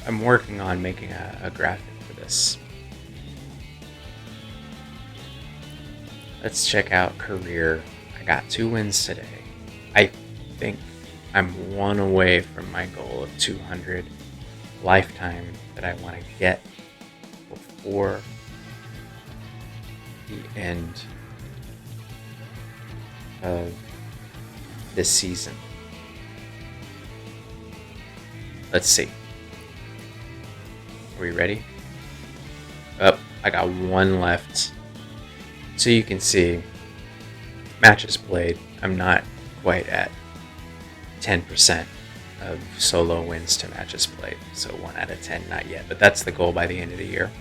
S1: I'm working on making a graphic for this. Let's check out career. I got 2 wins today. I think I'm 1 away from my goal of 200 lifetime that I want to get before the end of this season. Let's see. Are we ready? Oh, I got 1 left. So you can see, matches played, I'm not quite at 10% of solo wins to matches played. So 1 out of 10, not yet. But that's the goal by the end of the year.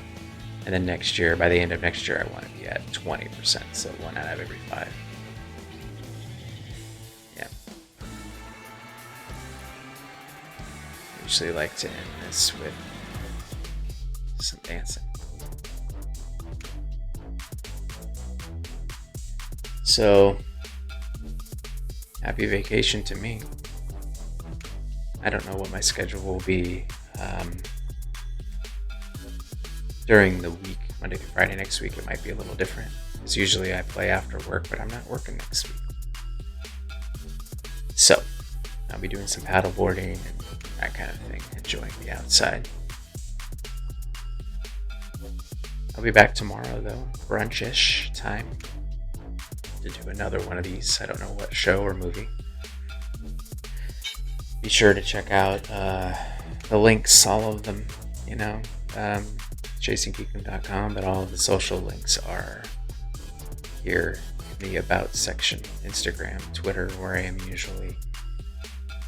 S1: And then next year, by the end of next year, I want to be at 20%. So 1 out of every 5. Yeah. I usually like to end this with some dancing. So, happy vacation to me. I don't know what my schedule will be during the week, Monday through Friday. Next week it might be a little different, because usually I play after work, but I'm not working next week. So, I'll be doing some paddle boarding and that kind of thing, enjoying the outside. I'll be back tomorrow though, brunch-ish time, to do another one of these. I don't know what show or movie. Be sure to check out the links, all of them, chasinggeekdom.com, but all of the social links are here in the About section. Instagram, Twitter, where I am usually.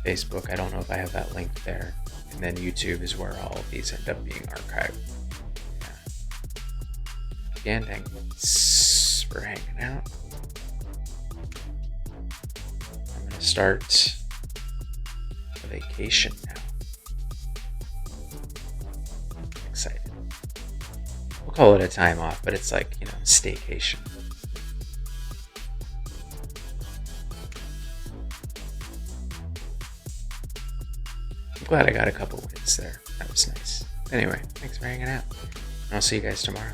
S1: Facebook, I don't know if I have that link there. And then YouTube is where all of these end up being archived. Again, thanks for hanging out. I'm going to start a vacation now. Excited. We'll call it a time off, but it's like, staycation. I'm glad I got a couple wins there. That was nice. Anyway, thanks for hanging out. And I'll see you guys tomorrow.